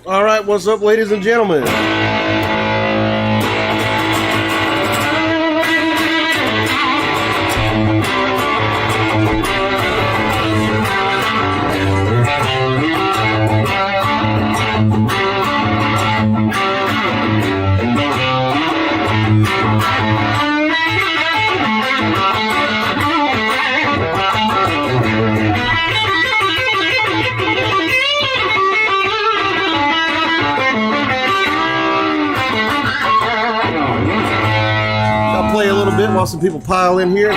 All right, what's up, ladies and gentlemen? Play a little bit while some people pile in here.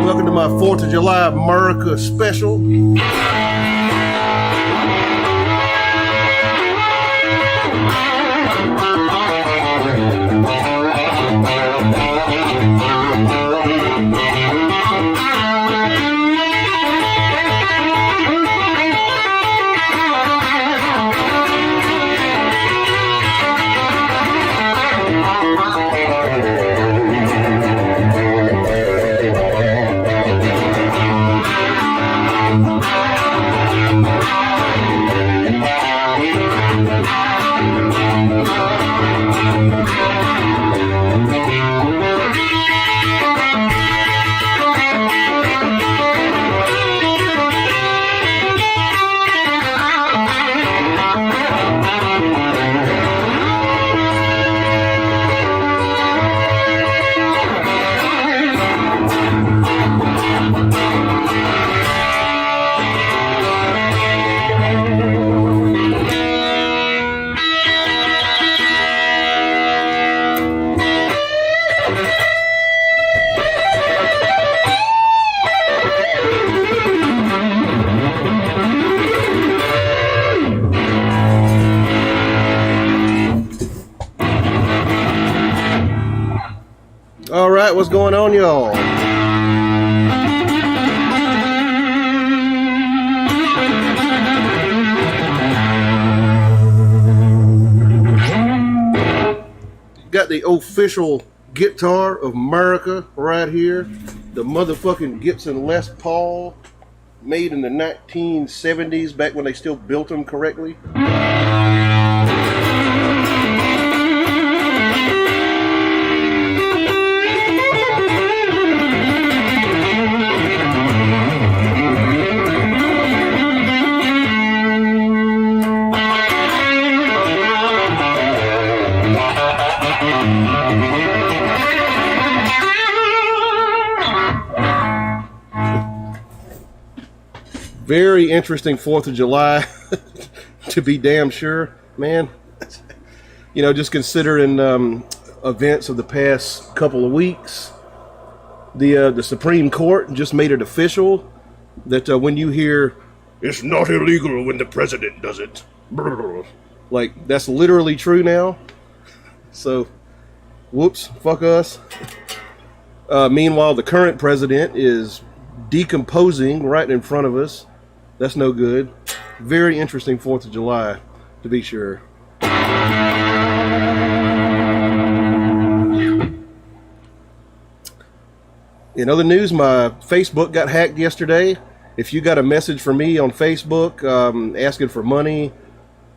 Welcome to my 4th of July Merica special. All right, what's going on, y'all? Got the official guitar of Merica right here. The motherfucking Gibson Les Paul, made in the 1970s, back when they still built them correctly. Very interesting 4th of July, to be damn sure, man. You know, just considering events of the past couple of weeks, the Supreme Court just made it official that when you hear, "It's not illegal when the president does it," like, that's literally true now. So, whoops, fuck us. Meanwhile, the current president is decomposing right in front of us. That's no good. Very interesting 4th of July, to be sure. In other news, my Facebook got hacked yesterday. If you got a message from me on Facebook asking for money,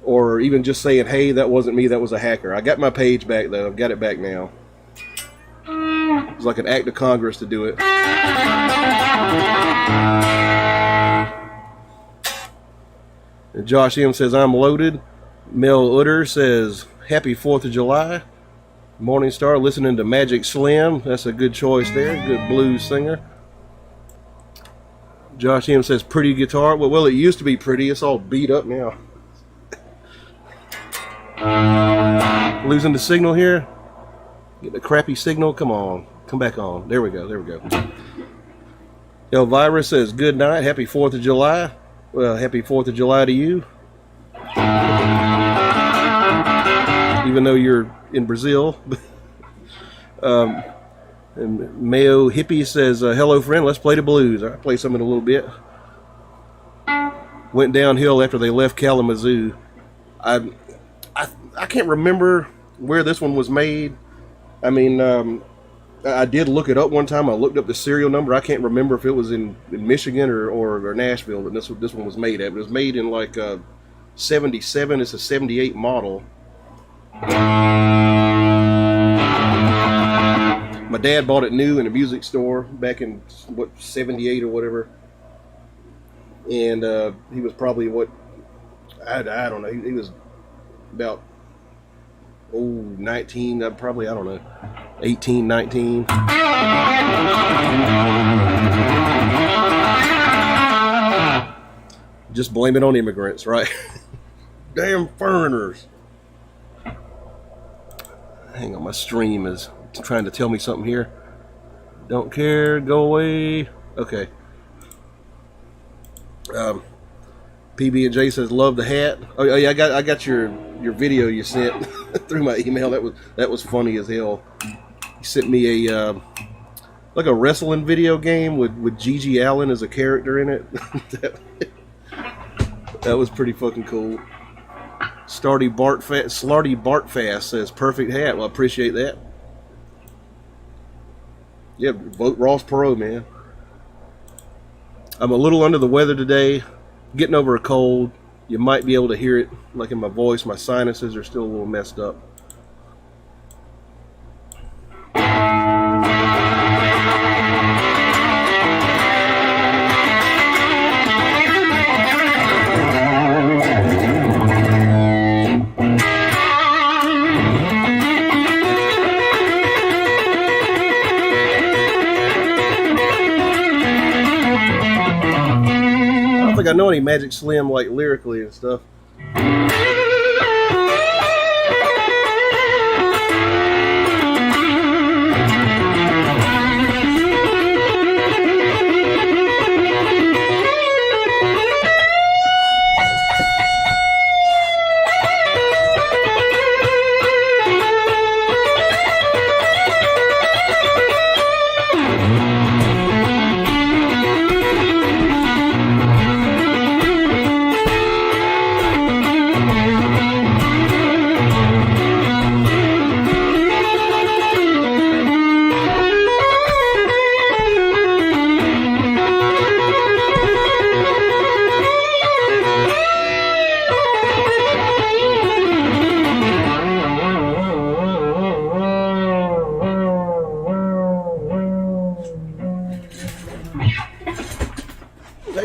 or even just saying, "Hey, that wasn't me, that was a hacker," I got my page back, though. I've got it back now. It was like an act of Congress to do it. Josh M says, "I'm loaded." Mel Utter says, "Happy 4th of July. Morningstar listening to Magic Slim." That's a good choice there. Good blues singer. Josh M says, "Pretty guitar." Well, it used to be pretty. It's all beat up now. Losing the signal here. Get the crappy signal. Come on. Come back on. There we go. There we go. Elvira says, "Good night. Happy 4th of July." Well, happy 4th of July to you. Even though you're in Brazil. And Mayo Hippie says, "Hello, friend. Let's play the blues." I'll play some in a little bit. Went downhill after they left Kalamazoo. I can't remember where this one was made. I mean, I did look it up one time. I looked up the serial number. I can't remember if it was in Michigan or Nashville that this one was made at. But it was made in like 77. It's a 78 model. My dad bought it new in a music store back in, what, 78 or whatever. And he was probably, what, I don't know. He was about, 19, probably, I don't know, 18, 19. Just blame it on immigrants, right? Damn foreigners. Hang on, my stream is trying to tell me something here. Don't care, go away. Okay. PB&J says love the hat. Oh yeah, I got your video you sent through my email. That was funny as hell. You sent me a like a wrestling video game with Gigi Allen as a character in it. that was pretty fucking cool. Slarty Bartfast says perfect hat. Well, I appreciate that. Yeah, vote Ross Perot, man. I'm a little under the weather today. Getting over a cold. You might be able to hear it like in my voice. My sinuses are still a little messed up. I know any Magic Slim like lyrically and stuff.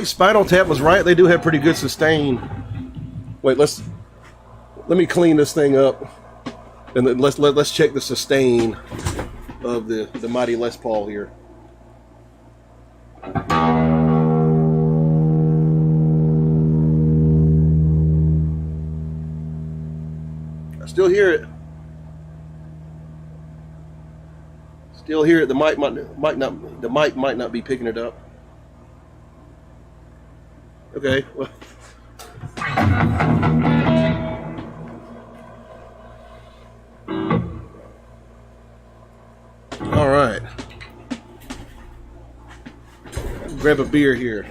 Spinal Tap was right. They do have pretty good sustain. Wait, let me clean this thing up, and then let's check the sustain of the mighty Les Paul here. I still hear it. Still hear it. The mic might not be picking it up. Okay, well. All right. Grab a beer here.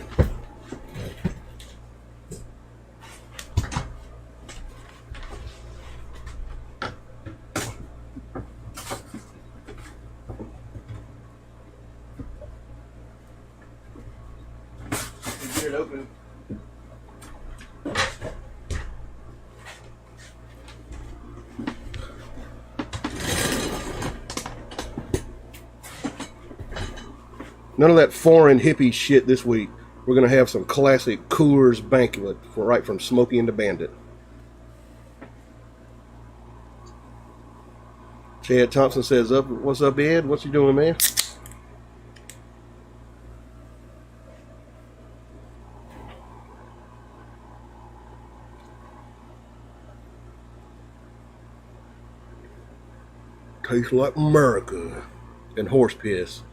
Get it open. None of that foreign hippie shit this week. We're going to have some classic Coors Banquet right from Smokey and the Bandit. Chad Thompson says, "What's up, Ed? What you doing, man?" Tastes like Merica and horse piss.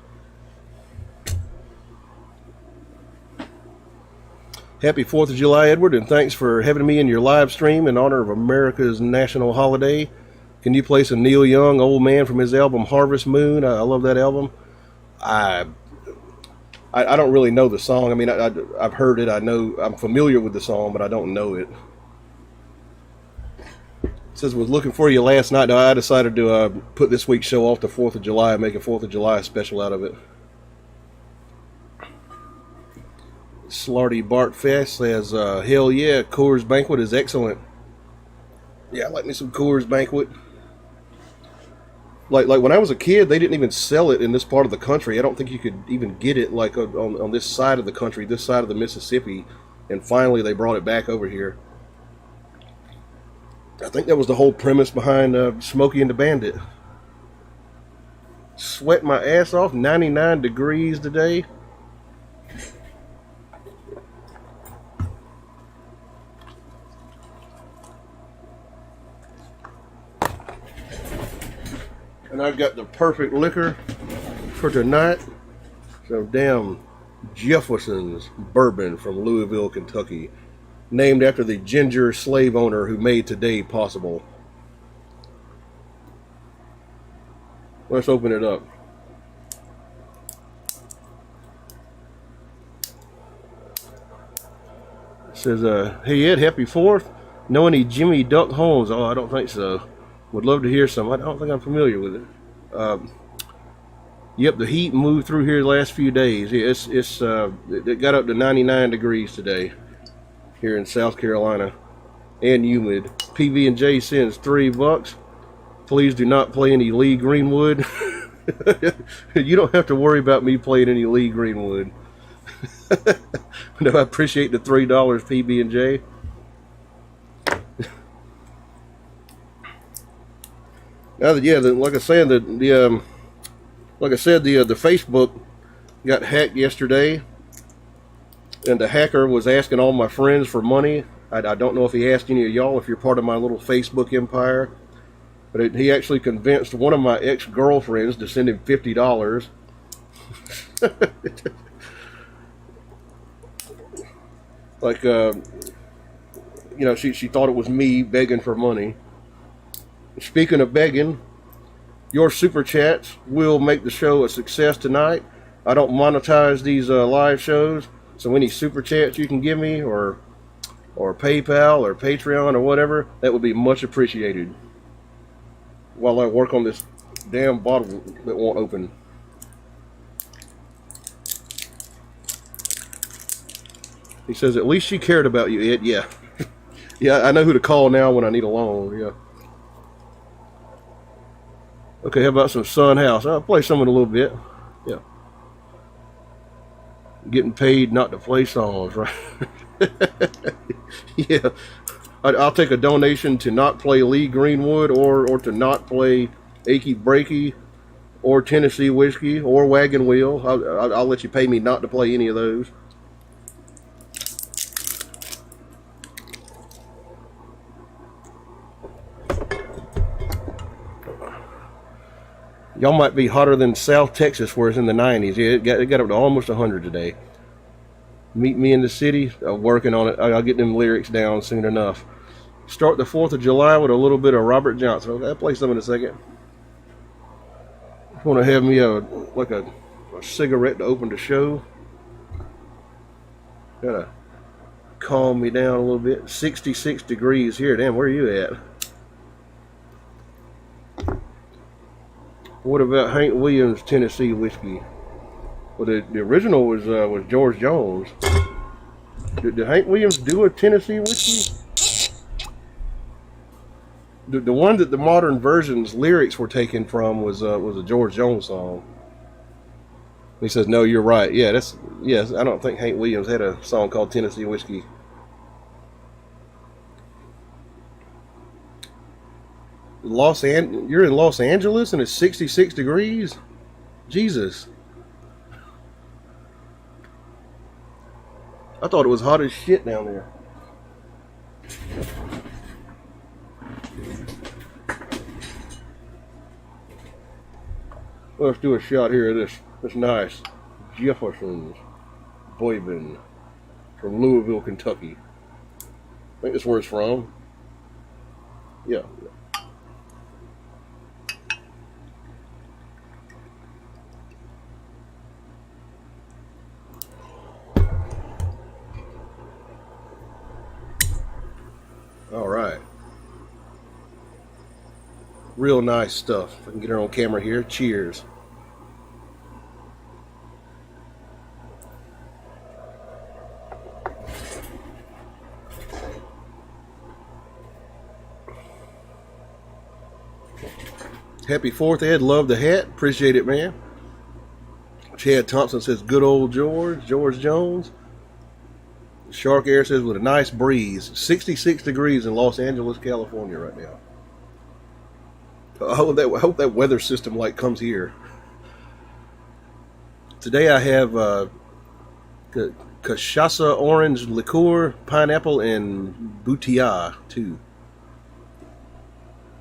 Happy 4th of July, Edward, and thanks for having me in your live stream in honor of America's national holiday. Can you play some Neil Young, Old Man, from his album Harvest Moon? I love that album. I don't really know the song. I mean, I've heard it. I know I'm familiar with the song, but I don't know it. Says was looking for you last night. I decided to put this week's show off the 4th of July and make a 4th of July special out of it. Slarty Bart Fest says, hell yeah, Coors Banquet is excellent. Yeah, I like me some Coors Banquet. Like when I was a kid, they didn't even sell it in this part of the country. I don't think you could even get it like on this side of the country, this side of the Mississippi. And finally, they brought it back over here. I think that was the whole premise behind Smokey and the Bandit. Sweat my ass off, 99 degrees today. And I've got the perfect liquor for tonight. So damn Jefferson's bourbon from Louisville, Kentucky. Named after the ginger slave owner who made today possible. Let's open it up. It says, hey Ed, happy 4th. Know any Jimmy Duck Holmes? Oh, I don't think so. Would love to hear some. I don't think I'm familiar with it. Yep, the heat moved through here the last few days. Yeah, it got up to 99 degrees today here in South Carolina, and humid. PB&J sends $3. Please do not play any Lee Greenwood. You don't have to worry about me playing any Lee Greenwood. No, I appreciate the $3 PB&J. Now that like I said, the Facebook got hacked yesterday. And the hacker was asking all my friends for money. I don't know if he asked any of y'all if you're part of my little Facebook empire. But he actually convinced one of my ex-girlfriends to send him $50. Like, she thought it was me begging for money. Speaking of begging, your super chats will make the show a success tonight. I don't monetize these live shows. So any super chats you can give me, or PayPal or Patreon or whatever, that would be much appreciated. While I work on this damn bottle that won't open. He says, at least she cared about you, Ed. Yeah. Yeah, I know who to call now when I need a loan. Yeah. Okay, how about some Sun House? I'll play some in a little bit. Yeah. Getting paid not to play songs, right? Yeah. I'll take a donation to not play Lee Greenwood or to not play Achy Breaky or Tennessee Whiskey or Wagon Wheel. I'll let you pay me not to play any of those. Y'all might be hotter than South Texas, where it's in the 90s. Yeah, it got up to almost 100 today. Meet me in the city. Working on it. I'll get them lyrics down soon enough. Start the 4th of July with a little bit of Robert Johnson. Okay, I'll play some in a second. Want to have me a cigarette to open the show. Gotta calm me down a little bit. 66 degrees here. Damn, where are you at? What about Hank Williams Tennessee Whiskey? Well, the original was George Jones. Did Hank Williams do a Tennessee Whiskey? The one that the modern version's lyrics were taken from was a George Jones song. He says, "No, you're right. Yeah, yes. I don't think Hank Williams had a song called Tennessee Whiskey." You're in Los Angeles and it's 66 degrees? Jesus. I thought it was hot as shit down there. Let's do a shot here of this nice Jefferson's bourbon from Louisville, Kentucky. I think that's where it's from. Yeah. All right. Real nice stuff. If I can get her on camera here. Cheers. Happy 4th, Ed. Love the hat. Appreciate it, man. Chad Thompson says, good old George. George Jones. Shark Air says, with a nice breeze. 66 degrees in Los Angeles, California right now. I hope that weather system like comes here. Today I have cachaça, orange liqueur, pineapple, and boutia too.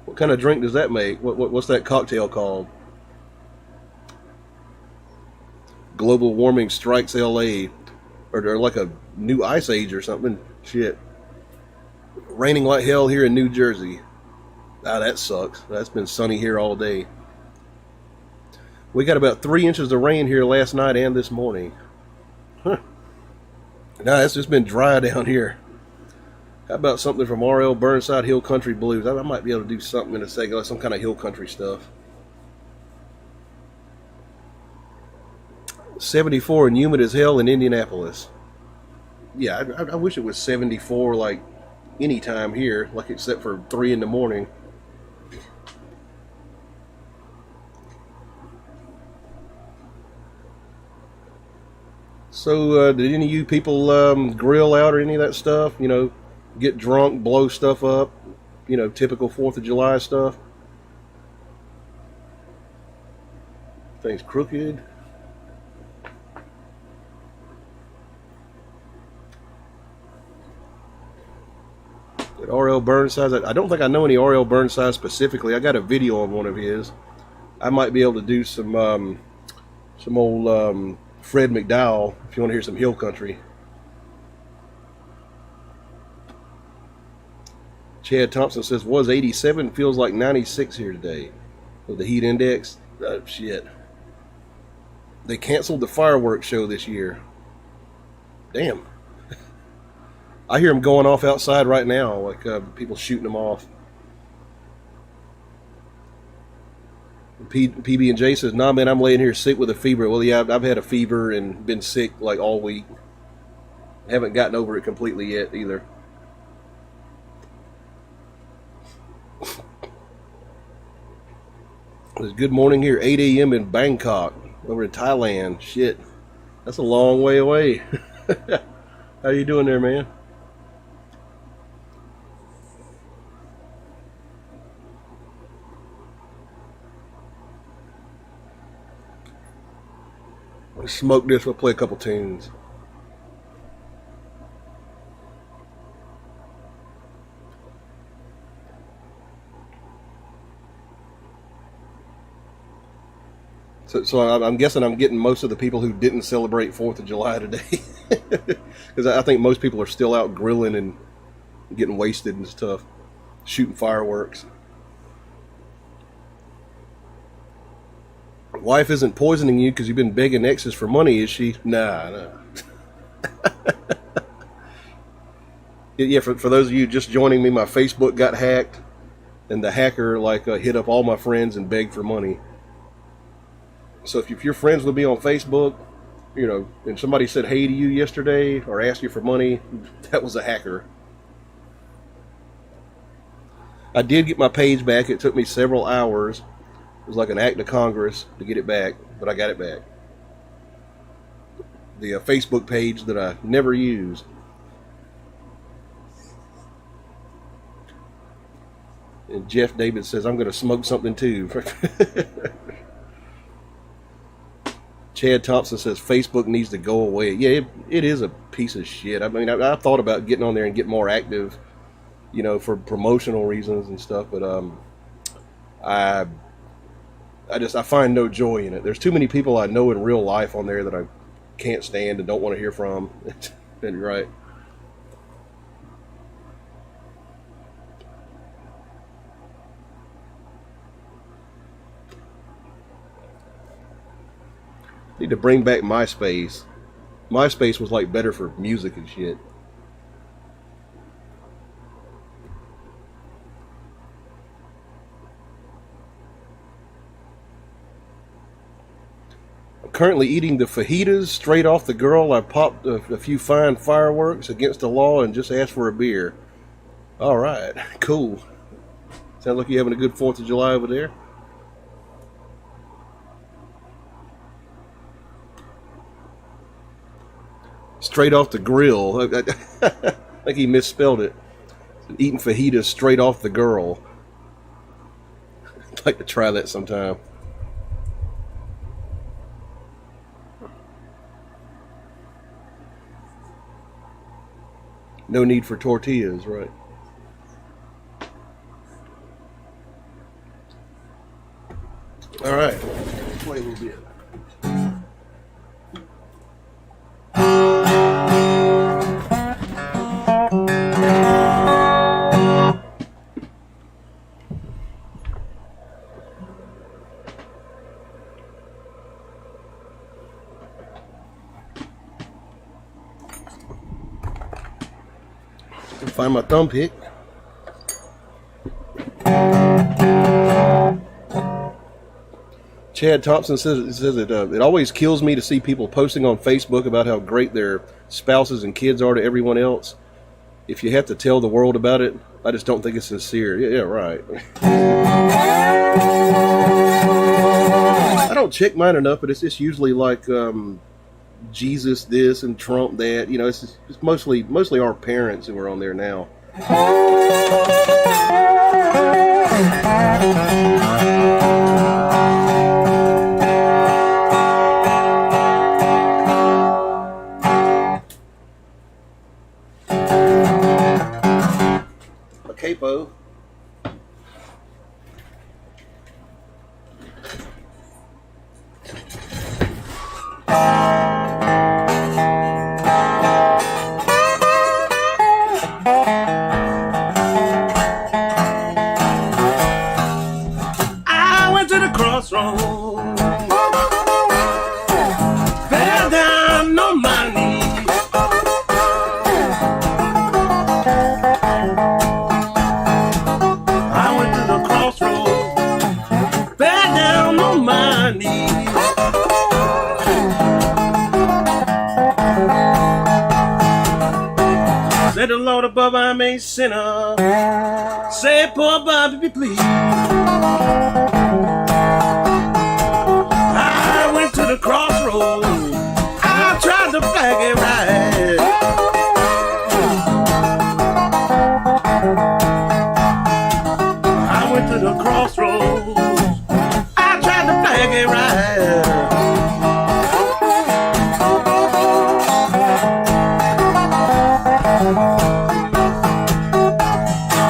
What kind of drink does that make? What's that cocktail called? Global warming strikes LA, or like a new ice age or something. Shit. Raining like hell here in New Jersey. Ah, that sucks. That's been sunny here all day. We got about 3 inches of rain here last night and this morning. Huh. Nah, it's just been dry down here. How about something from R.L. Burnside Hill Country Blues? I might be able to do something in a second, like some kind of hill country stuff. 74 and humid as hell in Indianapolis. Yeah, I wish it was 74 like any time here, like except for 3 in the morning. So, did any of you people grill out or any of that stuff? You know, get drunk, blow stuff up? You know, typical 4th of July stuff? Things crooked. R.L. Burnside. I don't think I know any R.L. Burnside specifically. I got a video on one of his. I might be able to do some old Fred McDowell if you want to hear some hill country. Chad Thompson says, was 87, feels like 96 here today. With the heat index. Shit. They canceled the fireworks show this year. Damn. I hear them going off outside right now, like people shooting them off. PB&J says, nah, man, I'm laying here sick with a fever. Well, yeah, I've had a fever and been sick like all week. Haven't gotten over it completely yet either. It's good morning here, 8 a.m. in Bangkok, over in Thailand. Shit, that's a long way away. How you doing there, man? Smoke this, we'll play a couple tunes. So I'm guessing I'm getting most of the people who didn't celebrate 4th of July today. Because I think most people are still out grilling and getting wasted and stuff. Shooting fireworks. Wife isn't poisoning you because you've been begging exes for money, is she? Nah. Yeah, for those of you just joining me, my Facebook got hacked. And the hacker hit up all my friends and begged for money. So if you're friends with me on Facebook, you know, and somebody said hey to you yesterday or asked you for money, that was a hacker. I did get my page back. It took me several hours. It was like an act of Congress to get it back, but I got it back. The Facebook page that I never used. And Jeff David says, I'm going to smoke something too. Chad Thompson says, Facebook needs to go away. Yeah, it is a piece of shit. I mean, I thought about getting on there and get more active, you know, for promotional reasons and stuff, but I find no joy in it. There's too many people I know in real life on there that I can't stand and don't want to hear from. And right. Need to bring back MySpace. MySpace was like better for music and shit. currently eating the fajitas straight off the grill. I popped a few fine fireworks against the law and just asked for a beer. All right, cool. Sounds like you're having a good 4th of July over there. Straight off the grill. I think he misspelled it. Eating fajitas straight off the grill. I'd like to try that sometime. No need for tortillas, right? All right. Play a little bit. Find my thumb pick. Chad Thompson says that it always kills me to see people posting on Facebook about how great their spouses and kids are to everyone else. If you have to tell the world about it, I just don't think it's sincere. Yeah, right. I don't check mine enough, but it's just usually like Jesus this and Trump that. You know, it's mostly our parents who are on there now. A capo. I went to the crossroad, fell down on my knees. I went to the crossroad, fell down on my knees. Said the Lord above, I'm a sinner. Say, poor Bobby, please. I went to the crossroad. I tried to flag it right. I went to the crossroad. I tried to flag it right.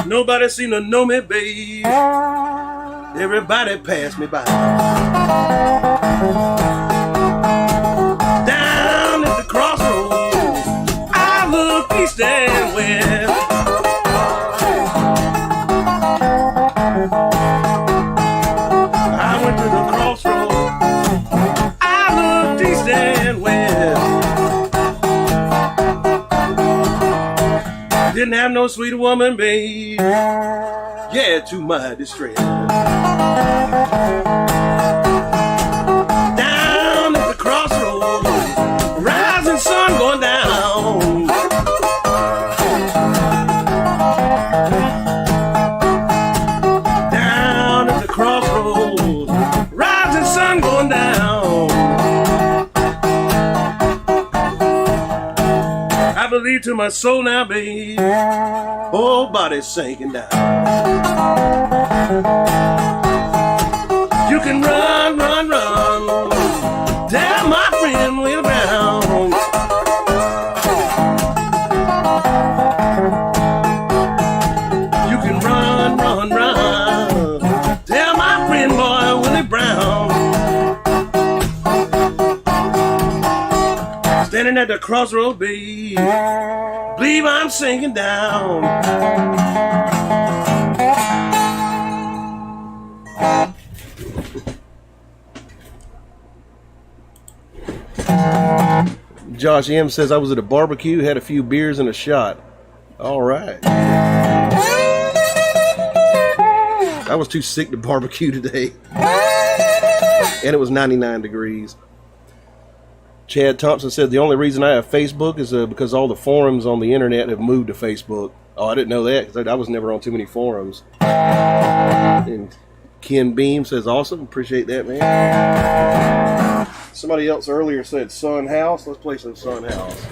Nobody seemed to know me, babe. Everybody passed me by. Down at the crossroads, I look east and west. I went to the crossroads, I looked east and west. Didn't have no sweet woman, babe. Yeah, to my distress. Down at the crossroads, rising sun going down. Down at the crossroads, rising sun going down. I believe to my soul now, babe, whole body's sinking down. You can run, run, run, down my friend way around. You can run, run, run, down my friend boy Willie Brown. Standing at the crossroad, babe, believe I'm sinking down. Josh M says I was at a barbecue, had a few beers and a shot. All right. I was too sick to barbecue today. And it was 99 degrees. Chad Thompson said the only reason I have Facebook is because all the forums on the internet have moved to Facebook. Oh, I didn't know that because I was never on too many forums. And Ken Beam says, awesome. Appreciate that, man. Somebody else earlier said Sun House. Let's play some Sun House.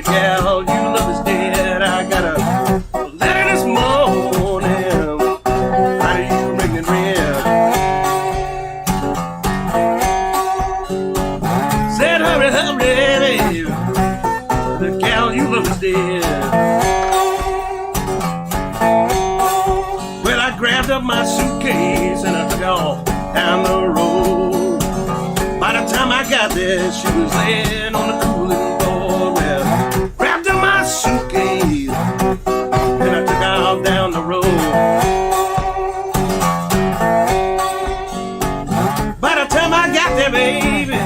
Gal, you love is dead. I got a letter this morning. How do you ring it red? Said hurry, hurry, the gal you love is dead. Well, I grabbed up my suitcase and I took off down the road. By the time I got there, she was laying on the cooling board. Well, grabbed up my suitcase and I took out down the road. By the time I got there, baby,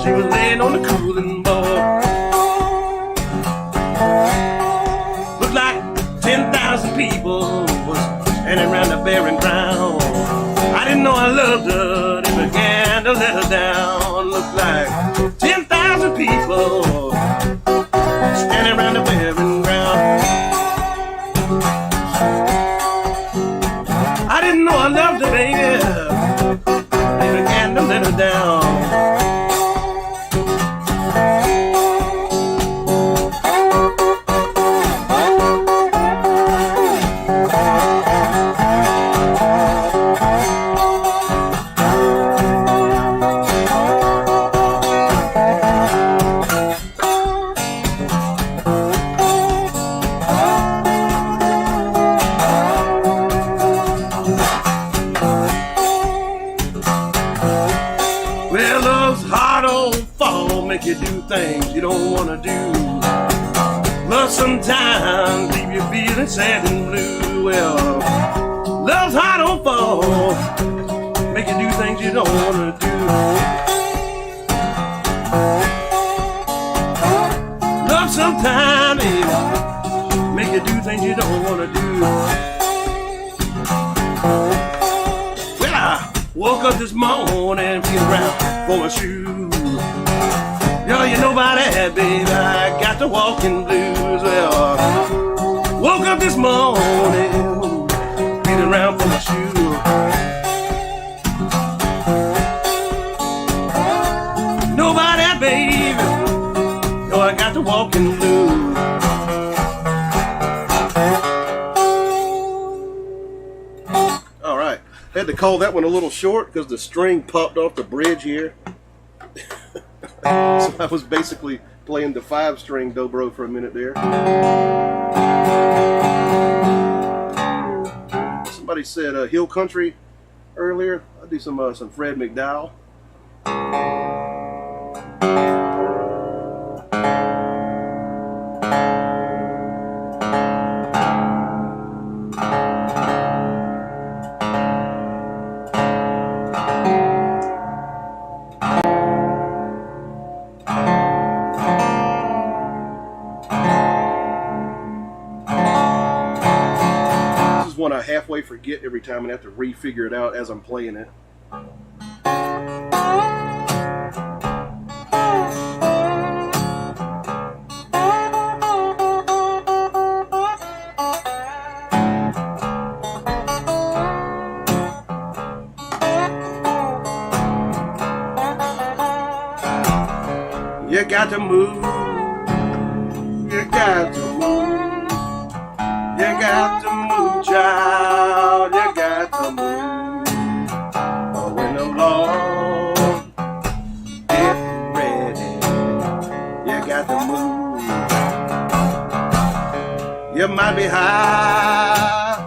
she was laying on the cooling board. Looked like 10,000 people was standing around the barren ground. I didn't know I loved her, they began to let her down. Looked like 10,000 people standing around the barren ground. I didn't know I loved her, baby. They began to let her down. Make you do things you don't want to do. Love sometimes leave you feeling sad and blue. Well, love's hot on fall, make you do things you don't want to do. Love sometimes, baby, make you do things you don't want to do. Well, I woke up this morning, feeling around for my shoes. Yo, you know about that, baby, I got the walking blues. Well, woke up this morning, feeling around for my shoes. Know about that, baby, yo, I got the walking blues. All right, had to call that one a little short because the string popped off the bridge here. So I was basically playing the 5-string dobro for a minute there. Somebody said Hill Country earlier. I'll do some Fred McDowell. One I halfway forget every time and have to refigure it out as I'm playing it. You got to move. You got to move. You got to move, child. You got to move. Oh, when the Lord get ready, you got to move. You might be high,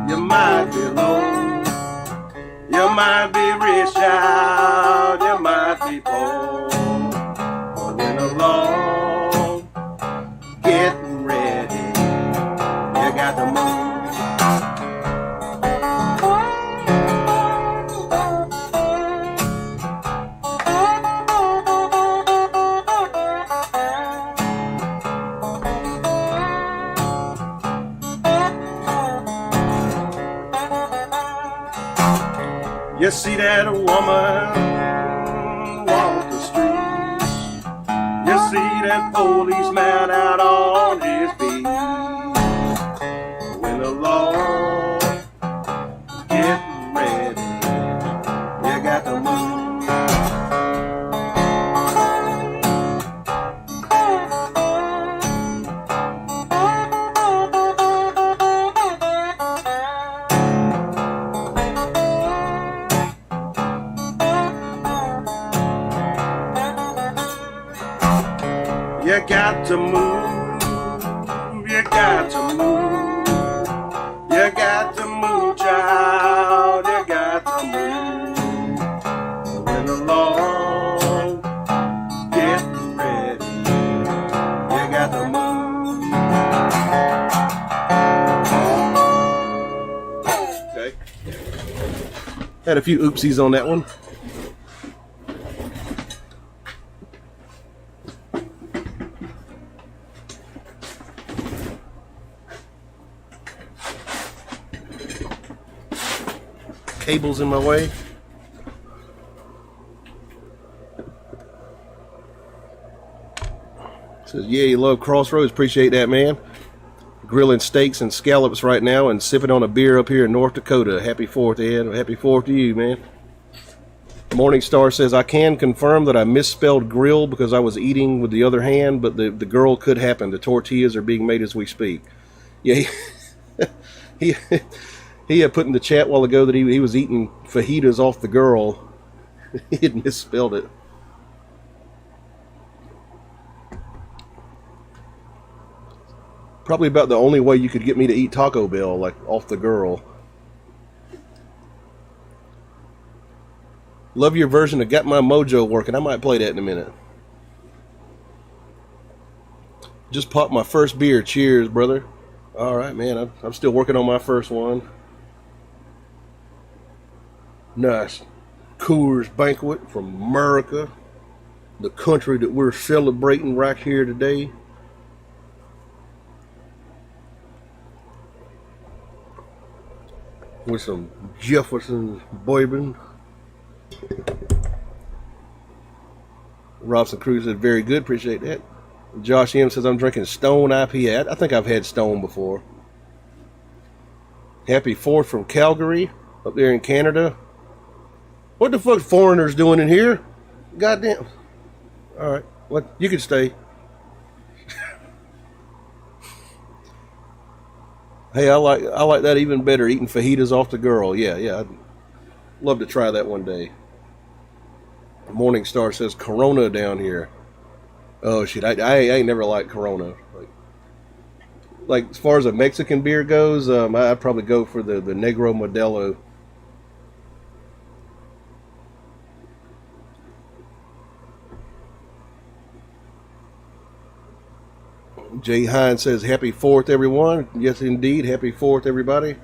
you might be low. You might be rich, child. You might be poor. But when the Lord get ready, You see that woman walk the street. You see that policeman out on his beat. When the Lord get ready, you got to move. You got to move, you got to move, you got to move, child, you got to move. When the Lord get ready, you got to move. Okay. Had a few oopsies on that one. Cables in my way. Says, yeah, you love Crossroads. Appreciate that, man. Grilling steaks and scallops right now and sipping on a beer up here in North Dakota. Happy 4th, Ed. Happy 4th to you, man. Morningstar says, I can confirm that I misspelled grill because I was eating with the other hand, but the girl could happen. The tortillas are being made as we speak. Yeah, he had put in the chat a while ago that he was eating fajitas off the girl. He had misspelled it. Probably about the only way you could get me to eat Taco Bell, like off the girl. Love your version of Got My Mojo working. I might play that in a minute. Just popped my first beer. Cheers, brother. All right, man. I'm still working on my first one. Nice Coors Banquet from Merica, the country that we're celebrating right here today. With some Jefferson's bourbon. Robson Cruz said, very good, appreciate that. Josh M says, I'm drinking Stone IPA. I think I've had Stone before. Happy 4th from Calgary, up there in Canada. What the fuck foreigners doing in here? Goddamn. All right. What? You can stay. Hey, I like that even better. Eating fajitas off the girl. Yeah. I'd love to try that one day. Morningstar says Corona down here. Oh shit! I ain't never liked Corona. Like as far as a Mexican beer goes, I'd probably go for the Negro Modelo. Jay Hines says, happy 4th, everyone. Yes, indeed. Happy 4th, everybody.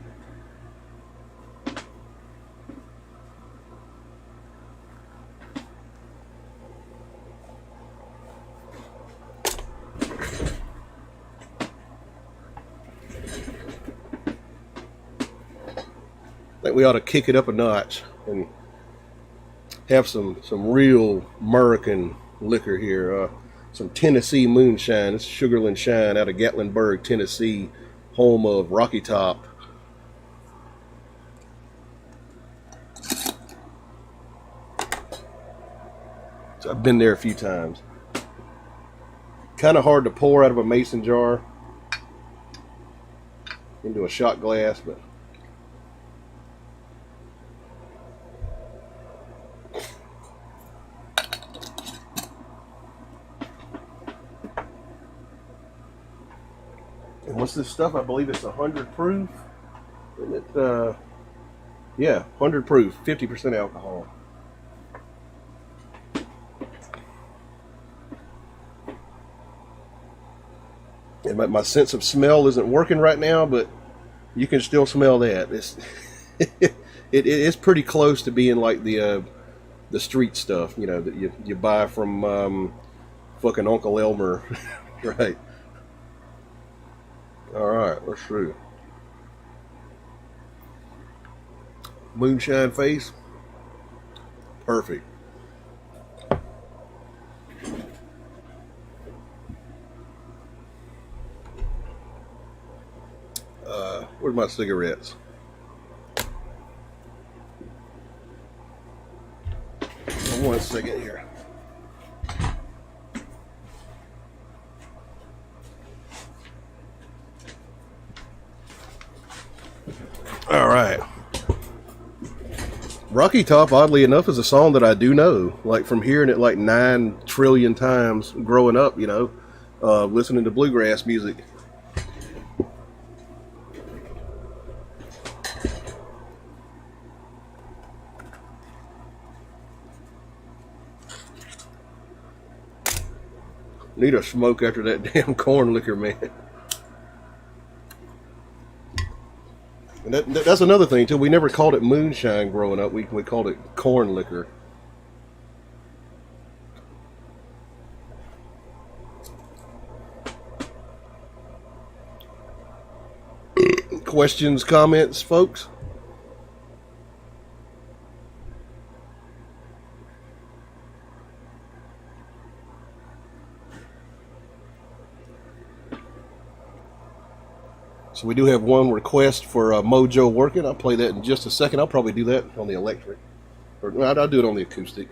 I think we ought to kick it up a notch and have some real American liquor here. Some Tennessee moonshine. It's Sugarland Shine out of Gatlinburg, Tennessee, home of Rocky Top. So I've been there a few times. Kind of hard to pour out of a mason jar into a shot glass, but and what's this stuff? I believe it's 100 proof. Isn't it? Yeah, 100 proof, 50% alcohol. And my sense of smell isn't working right now, but you can still smell that. It's pretty close to being like the street stuff, you know, that you buy from fucking Uncle Elmer, right? All right, let's see. Moonshine face. Perfect. Where's my cigarettes? One second here. All right. Rocky Top, oddly enough, is a song that I do know. Like from hearing it like 9 trillion times growing up, you know, listening to bluegrass music. Need a smoke after that damn corn liquor, man. And that's another thing too. We never called it moonshine growing up. We called it corn liquor. Questions, comments, folks? So we do have one request for Mojo working. I'll play that in just a second. I'll probably do that on the electric. Or I'll do it on the acoustic.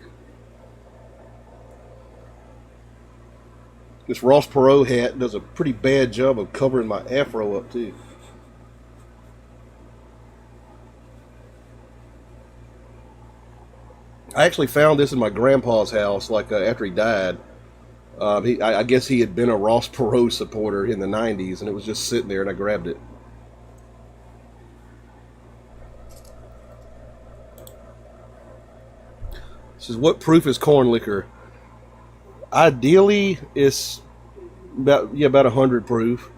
This Ross Perot hat does a pretty bad job of covering my afro up too. I actually found this in my grandpa's house, like after he died. I guess he had been a Ross Perot supporter in the 90s, and it was just sitting there, and I grabbed it. This is what proof is corn liquor? Ideally, it's about 100 proof,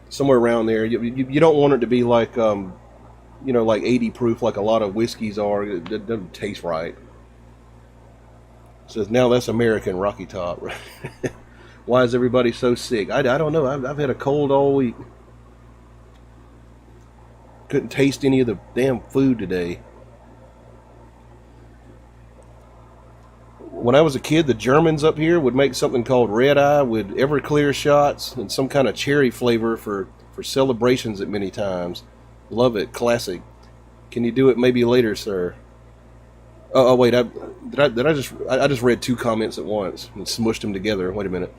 somewhere around there. You don't want it to be like like 80 proof, like a lot of whiskeys are. It doesn't taste right. Says, now that's American Rocky Top. Why is everybody so sick? I don't know. I've had a cold all week. Couldn't taste any of the damn food today. When I was a kid, the Germans up here would make something called Red Eye with Everclear shots and some kind of cherry flavor for celebrations at many times. Love it. Classic. Can you do it maybe later, sir? Oh wait, I just read 2 comments at once and smushed them together. Wait a minute.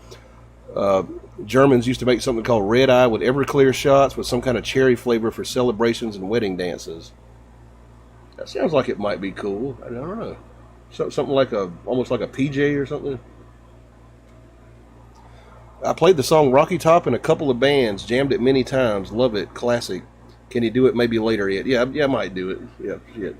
Germans used to make something called Red Eye with Everclear shots with some kind of cherry flavor for celebrations and wedding dances. That sounds like it might be cool. I don't know. Something like almost like a PJ or something. I played the song Rocky Top in a couple of bands, jammed it many times. Love it. Classic. Can you do it maybe later yet? Yeah, I might do it. Yeah.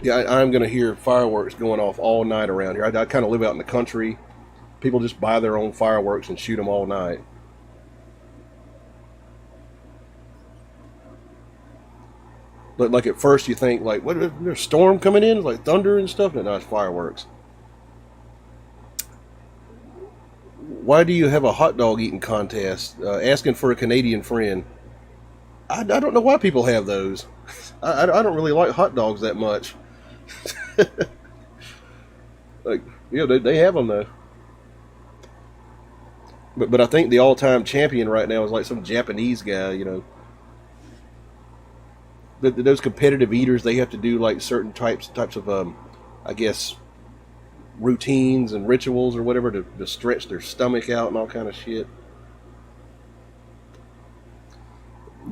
Yeah, I'm going to hear fireworks going off all night around here. I kind of live out in the country. People just buy their own fireworks and shoot them all night. But like at first you think like, what? There's a storm coming in, like thunder and stuff. No, it's fireworks. Why do you have a hot dog eating contest? Asking for a Canadian friend. I don't know why people have those. I don't really like hot dogs that much. Like, they have them though. But I think the all-time champion right now is like some Japanese guy, Those competitive eaters, they have to do like certain types of I guess routines and rituals or whatever to stretch their stomach out and all kind of shit.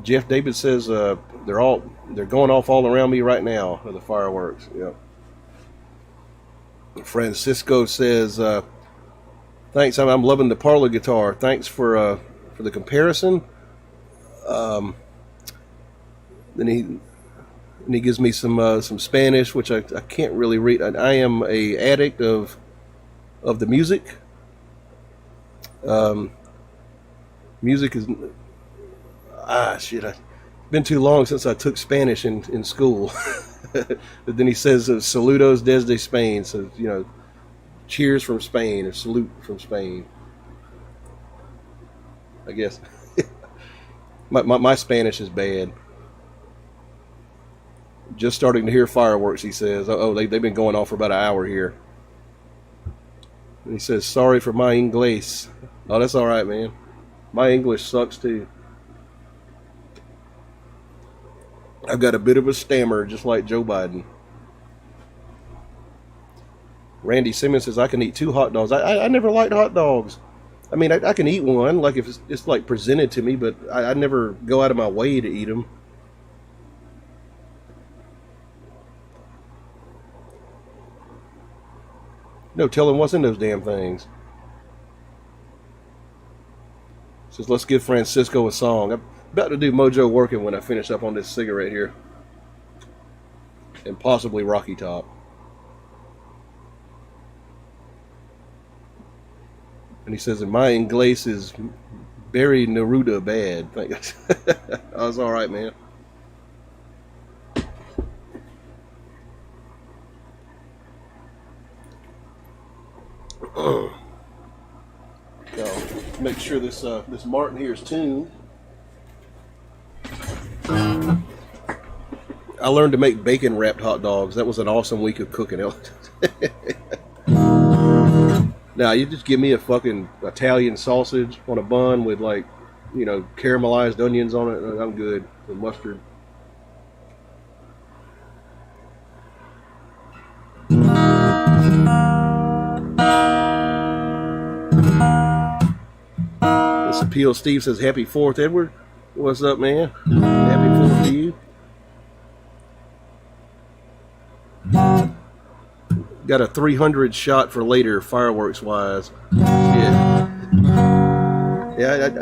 Jeff David says they're going off all around me right now with the fireworks. Yeah. Francisco says, thanks. I'm loving the parlor guitar. Thanks for the comparison. Then he gives me some Spanish, which I can't really read. I am a addict of the music. Music is shit. It's been too long since I took Spanish in school. But then he says, "Saludos desde Spain." So cheers from Spain or salute from Spain. I guess. my Spanish is bad. Just starting to hear fireworks, he says. Oh, they've been going off for about an hour here. And he says, sorry for my English. Oh, that's all right, man. My English sucks too. I've got a bit of a stammer, just like Joe Biden. Randy Simmons says, I can eat 2 hot dogs. I never liked hot dogs. I mean, I can eat one, like if it's like presented to me, but I never go out of my way to eat them. No telling what's in those damn things. Says, let's give Francisco a song. I'm about to do Mojo Working when I finish up on this cigarette here. And possibly Rocky Top. And he says, and my Inglés is very Neruda bad. Oh, it's all right, man. Make sure this Martin here is tuned. I learned to make bacon wrapped hot dogs. That was an awesome week of cooking. Now you just give me a fucking Italian sausage on a bun with, like, you know, caramelized onions on it, and I'm good. With mustard. This appeal. Steve says, happy 4th, Edward. What's up, man? Happy 4th to you. Got a 300 shot for later, fireworks wise. Yeah,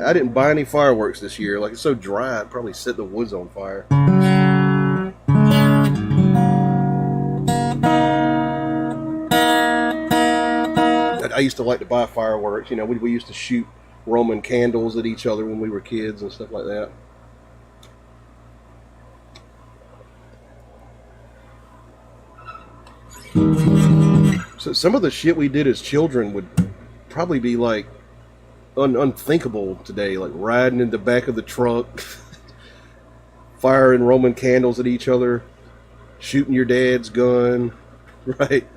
I didn't buy any fireworks this year. Like, it's so dry, I'd probably set the woods on fire. I used to like to buy fireworks. You know, we used to shoot Roman candles at each other when we were kids and stuff like that. So some of the shit we did as children would probably be like unthinkable today, like riding in the back of the truck, firing Roman candles at each other, shooting your dad's gun, right?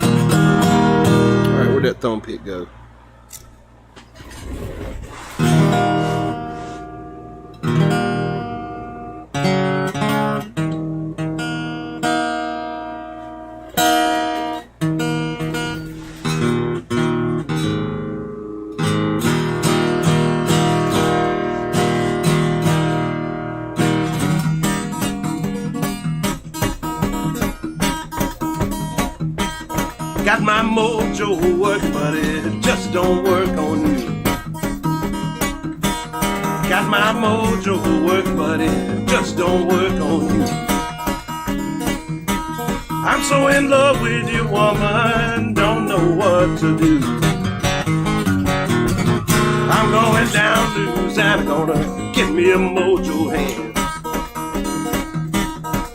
All right, where'd that thumb pick go? Got my mojo working, but it just don't work on you. Got my mojo working, but it just don't work on you. I'm so in love with you, woman, don't know what to do. I'm going down to Louisiana, gonna get me a mojo hand.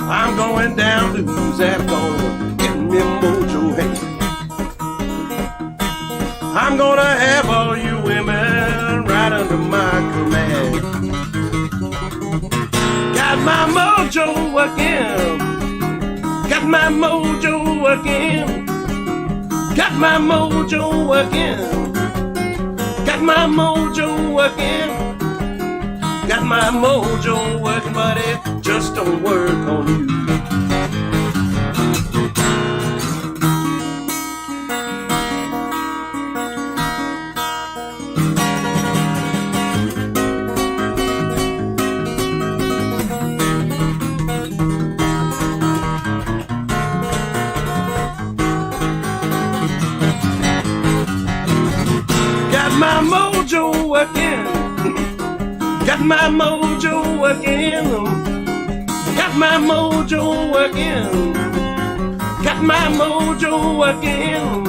I'm going down to Louisiana, gonna get me a mojo hand. I'm gonna have all you women right under my command. Got my mojo working. Got my mojo working. Got my mojo working. Got my mojo working. Got my mojo working, but it just don't work on you. My mojo working, got my mojo working, got my mojo working, got my mojo working,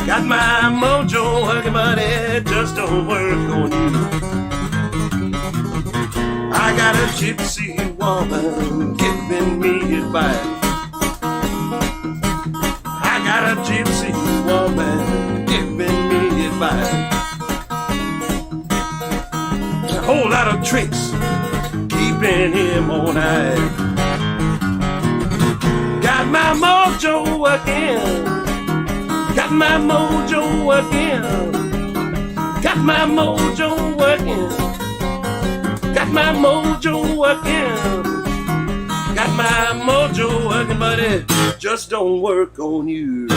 got my mojo working, but it just don't work on you. got a gypsy woman giving me advice. I got a gypsy woman giving me advice. A whole lot of tricks keeping him on ice. Got my mojo working. Got my mojo working. Got my mojo working. Got my mojo working. Got my mojo working, but it just don't work on you.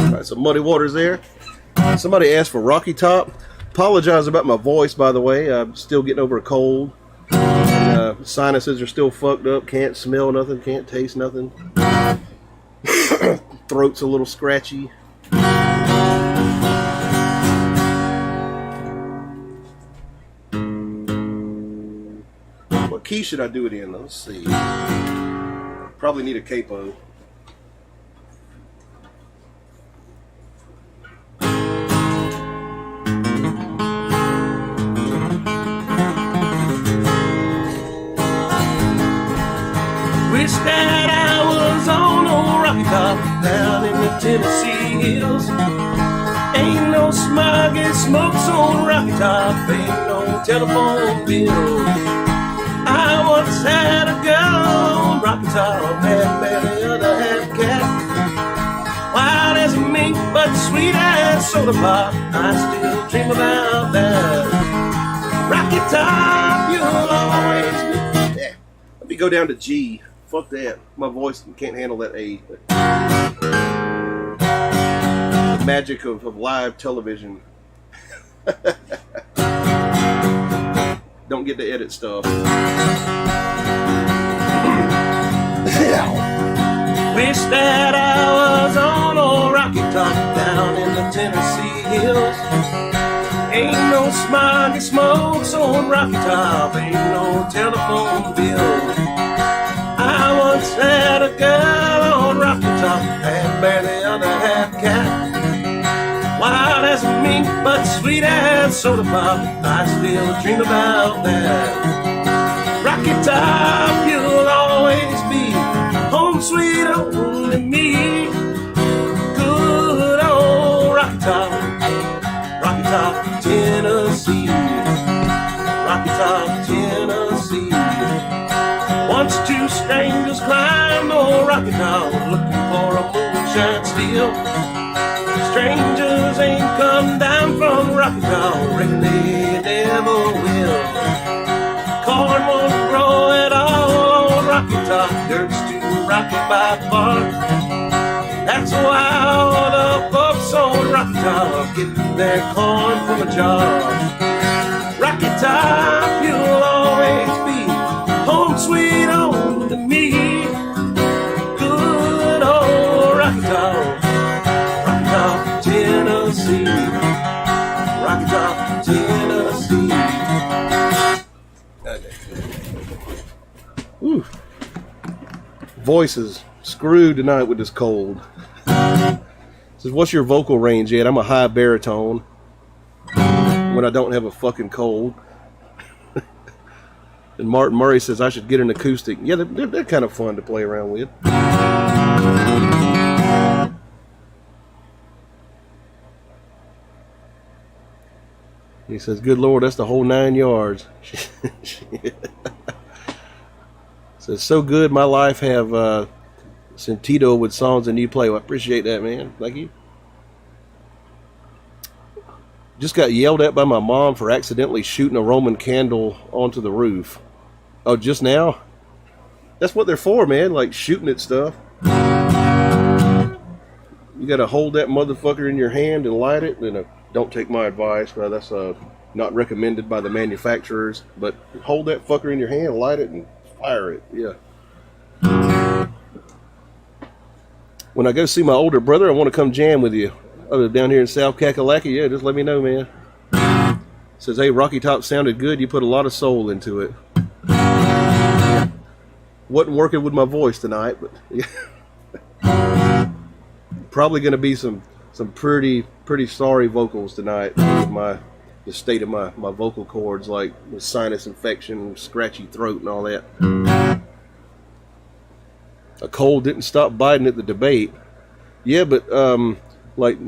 All right, some Muddy Waters there. Somebody asked for Rocky Top. Apologize about my voice, by the way. I'm still getting over a cold. Sinuses are still fucked up. Can't smell nothing. Can't taste nothing. Throat's a little scratchy. What key should I do it in? Let's see. Probably need a capo. Wish that I was on a rocky top down in the Tennessee hills. Ain't no smog and smokes on rocky top, ain't no telephone bill. I once had a girl on rocky top, half belly, other half cat. Wild as a mink, but sweet as soda pop. I still dream about that. Rocky top, you'll always be. Yeah. Let me go down to G. Fuck that. My voice can't handle that A. The magic of live television. Don't get to edit stuff. Wish that I was on a rocky top down in the Tennessee hills. Ain't no smog and smokes on rocky top, ain't no telephone bill. I once had a girl on rocky top, half bear the other half cat. Wild as a mink, but sweet as soda pop. I still dream about that. Rocky top, you'll always be home sweet home to me. Good old Rocky Top, Tennessee. Rocky Top, Tennessee. Once two strangers climbed on Rocky Top, looking for a moonshine still. Strangers ain't come down from Rocky Top, reckon they never will. Corn won't grow at all on Rocky Top, dirt's too rocky by far. That's why all the folks on Rocky Top get their corn from a jar. Rocky Top, you'll always be home sweet home to me. Good old Rocky Top, Tennessee. Rocky Top, Tennessee. Whew. Voice is screwed tonight with this cold. Says, what's your vocal range yet? I'm a high baritone when I don't have a fucking cold. And Martin Murray says I should get an acoustic. Yeah, they're kind of fun to play around with. He says, good Lord, that's the whole 9 yards. Says, so good my life have sentido with songs and you play. Well, I appreciate that, man. Thank you. Just got yelled at by my mom for accidentally shooting a Roman candle onto the roof. Oh, just now? That's what they're for, man. Like shooting at stuff. You gotta hold that motherfucker in your hand and light it. And don't take my advice, but that's not recommended by the manufacturers. But hold that fucker in your hand, light it, and fire it. Yeah. When I go see my older brother, I want to come jam with you. Oh, down here in South Kakalaki, yeah, just let me know, man. Says, hey, Rocky Top sounded good. You put a lot of soul into it. Wasn't working with my voice tonight, but yeah. Probably going to be some pretty sorry vocals tonight with the state of my vocal cords, like with sinus infection, scratchy throat, and all that. A cold didn't stop Biden at the debate. Yeah, but like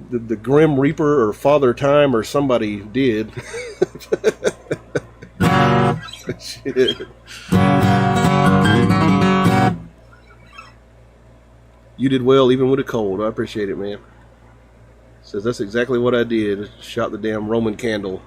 the Grim Reaper or Father Time or somebody did. Shit. You did well even with a cold. I appreciate it, man. Says that's exactly what I did. Shot the damn Roman candle.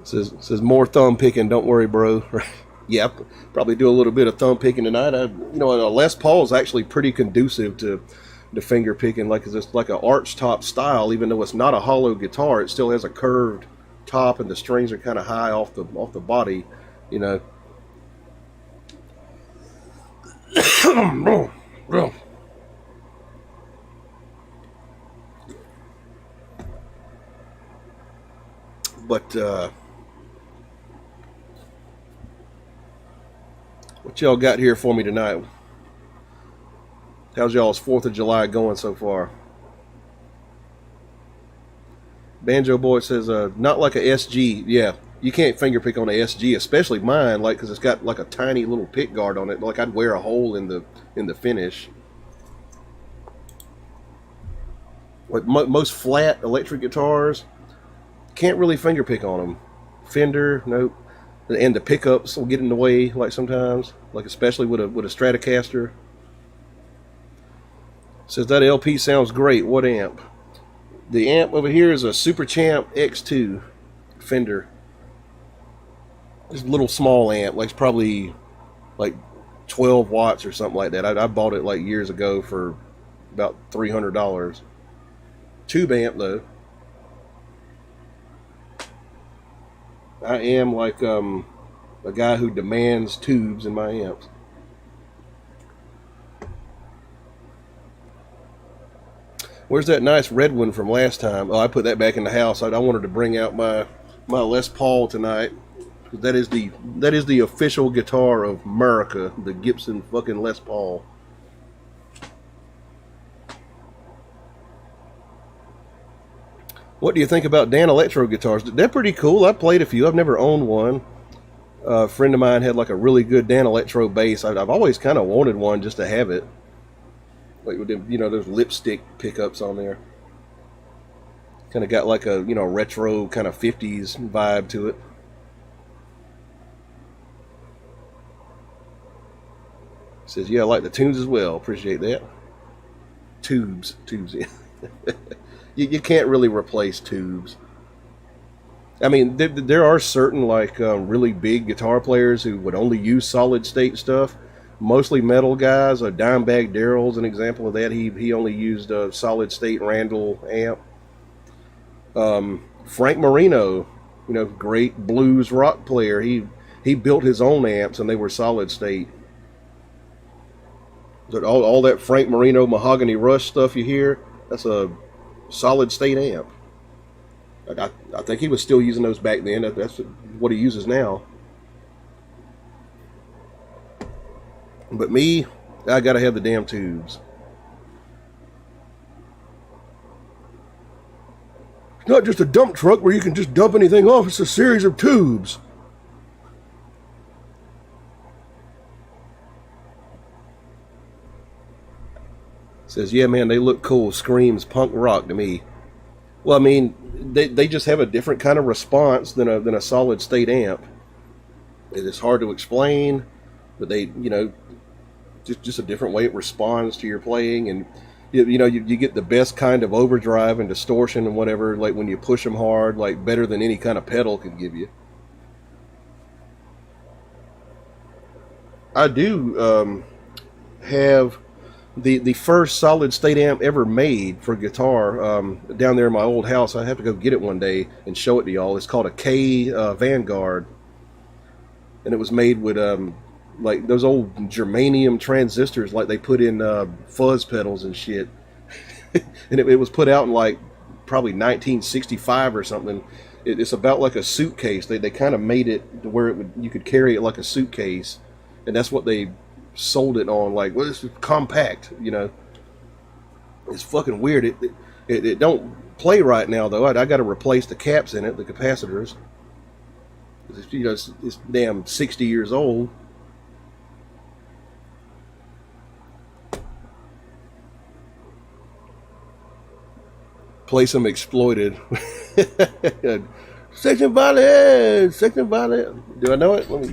Says more thumb picking. Don't worry, bro. Yeah, probably do a little bit of thumb picking tonight. A Les Paul is actually pretty conducive to the finger picking, like it's like an arch top style. Even though it's not a hollow guitar, it still has a curved top, and the strings are kind of high off the body. You know. But what y'all got here for me tonight? How's y'all's 4th of July going so far? Banjo Boy says, not like a SG. Yeah, you can't finger pick on a SG, especially mine, like, because it's got like a tiny little pick guard on it. Like I'd wear a hole in the finish. Like most flat electric guitars, can't really finger pick on them. Fender, nope. And the pickups will get in the way, like sometimes, like especially with a Stratocaster. Says that LP sounds great. What amp? The amp over here is a Super Champ X2 Fender. It's a little small amp, like it's probably like 12 watts or something like that. I bought it like years ago for about $300. Tube amp though. I am like a guy who demands tubes in my amps. Where's that nice red one from last time? Oh, I put that back in the house. I wanted to bring out my Les Paul tonight. That is the official guitar of Merica, the Gibson fucking Les Paul. What do you think about Dan Electro guitars? They're pretty cool. I played a few. I've never owned one. A friend of mine had like a really good Dan Electro bass. I've always kind of wanted one just to have it. Like with them, those lipstick pickups on there. Kind of got like a, retro kind of 50s vibe to it. Says, yeah, I like the tunes as well. Appreciate that. Tubes, yeah. You can't really replace tubes. I mean, there are certain like really big guitar players who would only use solid state stuff. Mostly metal guys. Dimebag Darrell's an example of that. He only used a solid state Randall amp. Frank Marino, great blues rock player. He built his own amps and they were solid state. All that Frank Marino Mahogany Rush stuff you hear, that's a solid state amp. I think he was still using those back then. That's what he uses now. But me, I gotta have the damn tubes. It's not just a dump truck where you can just dump anything off. It's a series of tubes. Says, yeah, man, they look cool. Screams punk rock to me. Well, I mean, they just have a different kind of response than a solid state amp. It's hard to explain, but they, just a different way it responds to your playing, and you get the best kind of overdrive and distortion and whatever, like when you push them hard, like better than any kind of pedal can give you. I do have the first solid state amp ever made for guitar down there in my old house. I have to go get it one day and show it to y'all. It's called a K Vanguard, and it was made with like those old germanium transistors, like they put in fuzz pedals and shit. And it was put out in like probably 1965 or something. It's about like a suitcase. They kind of made it to where you could carry it like a suitcase, and that's what they sold it on. Like, well, it's compact, you know. It's fucking weird. It don't play right now though. I got to replace the caps in it, the capacitors. You know, it's damn 60 years old. Play some Exploited. Section violence, section violence. Do I know it? Let me.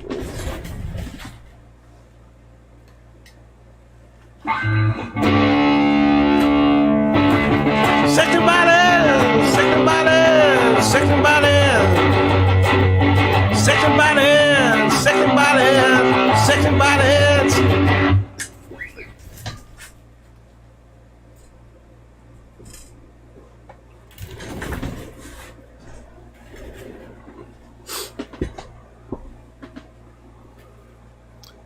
Section violence, section violence, section violence, section violence, section violence, section violence.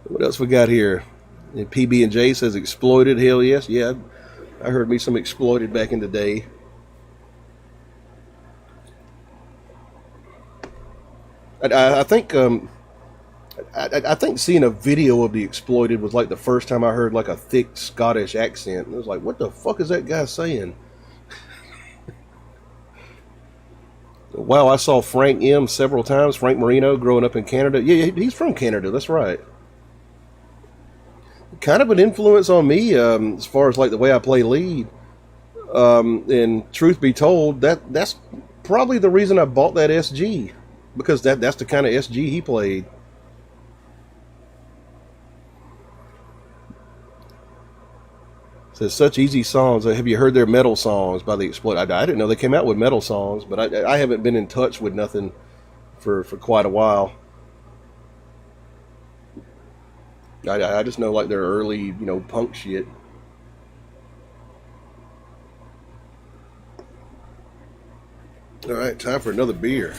What else we got here? PB&J says Exploited. Hell yes. Yeah, I heard me some Exploited back in the day. I think I think seeing a video of the Exploited was like the first time I heard like a thick Scottish accent. And I was like, what the fuck is that guy saying? Wow, I saw Frank M several times. Frank Marino, growing up in Canada. Yeah, he's from Canada. That's right. Kind of an influence on me as far as like the way I play lead. And truth be told, that's probably the reason I bought that SG, because that's the kind of SG he played. Says such easy songs. Have you heard their metal songs by the Exploited? I didn't know they came out with metal songs, but I haven't been in touch with nothing for quite a while. I just know like their early, you know, punk shit. All right, time for another beer.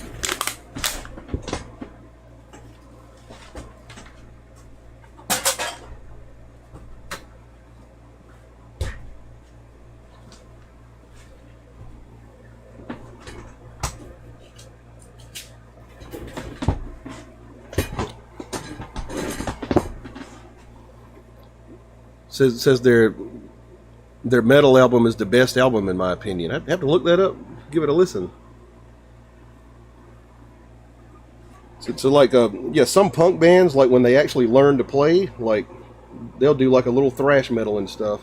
Says their metal album is the best album in my opinion. I'd have to look that up, give it a listen. So like yeah, some punk bands, like when they actually learn to play, like they'll do like a little thrash metal and stuff.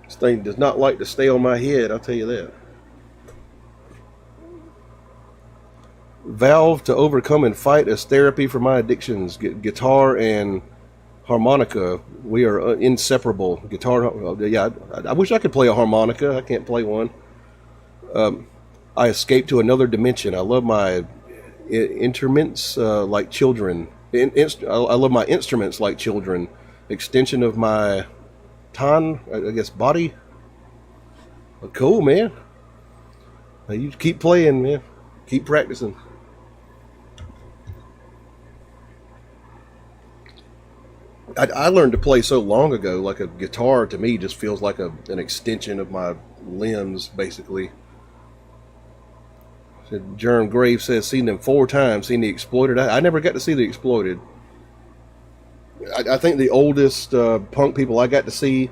This thing does not like to stay on my head, I'll tell you that. Valve to overcome and fight as therapy for my addictions. Guitar and harmonica, we are inseparable. Guitar, yeah, I wish I could play a harmonica. I can't play one. I escaped to another dimension. I love my instruments like children. I love my instruments like children. Extension of my I guess body. Well, cool, man. You keep playing, man. Keep practicing. I learned to play so long ago. Like a guitar to me just feels like an extension of my limbs, basically. Germ Grave says seen them 4 times. Seen the Exploited. I never got to see the Exploited. I think the oldest punk people I got to see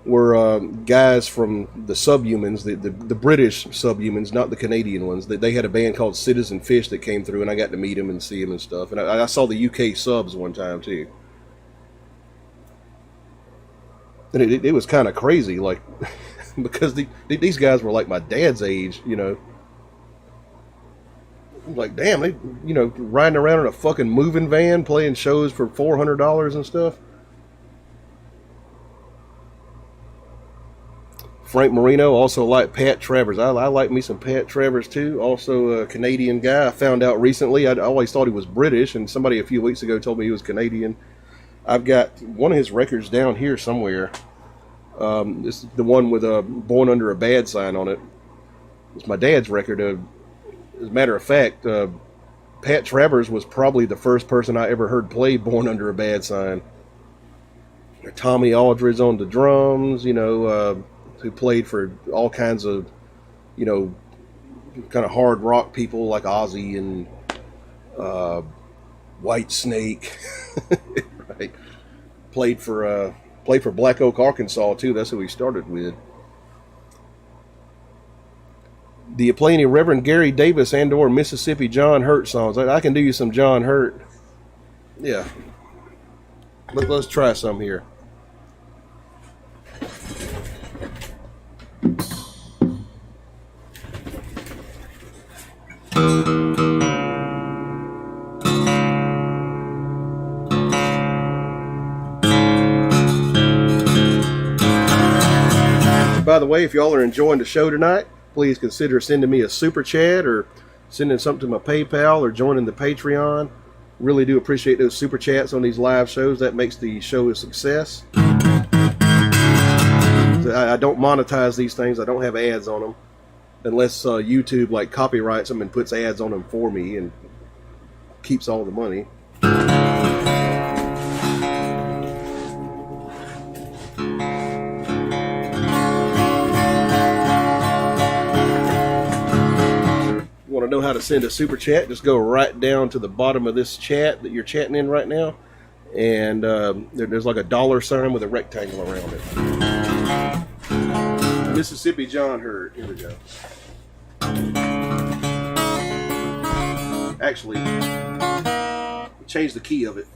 were guys from the Subhumans, the British Subhumans, not the Canadian ones. They had a band called Citizen Fish that came through, and I got to meet them and see them and stuff. And I saw the UK Subs one time too. And it was kind of crazy, like, because these guys were like my dad's age, you know. Like, damn, they, you know, riding around in a fucking moving van playing shows for $400 and stuff. Frank Marino. Also like Pat Travers. I like me some Pat Travers too. Also a Canadian guy. I found out recently. I always thought he was British, and somebody a few weeks ago told me he was Canadian. I've got one of his records down here somewhere. This is the one with Born Under a Bad sign on it. It's my dad's record. As a matter of fact, Pat Travers was probably the first person I ever heard play Born Under a Bad sign. Tommy Aldridge on the drums, who played for all kinds of, kind of hard rock people like Ozzy and White Snake. Right. Played for Black Oak, Arkansas too. That's who he started with. Do you play any Reverend Gary Davis and or Mississippi John Hurt songs? I can do you some John Hurt. Yeah. Let's try some here. By the way, if y'all are enjoying the show tonight, please consider sending me a super chat or sending something to my PayPal or joining the Patreon. Really do appreciate those super chats on these live shows. That makes the show a success. I don't monetize these things. I don't have ads on them unless YouTube like copyrights them and puts ads on them for me and keeps all the money. Want to know how to send a super chat? Just go right down to the bottom of this chat that you're chatting in right now, and there's like a dollar sign with a rectangle around it. Mississippi John Hurt. Here we go. Actually, change the key of it.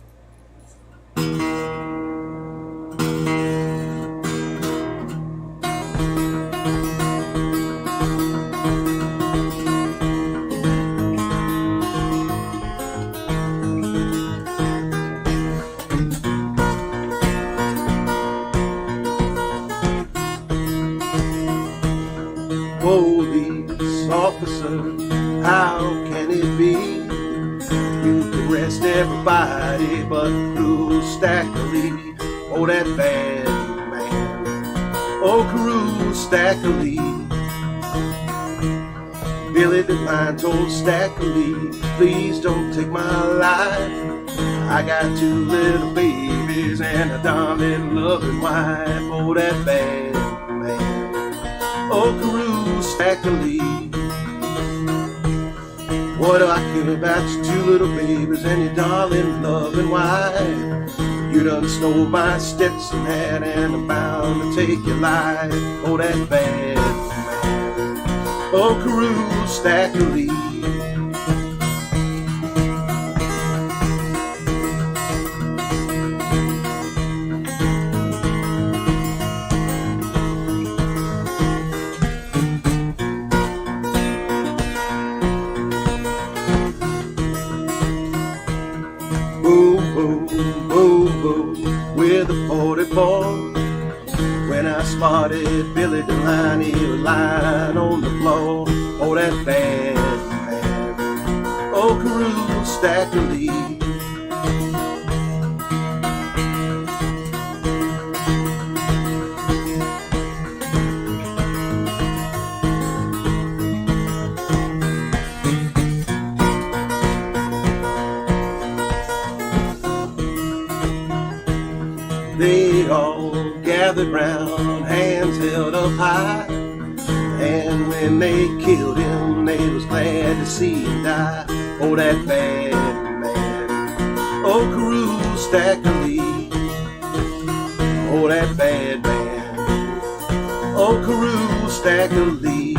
Police officer, how can it be? You can arrest everybody but Carew Stackley. Oh, that bad man. Oh, Carew Stackley. Billy Devine told Stackley, please don't take my life. I got 2 little babies and a darling loving wife. Oh, that bad man. Oh, Carew Stackley. What do I care about your 2 little babies and your darling loving wife? You done stole my Stetson hat and I'm bound to take your life. Oh, that bad man. Oh, Carew Stackley. With a 44. When I spotted Billy Devine, he was lying on the floor. Oh, that bad man. Oh, Carew Stackley. They all gathered round, hands held up high. And when they killed him, they was glad to see him die. Oh, that bad man. Oh, Carew Stackley. Oh, that bad man. Oh, Carew Stackley.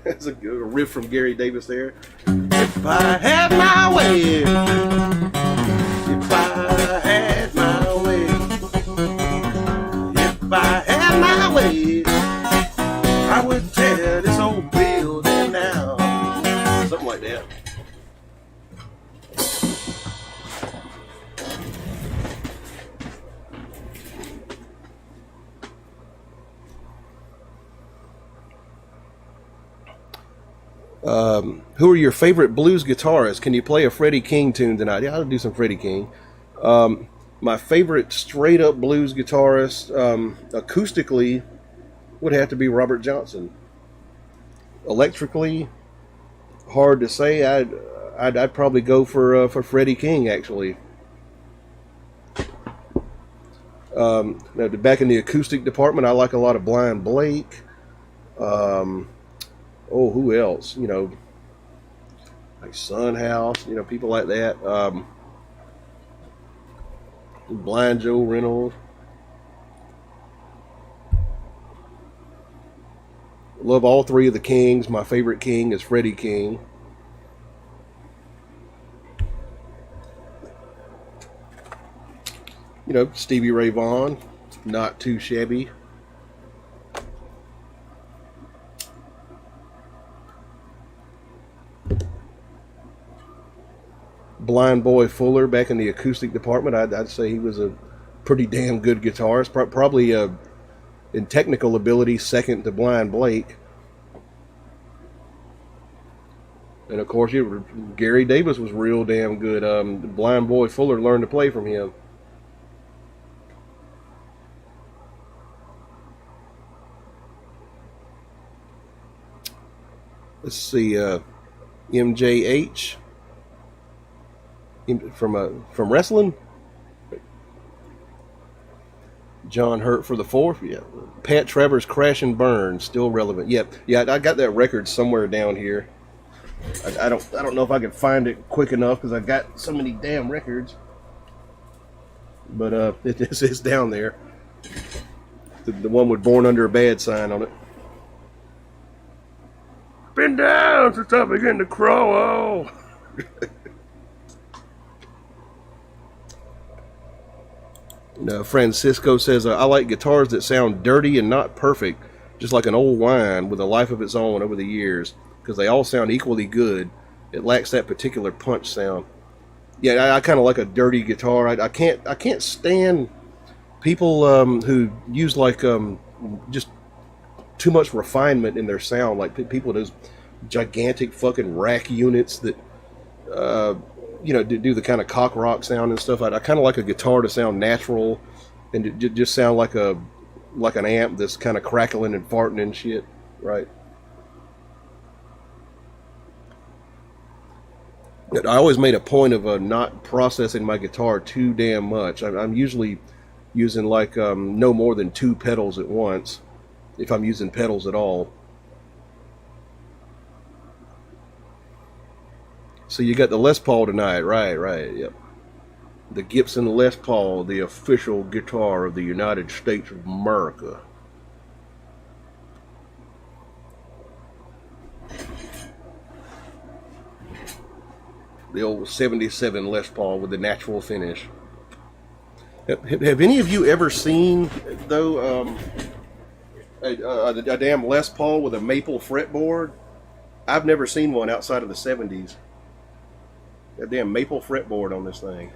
That's a good riff from Gary Davis there. If I had my way, if I had my would tear this old building down. Something like that. Who are your favorite blues guitarists? Can you play a Freddie King tune tonight? Yeah, I'll do some Freddie King. My favorite straight up blues guitarist, acoustically, would have to be Robert Johnson. Electrically, hard to say. I'd probably go for Freddie King, actually. Now, back in the acoustic department, I like a lot of Blind Blake. Oh, who else? You know, like Sunhouse, you know, people like that. Blind Joe Reynolds. Love all three of the Kings. My favorite King is Freddie King. You know, Stevie Ray Vaughan, not too shabby. Blind Boy Fuller, back in the acoustic department, I'd say he was a pretty damn good guitarist. Probably in technical ability, second to Blind Blake. And of course, Gary Davis was real damn good. Blind Boy Fuller learned to play from him. Let's see, MJH. From wrestling, John Hurt for the Fourth. Yeah, Pat Trevor's Crash and Burn, still relevant. Yeah, I got that record somewhere down here. I don't know if I can find it quick enough because I got so many damn records. But it's down there. The one with "Born Under a Bad" sign on it. Been down since I began to crawl. Francisco says, I like guitars that sound dirty and not perfect, just like an old wine with a life of its own over the years, because they all sound equally good. It lacks that particular punch sound. Yeah, I kind of like a dirty guitar. I can't stand people who use like just too much refinement in their sound, like people with those gigantic fucking rack units that do the kind of cock rock sound and stuff. I kind of like a guitar to sound natural and to just sound like an amp that's kind of crackling and farting and shit, right? I always made a point of not processing my guitar too damn much. I'm usually using like no more than 2 pedals at once, if I'm using pedals at all. So you got the Les Paul tonight, right, yep. The Gibson Les Paul, the official guitar of the United States of America. The old 77 Les Paul with the natural finish. Have any of you ever seen, though, a damn Les Paul with a maple fretboard? I've never seen one outside of the 70s. That damn maple fretboard on this thing.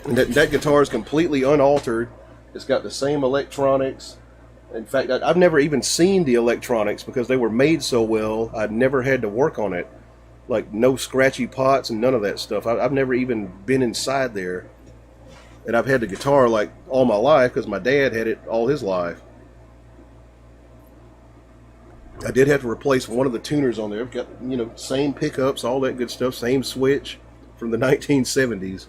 And that guitar is completely unaltered. It's got the same electronics. In fact, I've never even seen the electronics because they were made so well. I'd never had to work on it. Like no scratchy pots and none of that stuff. I've never even been inside there. And I've had the guitar like all my life because my dad had it all his life. I did have to replace one of the tuners on there. I've got, same pickups, all that good stuff, same switch from the 1970s.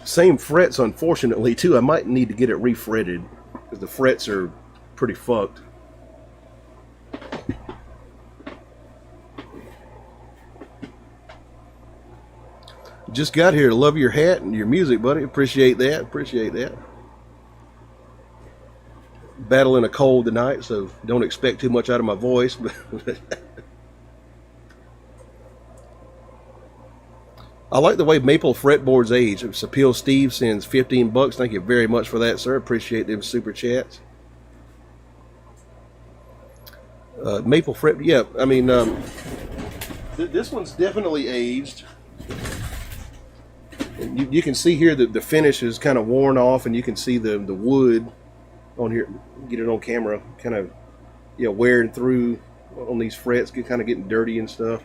Same frets, unfortunately, too. I might need to get it refretted because the frets are pretty fucked. Just got here. Love your hat and your music, buddy. Appreciate that. battling a cold tonight, so don't expect too much out of my voice. I like the way maple fretboards age. Sapil Steve sends 15 bucks. Thank you very much for that, sir. Appreciate them super chats. Maple fret, yeah. I mean, this one's definitely aged. And you can see here that the finish is kind of worn off, and you can see the wood on here. Get it on camera, kind of, wearing through on these frets, kind of getting dirty and stuff.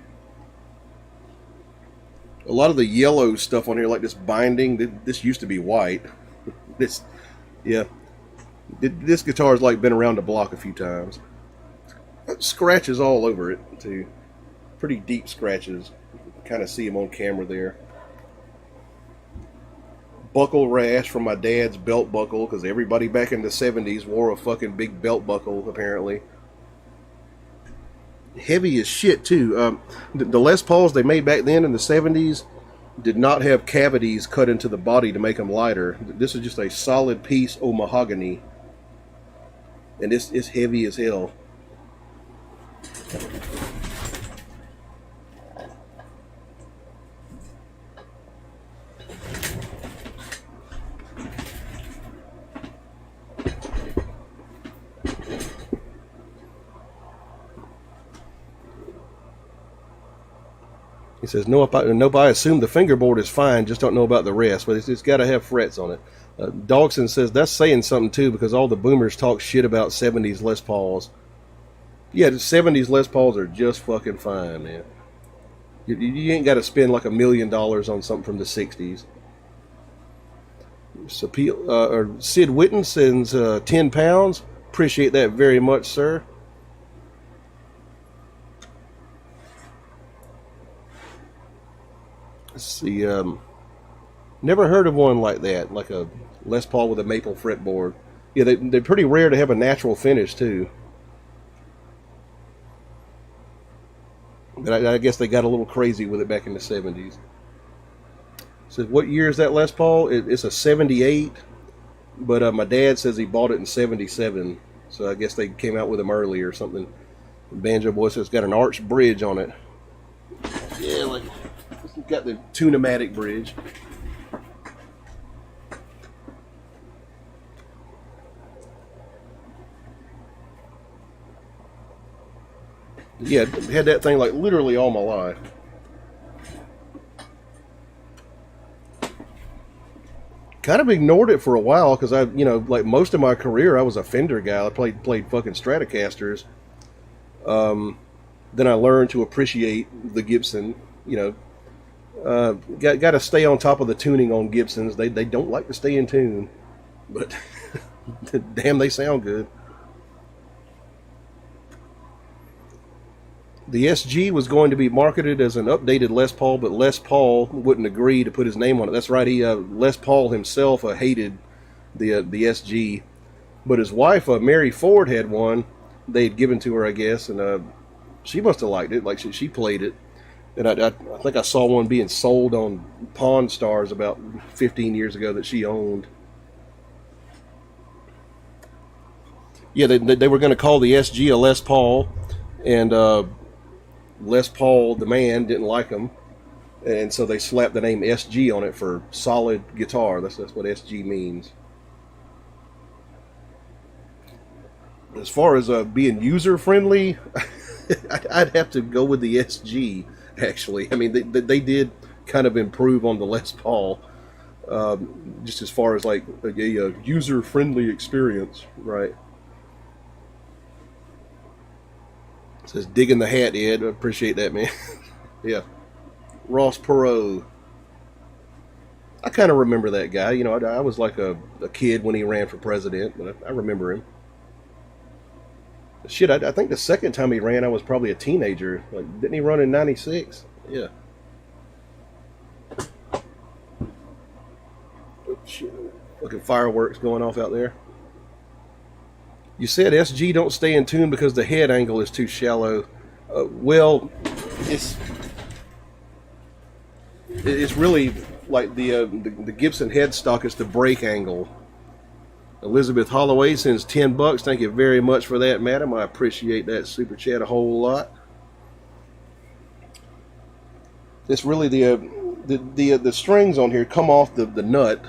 A lot of the yellow stuff on here, like this binding, this used to be white. This guitar's like been around the block a few times. Scratches all over it too, pretty deep scratches. Kind of see them on camera there. Buckle rash from my dad's belt buckle, because everybody back in the 70s wore a fucking big belt buckle apparently. Heavy as shit too. The Les Pauls they made back then in the 70s did not have cavities cut into the body to make them lighter. This is just a solid piece of mahogany, and it's heavy as hell. He says, nope, I assume the fingerboard is fine, just don't know about the rest, but it's got to have frets on it. Dogson says, that's saying something too, because all the boomers talk shit about 70s Les Pauls. Yeah, the 70s Les Pauls are just fucking fine, man. You ain't got to spend like $1 million on something from the 60s. So, Sid Witten sends 10 pounds. Appreciate that very much, sir. Let's see, never heard of one like that, like a Les Paul with a maple fretboard. Yeah, they're pretty rare to have a natural finish, too. But I guess they got a little crazy with it back in the 70s. So what year is that Les Paul? It's a 78, but my dad says he bought it in 77, so I guess they came out with them early or something. Banjo Boy says it's got an arched bridge on it. Yeah, like... It's got the Tune-O-Matic bridge. Yeah, had that thing like literally all my life. Kind of ignored it for a while because like most of my career I was a Fender guy. I played fucking Stratocasters. Then I learned to appreciate the Gibson, got to stay on top of the tuning on Gibsons. They don't like to stay in tune, but damn, they sound good. The SG was going to be marketed as an updated Les Paul, but Les Paul wouldn't agree to put his name on it. That's right. Les Paul himself hated the SG, but his wife Mary Ford had one. They had given to her, I guess, and she must have liked it. Like she played it. And I think I saw one being sold on Pawn Stars about 15 years ago that she owned. Yeah, they were going to call the SG a Les Paul, and Les Paul, the man, didn't like them, and so they slapped the name SG on it for solid guitar. That's what SG means. As far as being user-friendly, I'd have to go with the SG. Actually, I mean, they did kind of improve on the Les Paul, just as far as like a user-friendly experience, right? It says digging the hat, Ed. I appreciate that, man. Yeah, Ross Perot. I kind of remember that guy. I was like a kid when he ran for president, but I remember him. Shit, I think the second time he ran, I was probably a teenager. Like, didn't he run in '96? Yeah. Oh, shit. Fucking fireworks going off out there. You said SG don't stay in tune because the head angle is too shallow. Well, it's really like the Gibson headstock is the break angle. Elizabeth Holloway sends $10. Thank you very much for that, madam. I appreciate that super chat a whole lot. It's really the strings on here come off the nut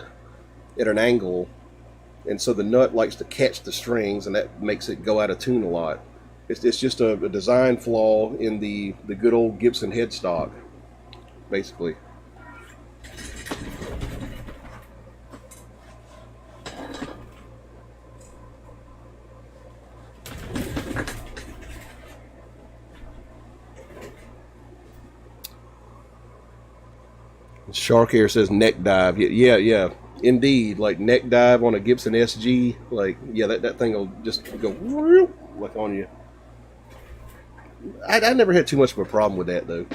at an angle, and so the nut likes to catch the strings, and that makes it go out of tune a lot. It's just a design flaw in the good old Gibson headstock, basically. Shark Air says neck dive. Yeah, indeed. Like neck dive on a Gibson SG. Like, yeah, that thing will just go like on you. I never had too much of a problem with that, though.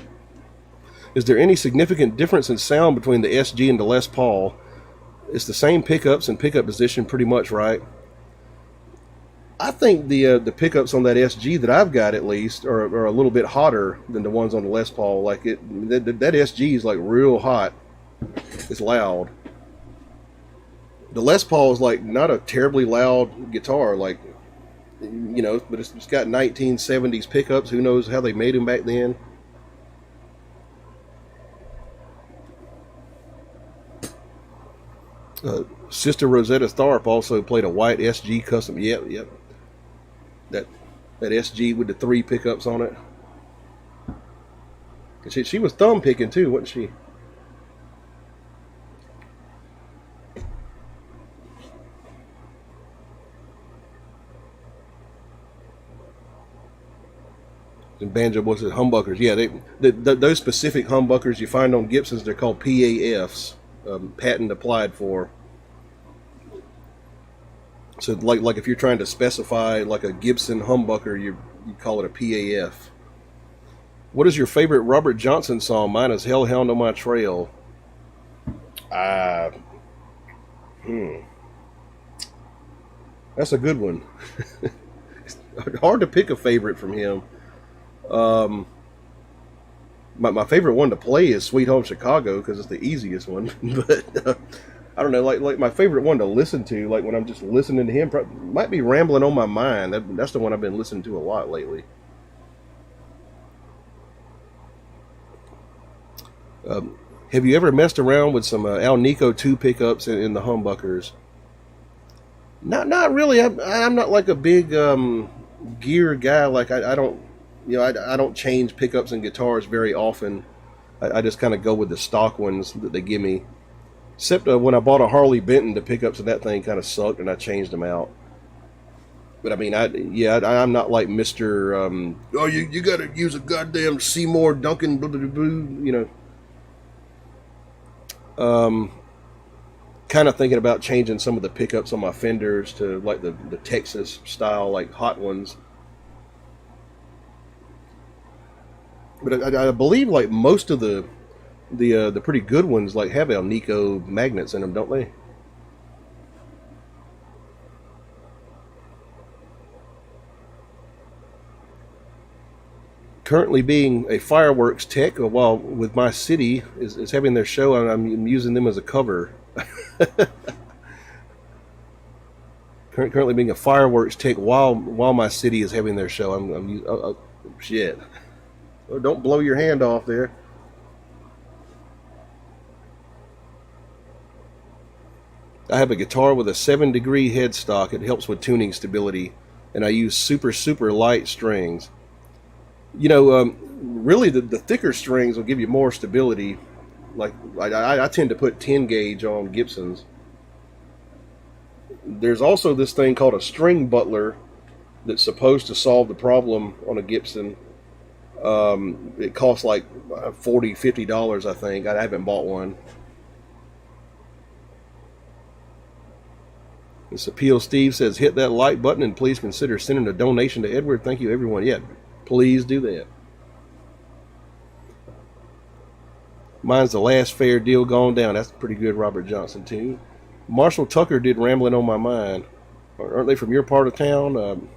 Is there any significant difference in sound between the SG and the Les Paul? It's the same pickups and pickup position pretty much, right? I think the pickups on that SG that I've got, at least, are a little bit hotter than the ones on the Les Paul. Like that SG is like real hot. It's loud. The Les Paul is like not a terribly loud guitar, like, you know, but it's got 1970s pickups. Who knows how they made them back then? Sister Rosetta Tharp also played a white SG custom. Yep. That SG with the 3 pickups on it. She was thumb picking too, wasn't she? And Banjo Boy says humbuckers. Yeah, those specific humbuckers you find on Gibsons, they're called PAFs, patent applied for. So like if you're trying to specify like a Gibson humbucker, you call it a PAF. What is your favorite Robert Johnson song? Mine is Hellhound on My Trail. That's a good one. It's hard to pick a favorite from him. My favorite one to play is Sweet Home Chicago because it's the easiest one. But I don't know, like my favorite one to listen to, like when I'm just listening to him, might be Rambling on My Mind. That's the one I've been listening to a lot lately. Have you ever messed around with some Alnico 2 pickups in the humbuckers? Not really. I'm not like a big gear guy. Like I don't, I don't change pickups and guitars very often. I just kind of go with the stock ones that they give me. Except when I bought a Harley Benton, the pickups of that thing kind of sucked, and I changed them out. But I mean, I'm not like Mr. You got to use a goddamn Seymour Duncan, blah, blah, blah, kind of thinking about changing some of the pickups on my Fenders to like the Texas style, like hot ones. But I believe like most of the pretty good ones like have Alnico magnets in them, don't they? Currently being a fireworks tech while with my city is having their show, and I'm using them as a cover. Currently being a fireworks tech while my city is having their show. Shit. Oh, don't blow your hand off there. I have a guitar with a 7-degree headstock. It helps with tuning stability, and I use super light strings. Really the thicker strings will give you more stability. Like I tend to put 10 gauge on Gibsons. There's also this thing called a string butler that's supposed to solve the problem on a Gibson. It costs like $40-50, I think. I haven't bought one. This Appeal Steve says, hit that like button and please consider sending a donation to Edward. Thank you, everyone. Yeah, please do that. Mine's The Last Fair Deal Gone Down. That's pretty good Robert Johnson too. Marshall Tucker did Rambling on My Mind. Aren't they from your part of town?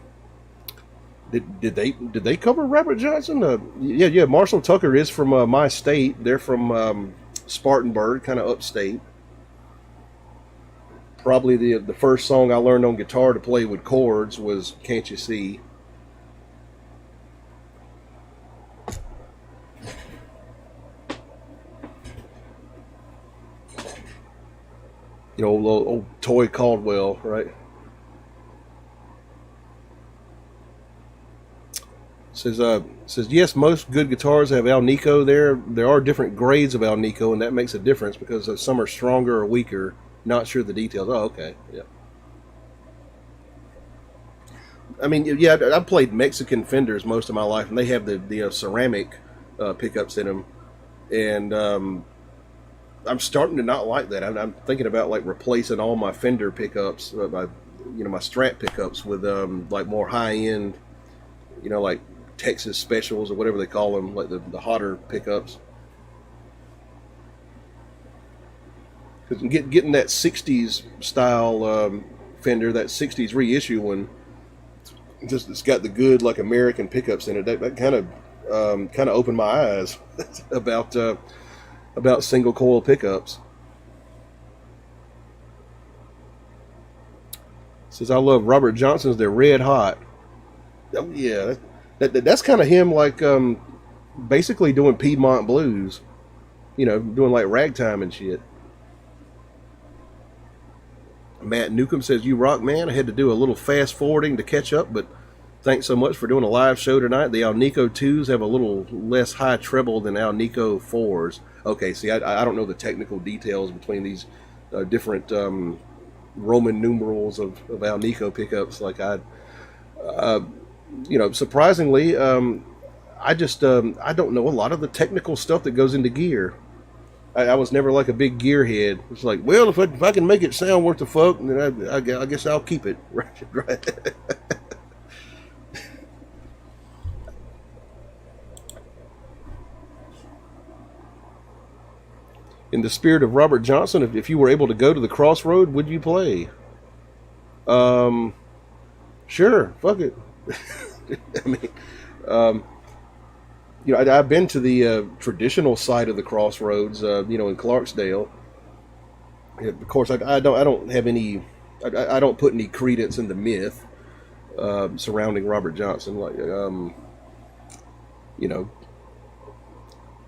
Did they cover Robert Johnson? Yeah. Marshall Tucker is from my state. They're from Spartanburg, kind of upstate. Probably the first song I learned on guitar to play with chords was "Can't You See." You know, old Toy Caldwell, right? Says yes, most good guitars have Alnico. There are different grades of Alnico, and that makes a difference because some are stronger or weaker. Not sure the details. Oh, okay, yeah. I mean, yeah, I've played Mexican Fenders most of my life, and they have the ceramic pickups in them, and I'm starting to not like that. I'm thinking about like replacing all my Fender pickups, my Strat pickups with like more high end, like Texas Specials or whatever they call them, like the hotter pickups. Because getting that '60s style Fender, that '60s reissue one, just it's got the good like American pickups in it. That kind of opened my eyes about single coil pickups. Says I love Robert Johnson's. They're red hot. Oh yeah, that's kind of him, like basically doing Piedmont blues. Doing like ragtime and shit. Matt Newcomb says, "You rock, man. I had to do a little fast forwarding to catch up, but thanks so much for doing a live show tonight. The Alnico 2s have a little less high treble than Alnico 4s." Okay, see, I don't know the technical details between these different Roman numerals of Alnico pickups. Like surprisingly, I just I don't know a lot of the technical stuff that goes into gear. I was never like a big gearhead. It's like, well, if I can make it sound worth the fuck, then I guess I'll keep it. Right. In the spirit of Robert Johnson, if you were able to go to the Crossroad, would you play? Sure, fuck it. I mean, I've been to the traditional side of the Crossroads, in Clarksdale. Of course, I don't have any, I don't put any credence in the myth surrounding Robert Johnson. Like,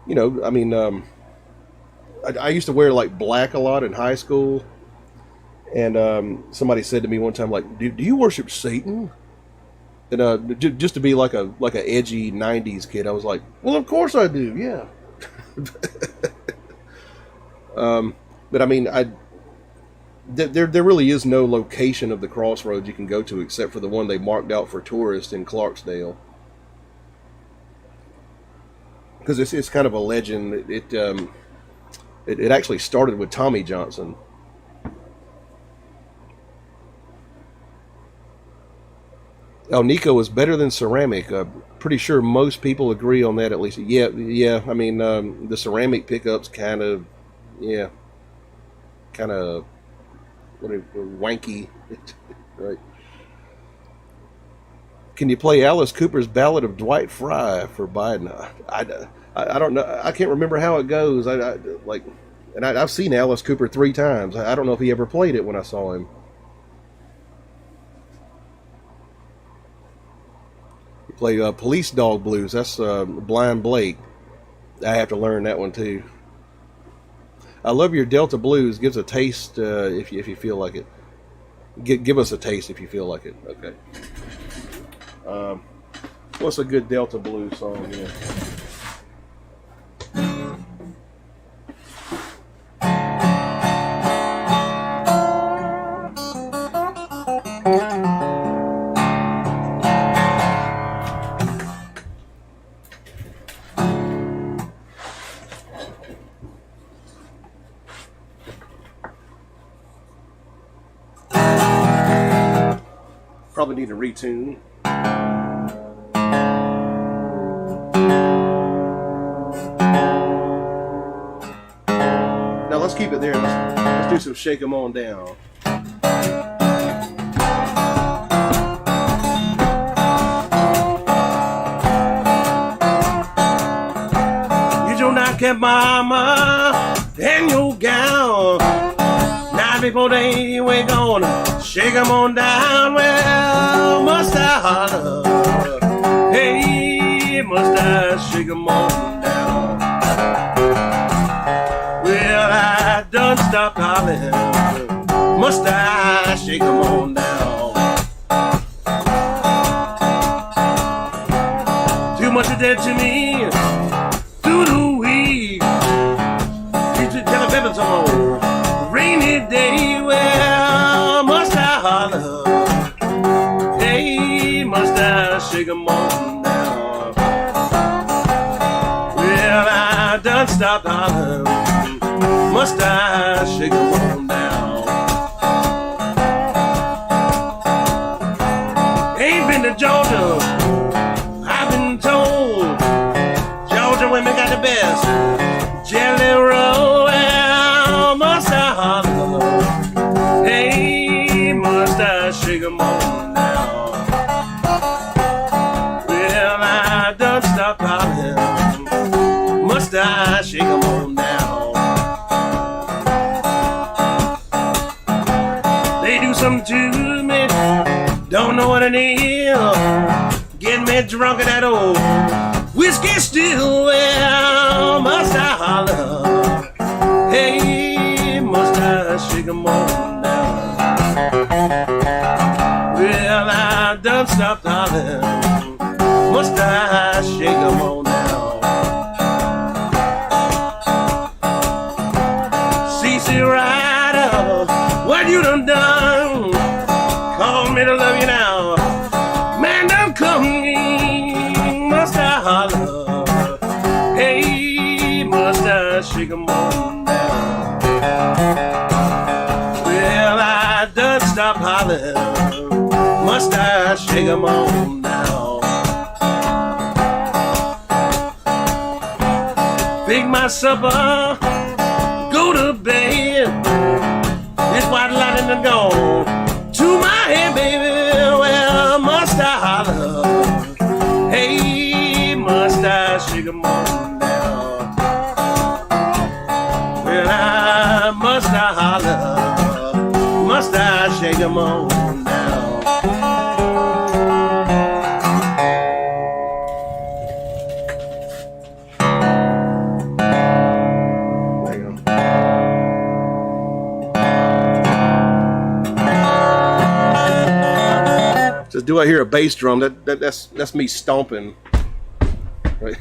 I mean, I used to wear like black a lot in high school, and somebody said to me one time, like, "Do you worship Satan?" And just to be like a edgy '90s kid, I was like, "Well, of course I do, yeah." But I mean, there really is no location of the Crossroads you can go to except for the one they marked out for tourists in Clarksdale, because it's kind of a legend. It actually started with Tommy Johnson. Alnico is better than ceramic. Pretty sure most people agree on that, at least. Yeah. I mean, the ceramic pickups kind of wanky, right? Can you play Alice Cooper's Ballad of Dwight Fry for Biden? I don't know. I can't remember how it goes. I've seen Alice Cooper 3 times. I don't know if he ever played it when I saw him. You play Police Dog Blues. That's Blind Blake. I have to learn that one too. I love your Delta Blues. Gives a taste if you feel like it. Give us a taste if you feel like it. Okay. What's a good Delta Blues song here? Probably need to retune. Now let's keep it there. Let's do some Shake 'Em On Down. You do not get mama and your gown. Now before they were gonna shake 'em on down. Well, must I holler? Hey, must I shake 'em on down? Well, I done stopped hollering. Must I shake 'em on down? Too much is dead to me. Through the week. Tell the baby on rainy day. Well, must I holler? Hey, must I shake 'em on down? Well, I done stopped hollering. Must I shake 'em on down? Ain't been to Georgia. I've been told Georgia women got the best jelly roll. Well, must I holler? Hey, must I shake 'em on down? Well, I done stopped hollering. Must I shake 'em on down? They do something to me, don't know what it is. Get me drunk at that old whiskey still. Well, must I holler? Hey, must I shake 'em on down? Well, I done stopped hollering. Must I shake 'em on down? CC Rider, what you done done? Call me to love you now. Man, don't come in. Must I holler? Hey, must I shake 'em on down? Well, I done stopped hollering. Must I shake 'em on down? Pick my supper, go to bed. This white lightning done gone to my head, baby. Well, must I holler? Hey, must I shake 'em on down? Well, must I holler? Must I shake 'em on down? Just do I hear a bass drum? That's me stomping. Right.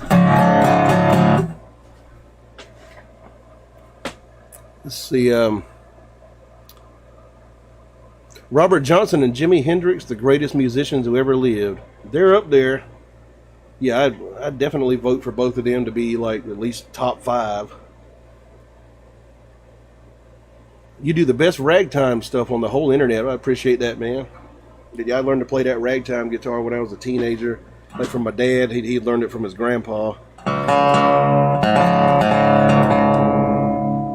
Let's see. Robert Johnson and Jimi Hendrix, the greatest musicians who ever lived. They're up there. Yeah, I'd definitely vote for both of them to be like at least top 5. You do the best ragtime stuff on the whole internet. I appreciate that, man. I learned to play that ragtime guitar when I was a teenager. Like from my dad, he learned it from his grandpa.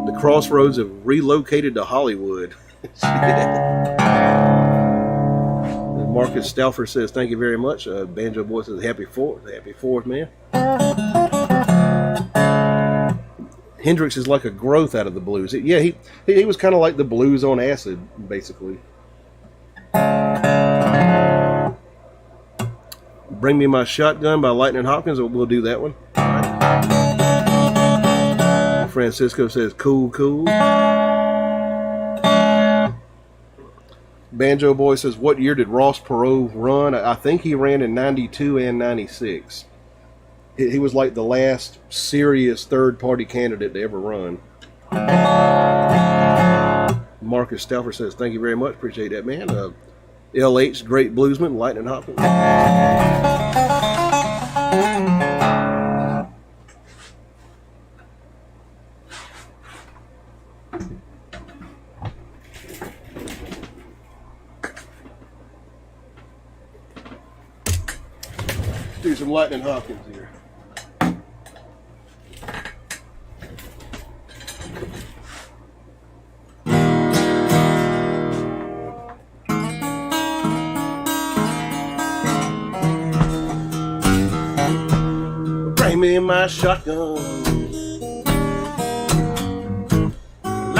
The Crossroads have relocated to Hollywood. Marcus Stauffer says, thank you very much. Banjo Boy says, happy 4th. Happy 4th, man. Hendrix is like a growth out of the blues. He was kind of like the blues on acid, basically. Bring Me My Shotgun by Lightning Hopkins. We'll do that one. Francisco says, cool, cool. Banjo Boy says, what year did Ross Perot run? I think he ran in 92 and 96. He was like the last serious third-party candidate to ever run. Marcus Stauffer says, thank you very much. Appreciate that, man. LH, great bluesman, Lightning Hopkins. Do some Lightning Hopkins here. Bring me my shotgun,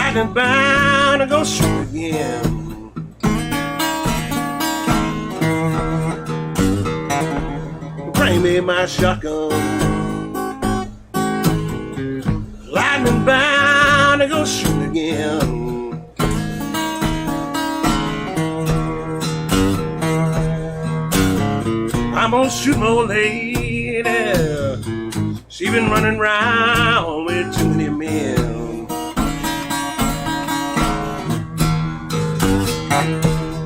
lightning bound to go shoot again. Bring me my shotgun. Lightning bound to go shoot again. I'm gonna shoot my old lady. She been running around with too many men.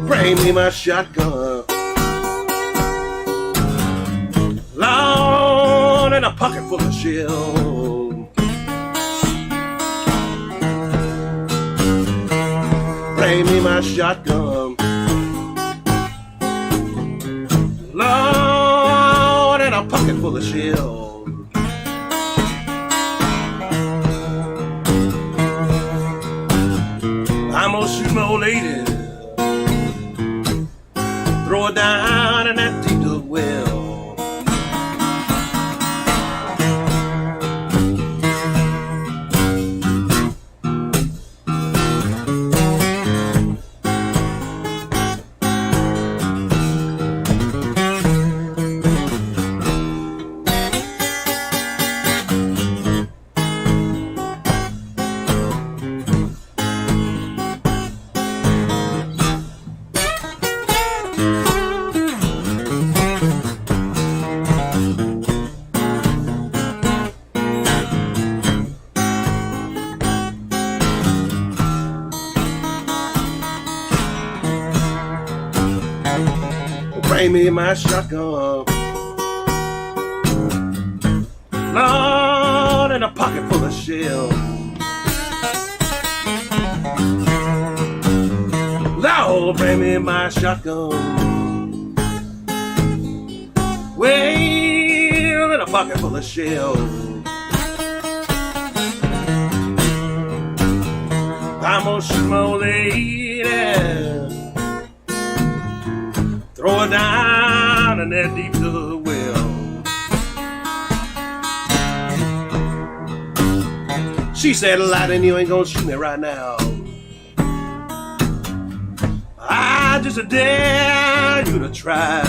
Bring me my shotgun. Lord, and a pocket full of shells. Bring me my shotgun. Lord, and a pocket full of shells. I'm gonna shoot my old lady. Throw her down in that deep dug well. Bring me my shotgun. Lord, and a pocket full of shells. Lord, bring me my shotgun. Well, in a pocket full of shells. I'm gonna shoot my old lady. Throw her down in that deep dug well. She said, Lightning, you ain't gonna shoot me right now. I just dare you to try.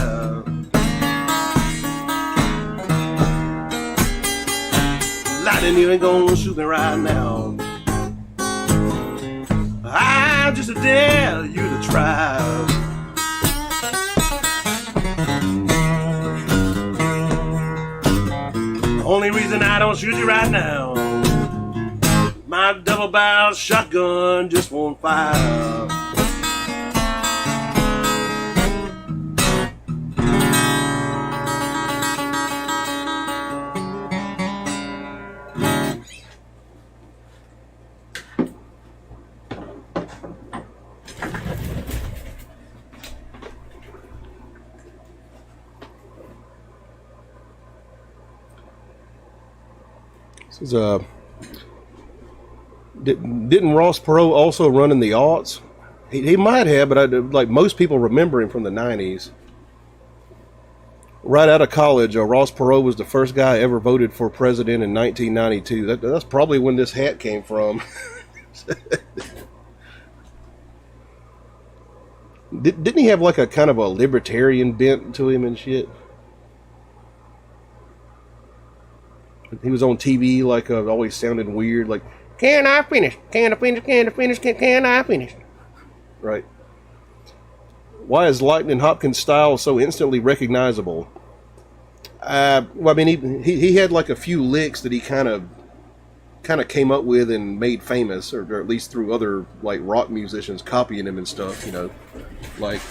Lightning, you ain't gonna shoot me right now. I just dare you to try. Only reason I don't shoot you right now, my double-barrel shotgun just won't fire. This is didn't Ross Perot also run in the aughts? He might have, but like most people remember him from the 90s. Right out of college, Ross Perot was the first guy ever voted for president in 1992. That's probably when this hat came from. Didn't he have like a kind of a libertarian bent to him and shit? He was on TV like always sounded weird, like, can I finish? Can I finish? Can I finish? Can I finish? Right. Why is Lightning Hopkins' style so instantly recognizable? Well, I mean, he had like a few licks that he kind of came up with and made famous, or at least through other like rock musicians copying him and stuff. You know, like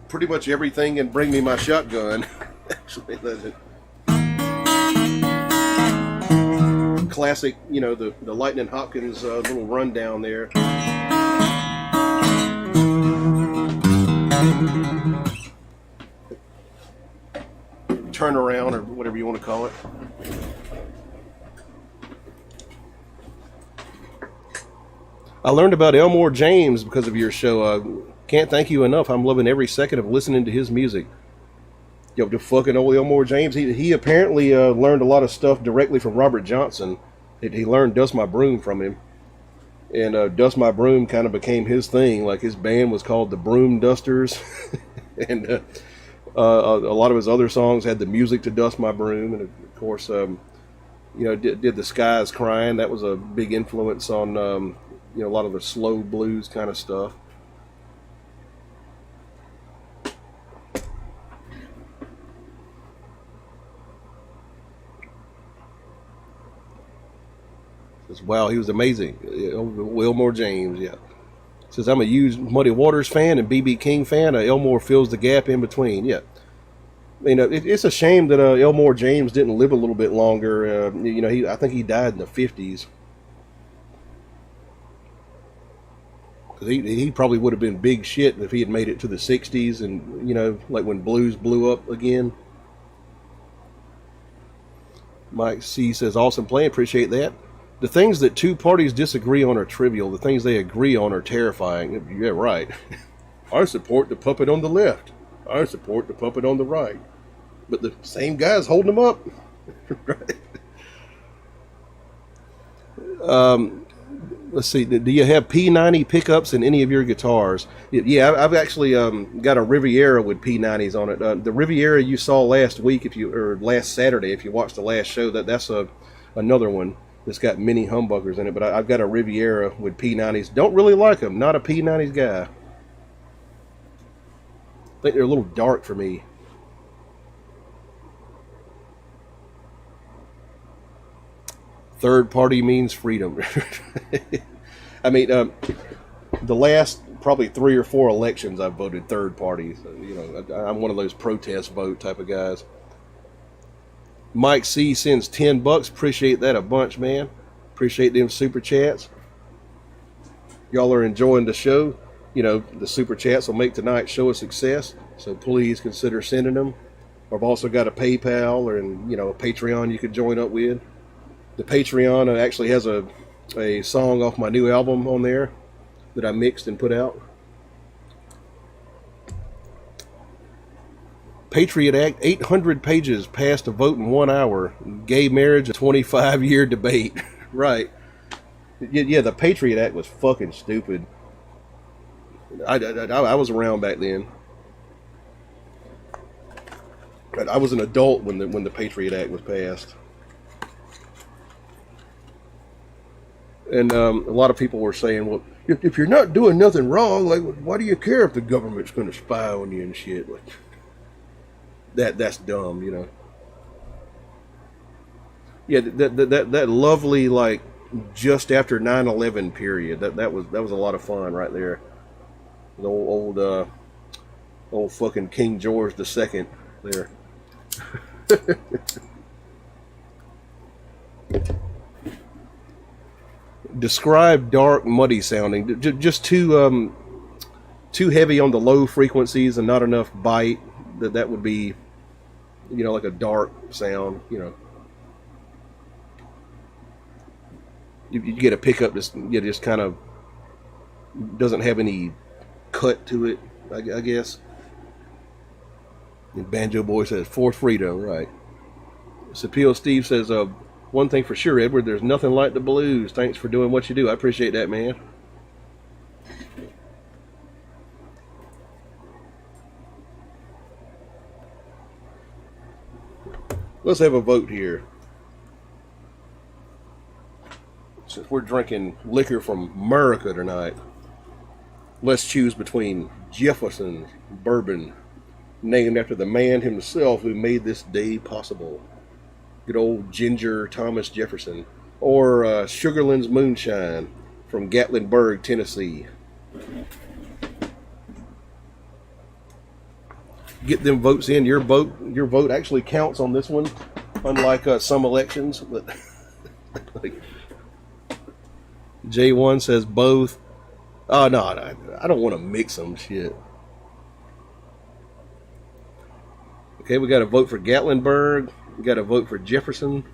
pretty much everything and Bring Me My Shotgun. Actually, that's it. Classic, you know, the Lightning Hopkins little rundown there. Turn around, or whatever you want to call it. I learned about Elmore James because of your show. Can't thank you enough. I'm loving every second of listening to his music. Yo, the fucking old Elmore James. He apparently learned a lot of stuff directly from Robert Johnson. He learned Dust My Broom from him. And Dust My Broom kind of became his thing. Like his band was called the Broom Dusters. And a lot of his other songs had the music to Dust My Broom. And of course, did The Sky's Crying. That was a big influence on, a lot of the slow blues kind of stuff. Says, wow, he was amazing. Wilmore James, yeah. Says, I'm a huge Muddy Waters fan and B.B. King fan. Elmore fills the gap in between, yeah. It's a shame that Elmore James didn't live a little bit longer. I think he died in the 50s. Because he probably would have been big shit if he had made it to the 60s and, like when blues blew up again. Mike C. says, awesome play, appreciate that. The things that two parties disagree on are trivial. The things they agree on are terrifying. Yeah, right. I support the puppet on the left. I support the puppet on the right. But the same guy's holding them up. Right. Let's see. Do you have P90 pickups in any of your guitars? Yeah, I've actually got a Riviera with P90s on it. The Riviera you saw last Saturday, if you watched the last show, that's another one. It's got mini humbuckers in it, but I've got a Riviera with P90s. Don't really like them. Not a P90s guy. I think they're a little dark for me. Third party means freedom. I mean, the last probably 3 or 4 elections I've voted third party. So, I'm one of those protest vote type of guys. Mike C sends $10. Appreciate that a bunch, man. Appreciate them super chats. Y'all are enjoying the show. The super chats will make tonight's show a success. So please consider sending them. I've also got a PayPal and a Patreon you could join up with. The Patreon actually has a song off my new album on there that I mixed and put out. Patriot Act, 800 pages passed a vote in 1 hour. Gay marriage, a 25-year debate. Right. Yeah, the Patriot Act was fucking stupid. I was around back then. I was an adult when the Patriot Act was passed. And a lot of people were saying, well, if you're not doing nothing wrong, like, why do you care if the government's going to spy on you and shit? Like, that's dumb, Yeah, that lovely, like, just after 9/11 period. That was a lot of fun right there. The old fucking King George II there. Describe dark, muddy sounding. Just too heavy on the low frequencies and not enough bite. That would be, like a dark sound. You get a pickup that just kind of doesn't have any cut to it, I guess. And Banjo Boy says, for freedom, right. Sapil Steve says, one thing for sure, Edward, there's nothing like the blues. Thanks for doing what you do. I appreciate that, man. Let's have a vote here. Since we're drinking liquor from Merica tonight, let's choose between Jefferson's bourbon, named after the man himself who made this day possible. Good old Ginger Thomas Jefferson. Or Sugarland's Moonshine from Gatlinburg, Tennessee. Get them votes in. Your vote actually counts on this one, unlike some elections. But like, J1 says both. Oh no, I don't want to mix them. Shit. Okay, we got a vote for Gatlinburg. We got a vote for Jefferson.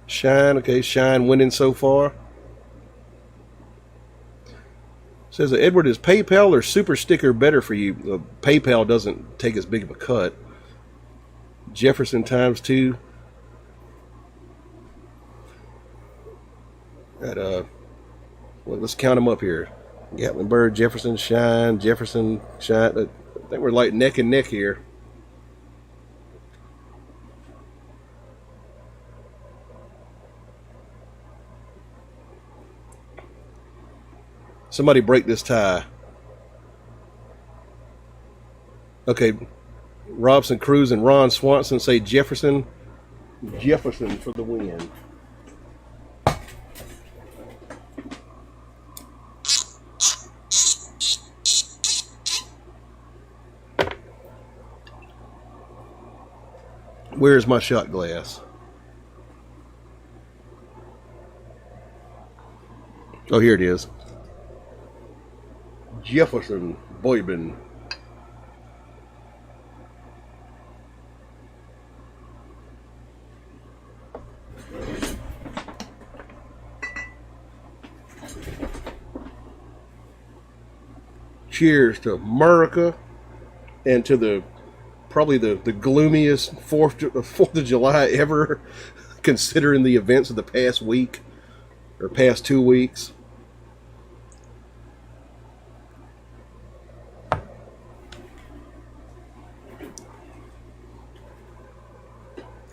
Shine, okay, Shine winning so far. Says, Edward, is PayPal or Super Sticker better for you? PayPal doesn't take as big of a cut. Jefferson times 2. At well, let's count them up here. Gatlinburg, Jefferson, Shine. I think we're like neck and neck here. Somebody break this tie. Okay, Robson Cruz and Ron Swanson say Jefferson. Jefferson for the win. Where's my shot glass? Oh, here it is. Jefferson Bourbon. Cheers to Merica and to probably the gloomiest 4th of July ever, considering the events of the past week or past 2 weeks.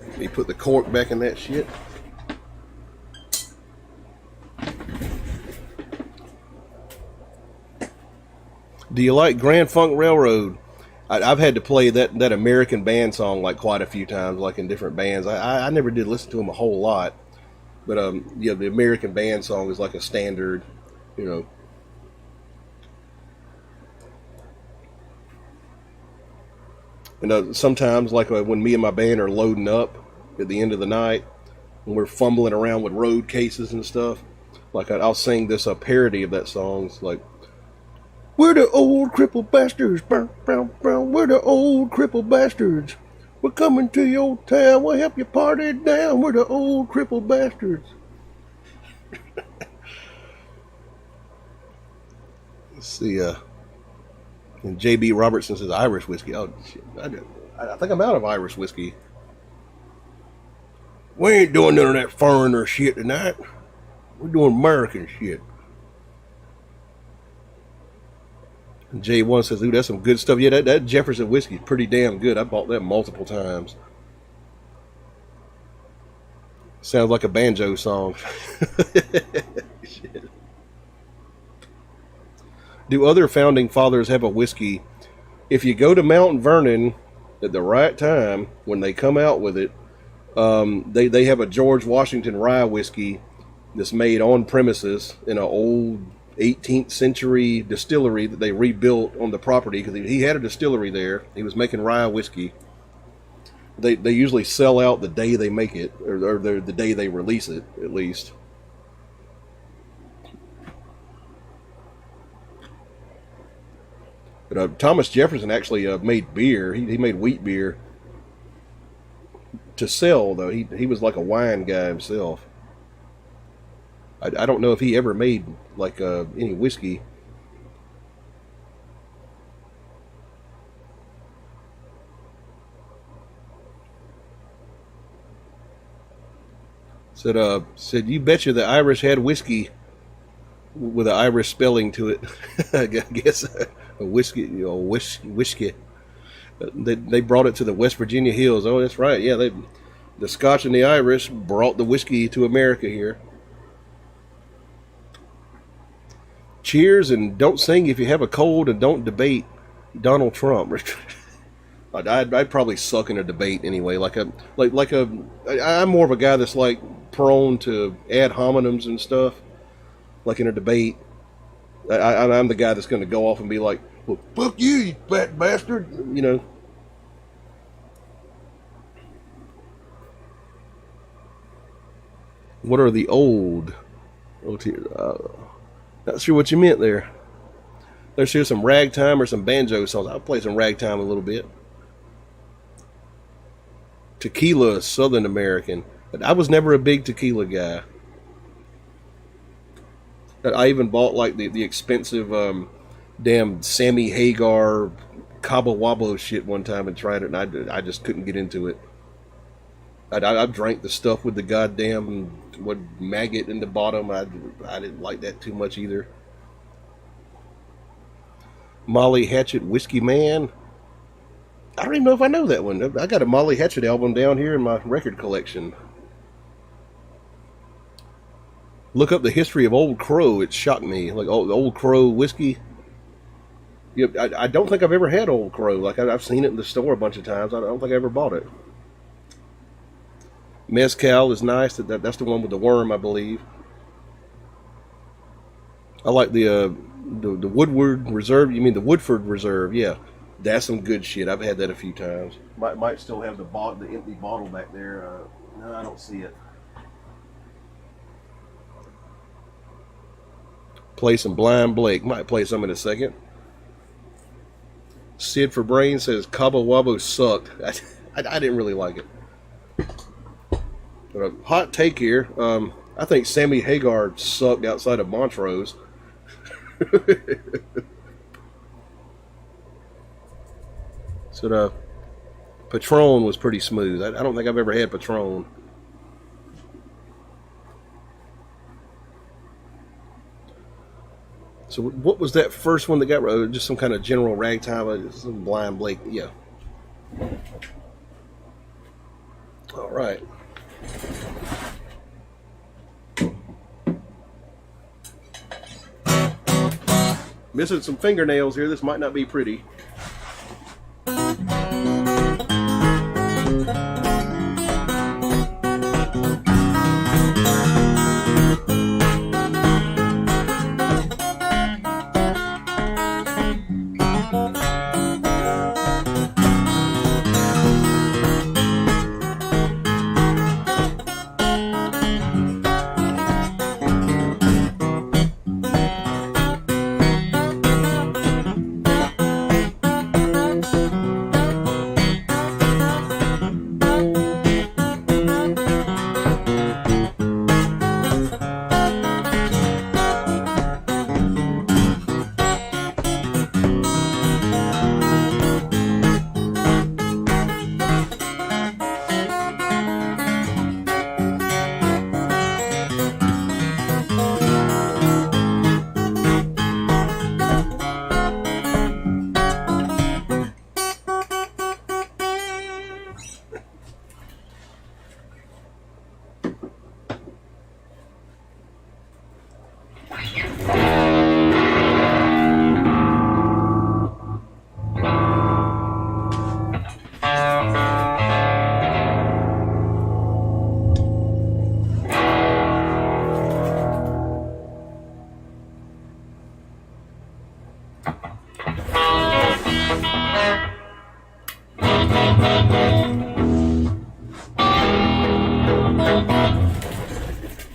Let me put the cork back in that shit. Do you like Grand Funk Railroad? I've had to play that American band song like quite a few times, like in different bands. I never did listen to them a whole lot, but yeah, the American band song is like a standard, you know. And sometimes, like when me and my band are loading up at the end of the night, and we're fumbling around with road cases and stuff, like I'll sing this parody of that song. It's like, we're the old crippled bastards, we're the old crippled bastards. We're coming to your town, we'll help you party down, we're the old crippled bastards. Let's see, and J.B. Robertson says Irish whiskey. Oh, shit. I think I'm out of Irish whiskey. We ain't doing none of that foreigner shit tonight. We're doing American shit. And J1 says, ooh, that's some good stuff. Yeah, that Jefferson whiskey is pretty damn good. I bought that multiple times. Sounds like a banjo song. Shit. Do other founding fathers have a whiskey? If you go to Mount Vernon at the right time, when they come out with it, they have a George Washington rye whiskey that's made on premises in an old 18th century distillery that they rebuilt on the property, because he had a distillery there. He was making rye whiskey. They usually sell out the day they make it, or the day they release it, at least. But Thomas Jefferson actually made beer. He made wheat beer to sell, though. He was like a wine guy himself. I don't know if he ever made like any whiskey. Said you betcha the Irish had whiskey with an Irish spelling to it. I guess a whiskey, whiskey. They brought it to the West Virginia hills. Oh, that's right. Yeah, the Scotch and the Irish brought the whiskey to America here. Cheers, and don't sing if you have a cold, and don't debate Donald Trump. I'd probably suck in a debate anyway. I'm more of a guy that's like prone to ad hominems and stuff. Like in a debate, I'm the guy that's going to go off and be like, "Well, fuck you, you fat bastard," you know. What are the old? Not sure what you meant there. Let's hear some ragtime or some banjo songs. I'll play some ragtime a little bit. Tequila is Southern American, but I was never a big tequila guy. I even bought like the expensive damn Sammy Hagar Cabo Wabo shit one time and tried it, and I just couldn't get into it. I drank the stuff with the goddamn maggot in the bottom. I didn't like that too much either. Molly Hatchet Whiskey Man. I don't even know if I know that one. I got a Molly Hatchet album down here in my record collection. Look up the history of Old Crow. It shocked me. Like Old Crow whiskey. Yeah, I don't think I've ever had Old Crow. Like I've seen it in the store a bunch of times. I don't think I ever bought it. Mezcal is nice. That's the one with the worm, I believe. I like the Woodward Reserve. You mean the Woodford Reserve? Yeah, that's some good shit. I've had that a few times. Might still have the empty bottle back there. No, I don't see it. Play some Blind Blake. Might play some in a second. Sid for Brain says Cabo Wabo sucked. I didn't really like it. But a hot take here. I think Sammy Hagar sucked outside of Montrose. So the Patron was pretty smooth. I don't think I've ever had Patron. So what was that first one that got just some kind of general ragtime, some Blind Blake? Yeah. All right. Missing some fingernails here. This might not be pretty.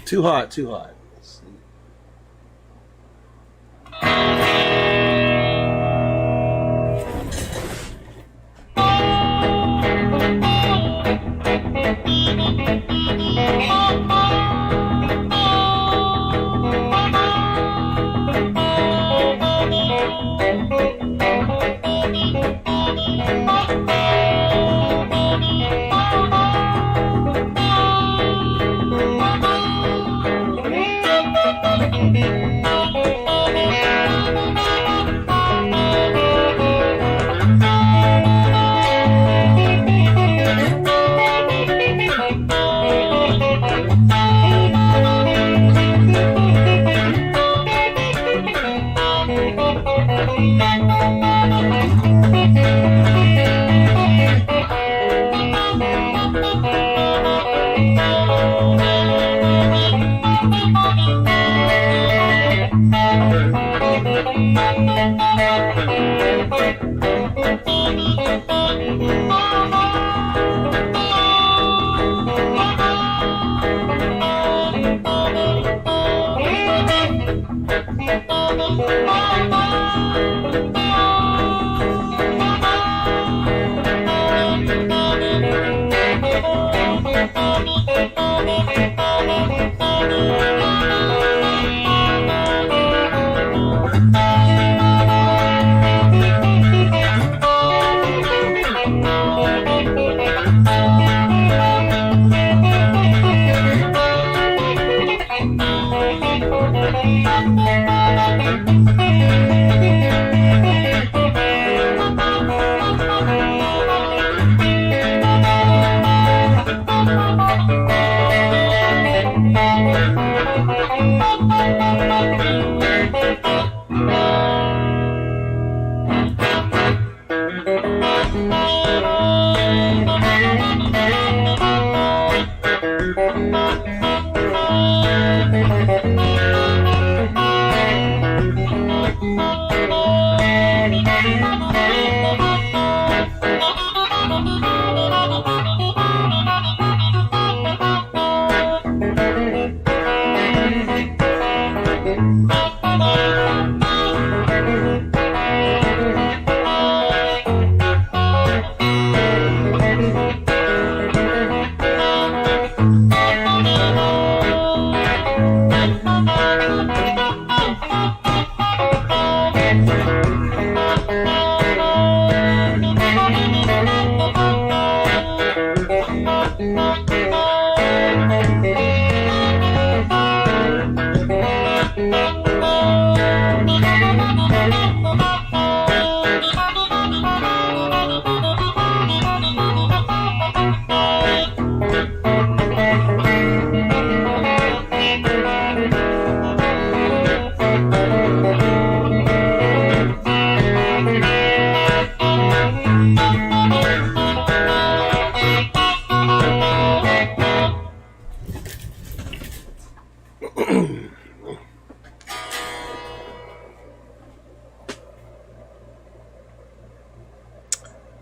Too hot, too hot. Let's see.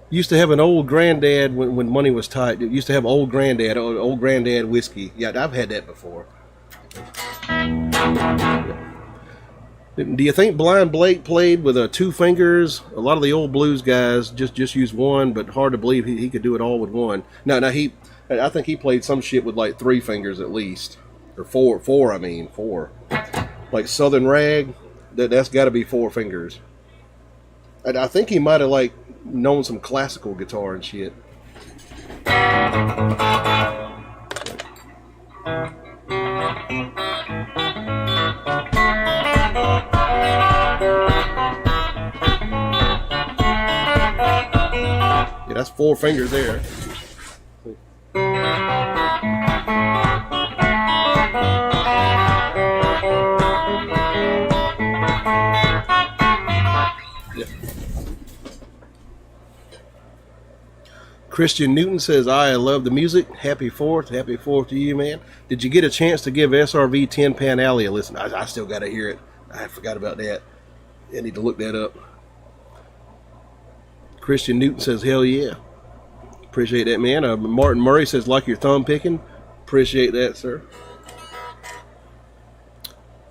Used to have an old granddad when money was tight. It used to have old granddad whiskey. Yeah, I've had that before. Do you think Blind Blake played with two fingers? A lot of the old blues guys just use one, but hard to believe he could do it all with one. No, I think he played some shit with like 3 fingers at least, or four. Like Southern Rag, that's got to be 4 fingers. I think he might have like known some classical guitar and shit. Yeah, that's 4 fingers there. Christian Newton says, I love the music. Happy 4th. Happy 4th to you, man. Did you get a chance to give SRV 10 Pan Alley a listen? I still got to hear it. I forgot about that. I need to look that up. Christian Newton says, hell yeah. Appreciate that, man. Martin Murray says, like your thumb picking. Appreciate that, sir.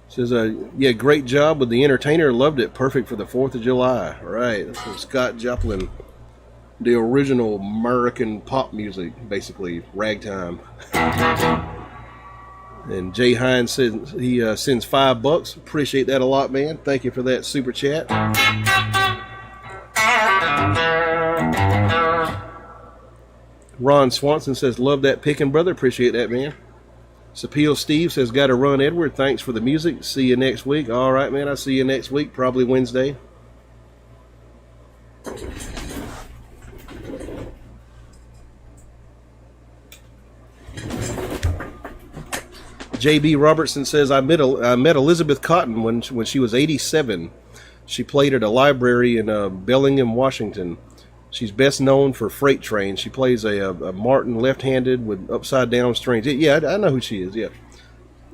Says, yeah, great job with the entertainer. Loved it. Perfect for the 4th of July. All right. That's from Scott Joplin. The original American pop music, basically ragtime. And Jay Hines says he sends $5. Appreciate that a lot, man. Thank you for that super chat. Ron Swanson says, love that picking, brother. Appreciate that, man. Sapeel Steve says, got to run, Edward. Thanks for the music. See you next week. All right, man. I'll see you next week, probably Wednesday. J.B. Robertson says, I met Elizabeth Cotton when she was 87. She played at a library in Bellingham, Washington. She's best known for Freight Train. She plays a Martin left-handed with upside-down strings. Yeah, I know who she is, yeah.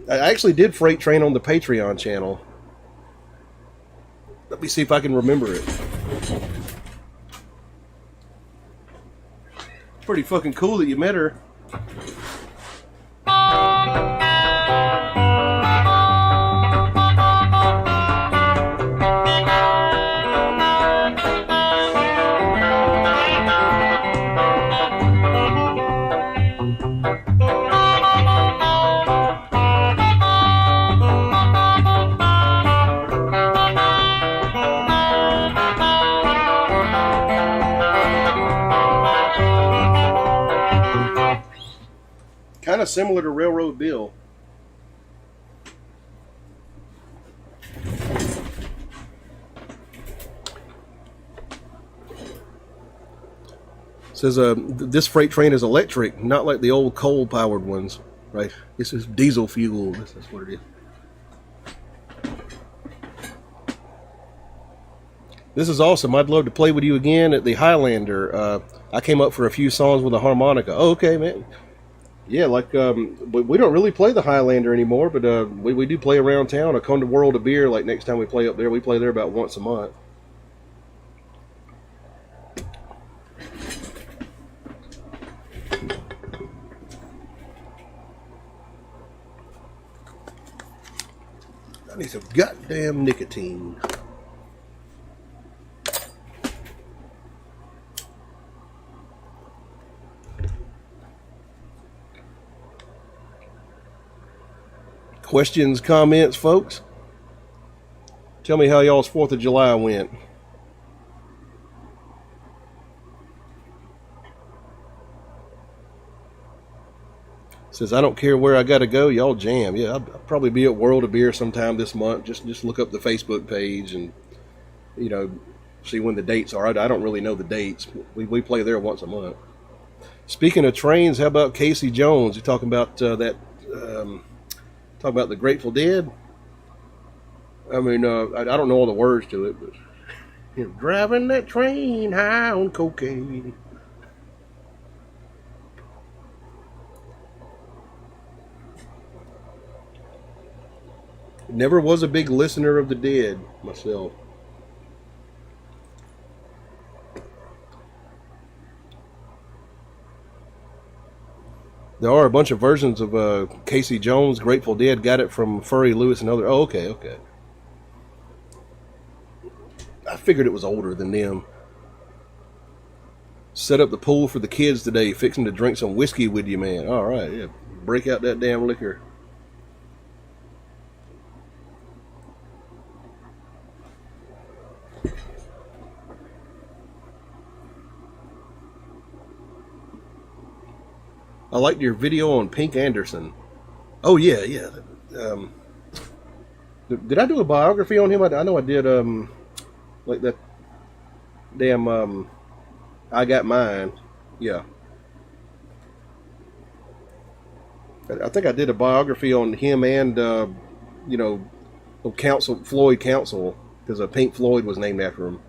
I actually did Freight Train on the Patreon channel. Let me see if I can remember it. Pretty fucking cool that you met her. kind of similar to Railroad Bill. Says this freight train is electric, not like the old coal-powered ones. Right? This is diesel fuel. That's what it is. This is awesome. I'd love to play with you again at the Highlander. I came up for a few songs with a harmonica. Oh, okay, man. Yeah, like we don't really play the Highlander anymore, but we do play around town. I come to World of Beer. Like next time we play up there, we play there about once a month. I need some goddamn nicotine. Questions, comments, folks? Tell me how y'all's 4th of July went. Says, I don't care where I got to go, y'all jam. Yeah, I'll probably be at World of Beer sometime this month. Just look up the Facebook page and, you know, see when the dates are. I don't really know the dates. We play there once a month. Speaking of trains, how about Casey Jones? You talking about that... talk about the Grateful Dead. I mean, I don't know all the words to it, but you know, driving that train high on cocaine. Never was a big listener of the Dead myself. There are a bunch of versions of Casey Jones, Grateful Dead. Got it from Furry Lewis and other. Oh, okay. I figured it was older than them. Set up the pool for the kids today. Fixing to drink some whiskey with you, man. All right, yeah. Break out that damn liquor. I liked your video on Pink Anderson. Oh, yeah. Did I do a biography on him? I know I did, like that damn, I Got Mine. Yeah. I think I did a biography on him and, you know, Floyd Council, because Pink Floyd was named after him.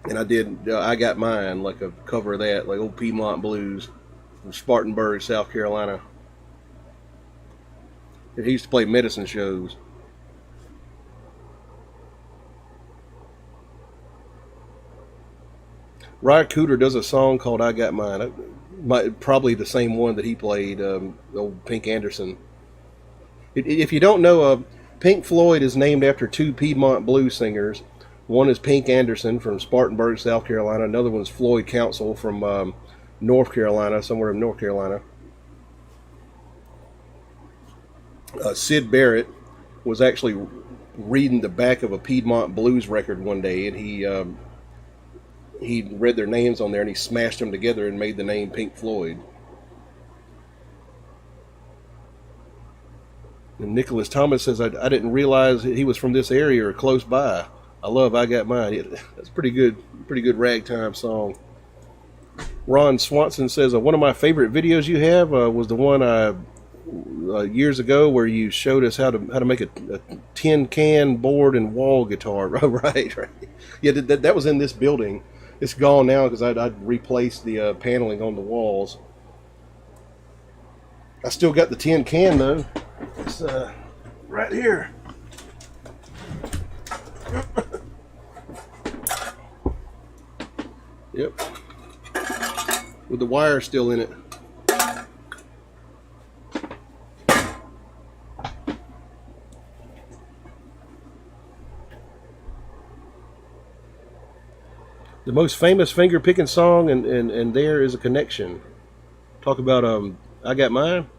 And I did I Got Mine, like a cover of that, like old Piedmont Blues from Spartanburg, South Carolina. And he used to play medicine shows. Ryan Cooter does a song called I Got Mine. Probably the same one that he played, old Pink Anderson. If you don't know, Pink Floyd is named after two Piedmont blues singers. One is Pink Anderson from Spartanburg, South Carolina. Another one's Floyd Council from North Carolina, somewhere in North Carolina. Sid Barrett was actually reading the back of a Piedmont blues record one day, and he read their names on there, and he smashed them together and made the name Pink Floyd. And Nicholas Thomas says, I didn't realize he was from this area or close by. I love I Got Mine. That's pretty good ragtime song. Ron Swanson says, one of my favorite videos you have was the one years ago where you showed us how to make a tin can board and wall guitar. right. Yeah, that was in this building. It's gone now because I'd replaced the paneling on the walls. I still got the tin can though. It's right here. Yep. With the wire still in it. The most famous finger picking song and there is a connection. Talk about I Got Mine.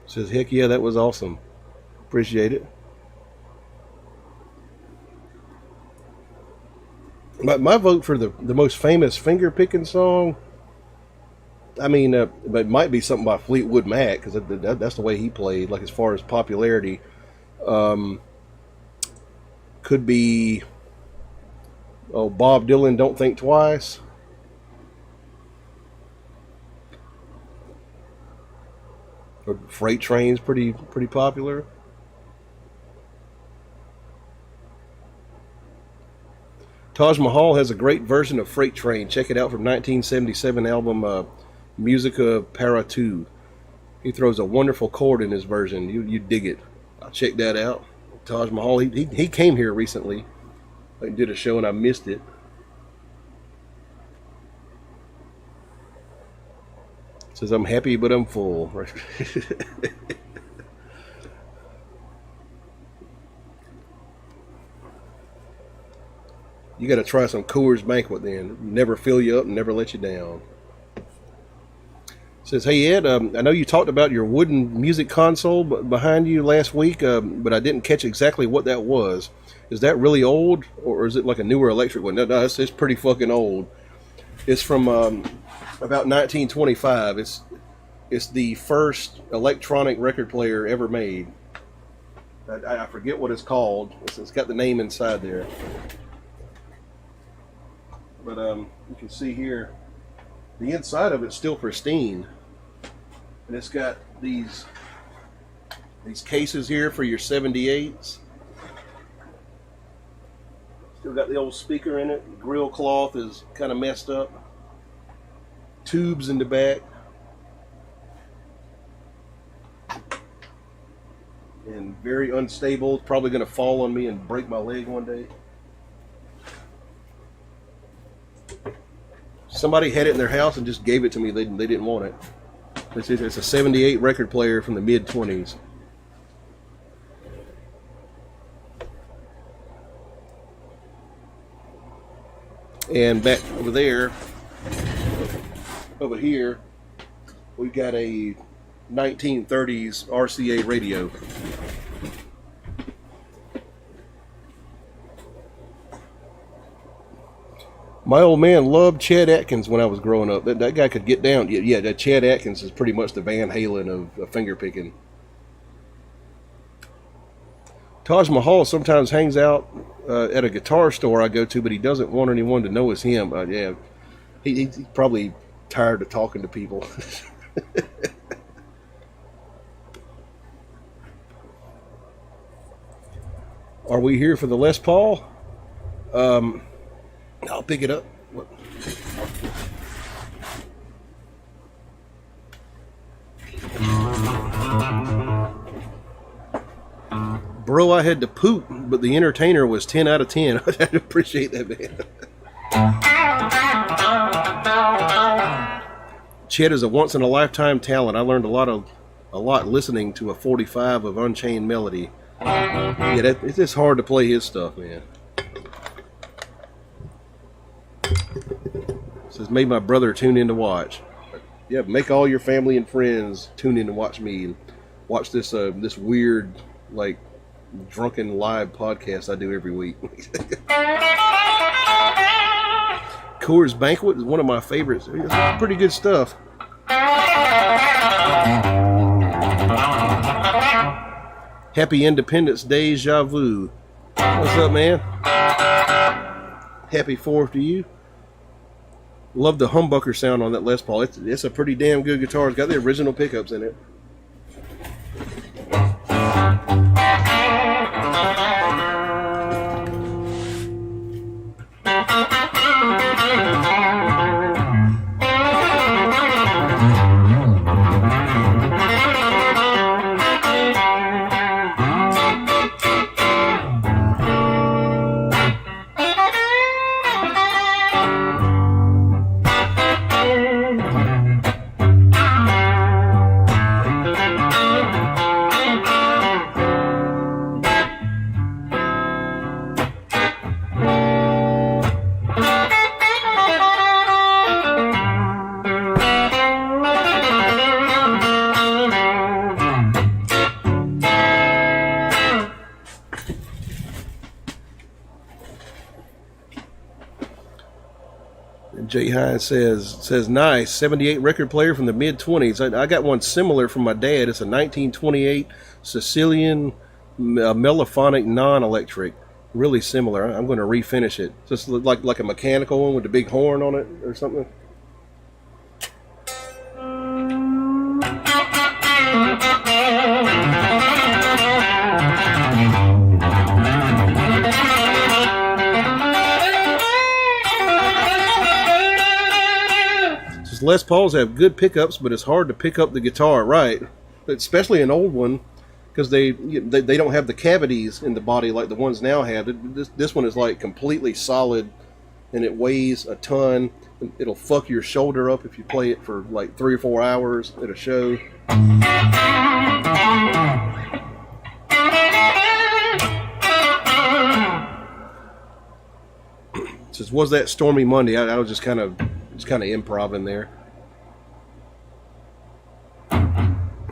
Says, heck yeah, that was awesome. Appreciate it. My vote for the most famous finger picking song. I mean, it might be something by Fleetwood Mac because that's the way he played. Like as far as popularity, could be Bob Dylan. Don't Think Twice. Or Freight Train's pretty popular. Taj Mahal has a great version of Freight Train. Check it out from 1977 album Musica Para 2. He throws a wonderful chord in his version. You dig it. I'll check that out. Taj Mahal, he came here recently. I did a show and I missed it. Says I'm happy but I'm full. You got to try some Coors Banquet then. Never fill you up and never let you down. Says, hey Ed, I know you talked about your wooden music console behind you last week, but I didn't catch exactly what that was. Is that really old, or is it like a newer electric one? No, it's pretty fucking old. It's from about 1925. It's the first electronic record player ever made. I forget what it's called. It's got the name inside there. But you can see here, the inside of it's still pristine. And it's got these cases here for your 78s. Still got the old speaker in it. The grill cloth is kind of messed up. Tubes in the back. And very unstable. It's probably going to fall on me and break my leg one day. Somebody had it in their house and just gave it to me. They didn't want it. It's a 78 record player from the mid-20s. And back over there, over here, we've got a 1930s RCA radio. My old man loved Chad Atkins when I was growing up. That guy could get down. Yeah, that Chad Atkins is pretty much the Van Halen of finger picking. Taj Mahal sometimes hangs out at a guitar store I go to, but he doesn't want anyone to know it's him. Yeah, he's probably tired of talking to people. Are we here for the Les Paul? I'll pick it up. Bro, I had to poop, but the entertainer was 10 out of 10. I appreciate that, man. Chet is a once-in-a-lifetime talent. I learned a lot listening to a 45 of Unchained Melody. Yeah, it's just hard to play his stuff, man. Says, made my brother tune in to watch. Yeah, make all your family and friends tune in to watch me and watch this this weird, like, drunken live podcast I do every week. Coors Banquet is one of my favorites. It's pretty good stuff. Happy Independence Day, Deja Vu. What's up, man? Happy 4th to you. Love the humbucker sound on that Les Paul. It's a pretty damn good guitar. It's got the original pickups in it. And Jay Hines says nice 78 record player from the mid-20s. I got one similar from my dad. It's a 1928 Sicilian mellophonic non-electric. Really similar. I'm going to refinish it. Just like a mechanical one with the big horn on it or something. Les Pauls have good pickups, but it's hard to pick up the guitar right, especially an old one, because they don't have the cavities in the body like the ones now have. This one is like completely solid, and it weighs a ton. It'll fuck your shoulder up if you play it for like 3 or 4 hours at a show. Says, was that Stormy Monday? I was just kind of improv in there.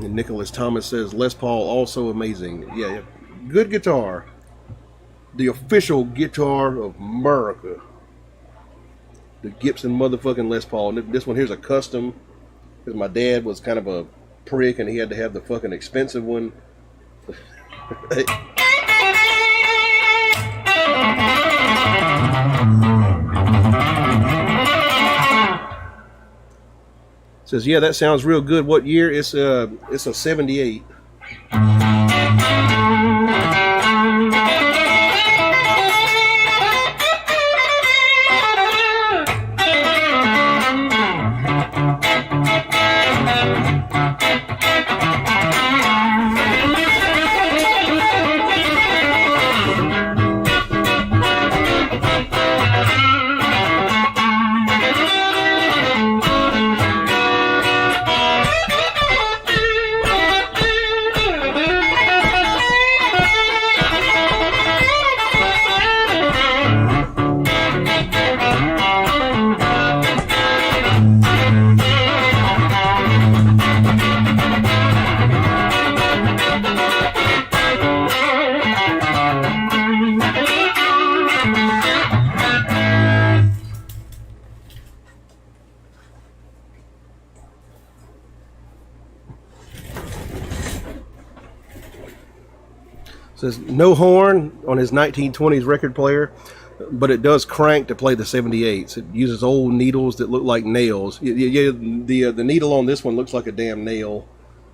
And Nicholas Thomas says Les Paul also amazing. Yeah, good guitar. The official guitar of Merica. The Gibson motherfucking Les Paul. This one here's a custom, because my dad was kind of a prick and he had to have the fucking expensive one. Says, yeah, that sounds real good. What year? It's a 78. Says no horn on his 1920s record player, but it does crank to play the 78s. It uses old needles that look like nails. Yeah, the needle on this one looks like a damn nail,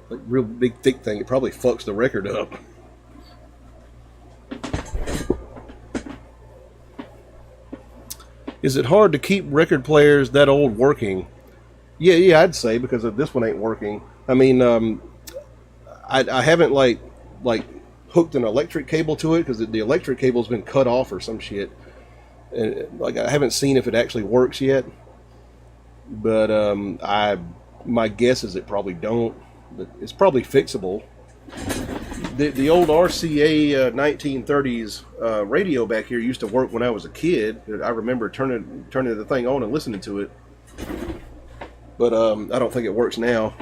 like real big thick thing. It probably fucks the record up. Is it hard to keep record players that old working? Yeah, I'd say, because this one ain't working. I mean, I haven't like hooked an electric cable to it, because the electric cable's been cut off or some shit, and like I haven't seen if it actually works yet, but my guess is it probably don't, but it's probably fixable. The old RCA 1930s radio back here used to work when I was a kid. I remember turning the thing on and listening to it, but I don't think it works now.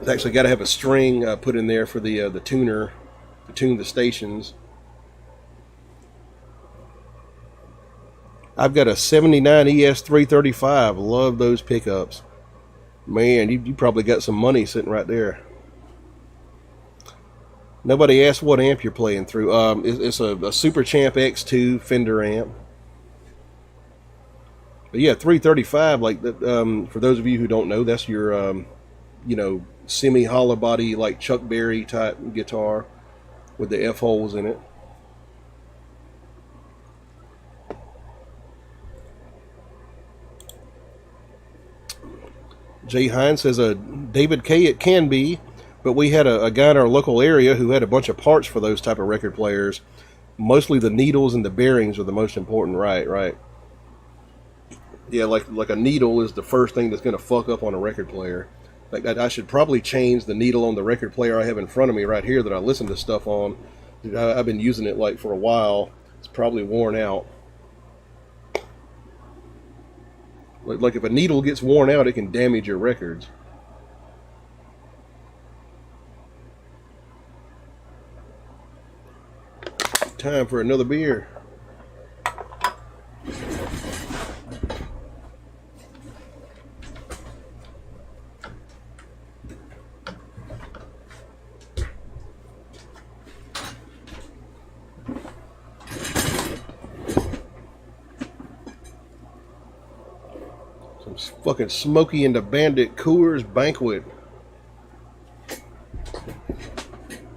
It's actually got to have a string put in there for the tuner to tune the stations. I've got a 79 ES 335. Love those pickups. Man, you probably got some money sitting right there. Nobody asked what amp you're playing through. It's a Super Champ X2 Fender amp. But yeah, 335, like that. For those of you who don't know, that's your semi hollow body, like Chuck Berry type guitar with the F holes in it. Jay Hines says David K. It can be, but we had a guy in our local area who had a bunch of parts for those type of record players. Mostly the needles and the bearings are the most important. Right. Yeah, like a needle is the first thing that's going to fuck up on a record player. Like I should probably change the needle on the record player I have in front of me right here that I listen to stuff on. I've been using it like for a while. It's probably worn out. Like if a needle gets worn out, it can damage your records. Time for another beer. It's fucking Smokey and the Bandit Coors Banquet.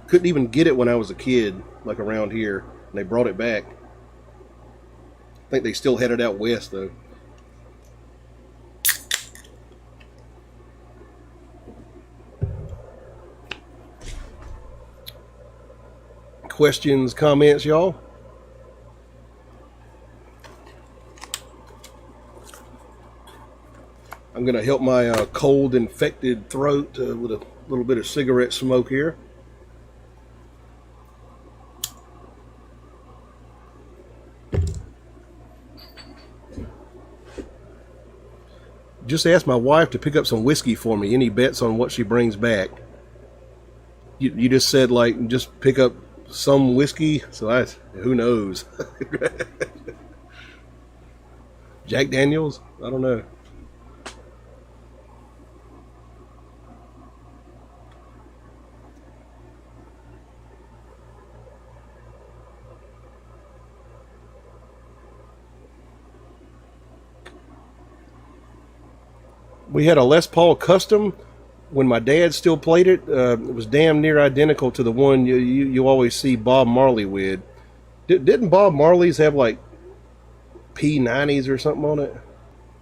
Couldn't even get it when I was a kid, like around here, and they brought it back. I think they still had it out west, though. Questions, comments, y'all? I'm going to help my cold infected throat with a little bit of cigarette smoke here. Just asked my wife to pick up some whiskey for me. Any bets on what she brings back? You just said, like, just pick up some whiskey, so who knows? Jack Daniels? I don't know. We had a Les Paul Custom when my dad still played it. It was damn near identical to the one you always see Bob Marley with. Didn't Bob Marley's have like P90s or something on it?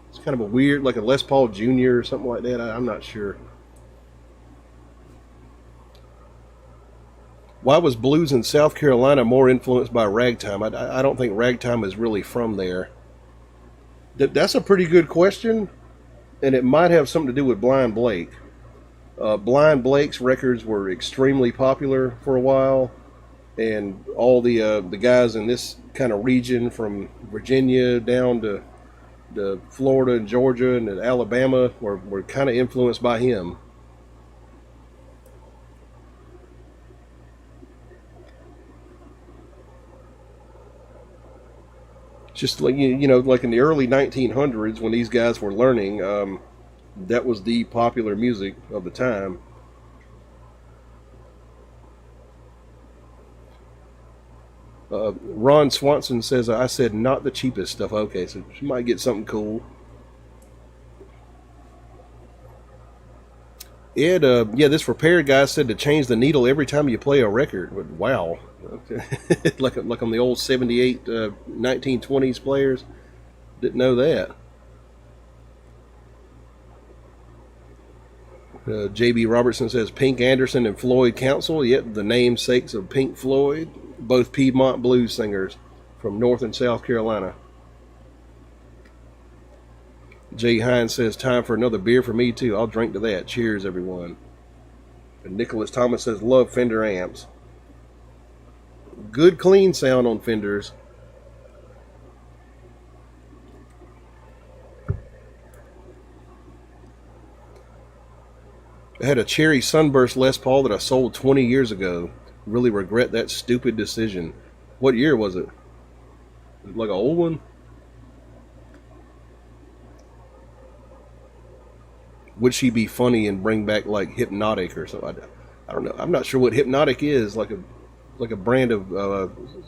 It's kind of a weird, like a Les Paul Jr. or something like that. I'm not sure. Why was blues in South Carolina more influenced by ragtime? I don't think ragtime is really from there. That's a pretty good question. And it might have something to do with Blind Blake. Blind Blake's records were extremely popular for a while, and all the guys in this kind of region, from Virginia down to Florida and Georgia and Alabama, were kind of influenced by him. Just like like in the early 1900s when these guys were learning, that was the popular music of the time. Ron Swanson says, I said not the cheapest stuff. Okay, so she might get something cool. Ed, yeah, this repair guy said to change the needle every time you play a record. Wow. Okay. like on the old 78 1920s players. Didn't know that. J.B. Robertson says Pink Anderson and Floyd Council, yet the namesakes of Pink Floyd, both Piedmont blues singers from North and South Carolina. Jay Hines says, time for another beer for me too. I'll drink to that. Cheers, everyone. And Nicholas Thomas says, love Fender amps. Good clean sound on Fenders. I had a Cherry Sunburst Les Paul that I sold 20 years ago. Really regret that stupid decision. What year was it? Like an old one? Would she be funny and bring back like Hypnotic or something? I don't know. I'm not sure what Hypnotic is. Like a brand of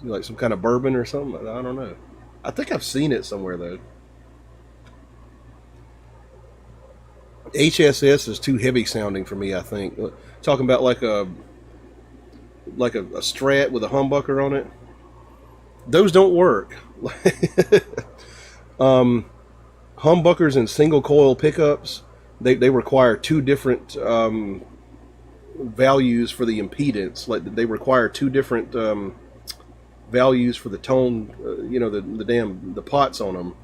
like some kind of bourbon or something. I don't know. I think I've seen it somewhere though. HSS is too heavy sounding for me, I think. Talking about like a Strat with a humbucker on it. Those don't work. Humbuckers and single coil pickups, they require two different values for the impedance. Like they require two different values for the tone, the pots on them.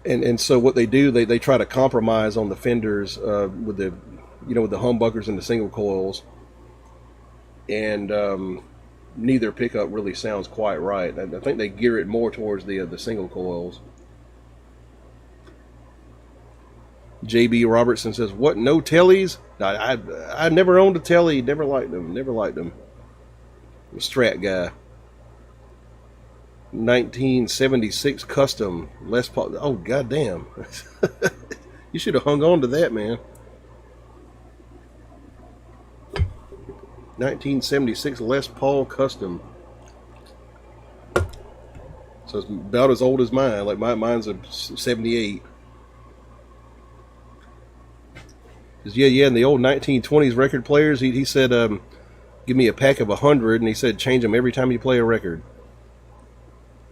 And so what they do, they try to compromise on the Fenders with the humbuckers and the single coils, and neither pickup really sounds quite right. I think they gear it more towards the single coils. JB Robertson says, "What? No tellies? I never owned a telly. Never liked them. Never liked them. I'm a Strat guy." 1976 custom Les Paul. Oh goddamn! You should have hung on to that, man. 1976 Les Paul custom. So it's about as old as mine. Like mine's a 78. Yeah, in the old 1920s record players, he said, give me a pack of 100, and he said change them every time you play a record.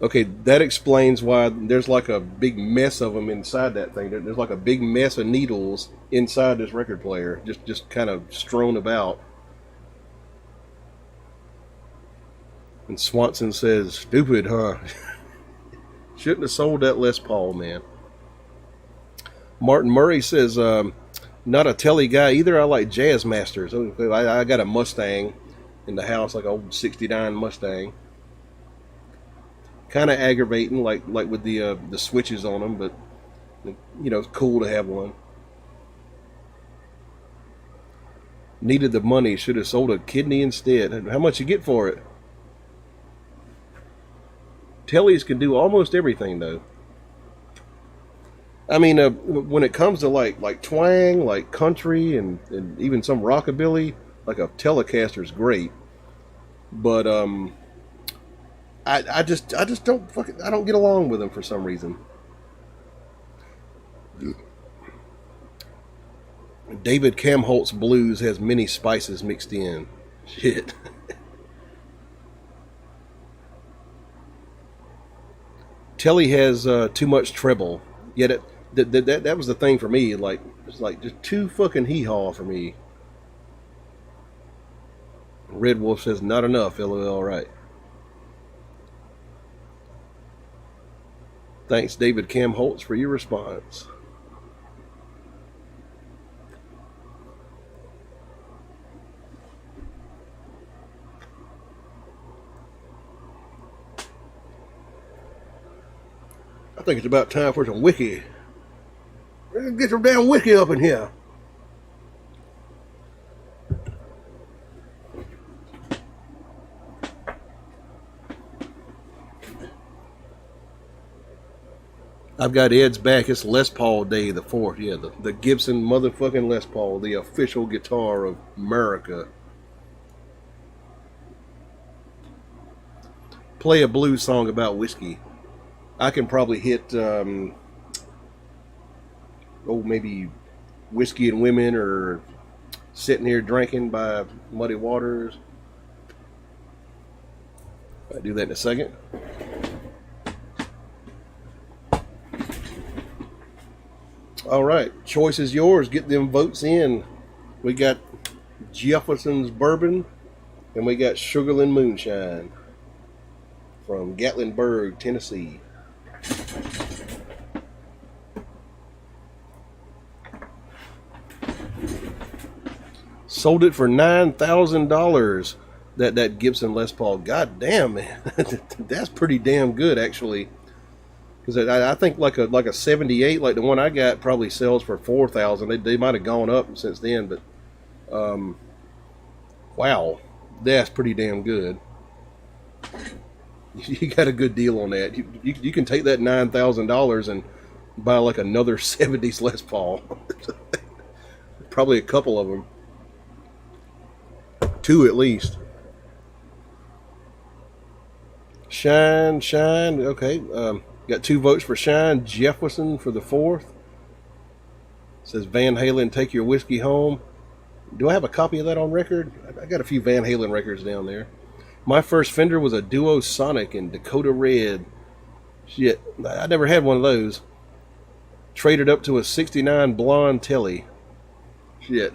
Okay, that explains why there's like a big mess of them inside that thing. There's like a big mess of needles inside this record player, just kind of strewn about. And Swanson says, stupid, huh? Shouldn't have sold that Les Paul, man. Martin Murray says, not a telly guy either. I like Jazz Masters. I got a Mustang in the house, like an old 69 Mustang. Kind of aggravating, like with the switches on them, but you know, it's cool to have one. Needed the money, should have sold a kidney instead. How much you get for it? Tellys can do almost everything, though. I mean, when it comes to like twang, like country, and even some rockabilly, like a Telecaster's great. But I just don't I don't get along with them for some reason. David Kamholt's blues has many spices mixed in. Shit. Telly has too much treble. Yet that was the thing for me. Like it's like just too fucking hee-haw for me. Red Wolf says not enough. LOL. Right. Thanks, David Kamholtz, for your response. I think it's about time for some wiki. Let's get some damn wiki up in here. I've got Ed's back. It's Les Paul Day, the 4th. Yeah, the Gibson motherfucking Les Paul, the official guitar of Merica. Play a blues song about whiskey. I can probably hit, maybe Whiskey and Women or Sitting Here Drinking by Muddy Waters. I'll do that in a second. All right, choice is yours. Get them votes in. We got Jefferson's Bourbon, and we got Sugarland Moonshine from Gatlinburg, Tennessee. Sold it for $9,000. That Gibson Les Paul. God damn, man, that's pretty damn good, actually. Because I think like a 78, like the one I got, probably sells for $4,000. They might have gone up since then, but wow, that's pretty damn good. You got a good deal on that. You can take that $9,000 and buy like another 70s Les Paul. Probably a couple of them, 2 at least. Shine, okay. Got 2 votes for Shine. Jefferson for the 4th. Says Van Halen, Take Your Whiskey Home. Do I have a copy of that on record? I got a few Van Halen records down there. My first Fender was a Duo Sonic in Dakota Red. Shit, I never had one of those. Traded up to a 69 Blonde Telly. Shit.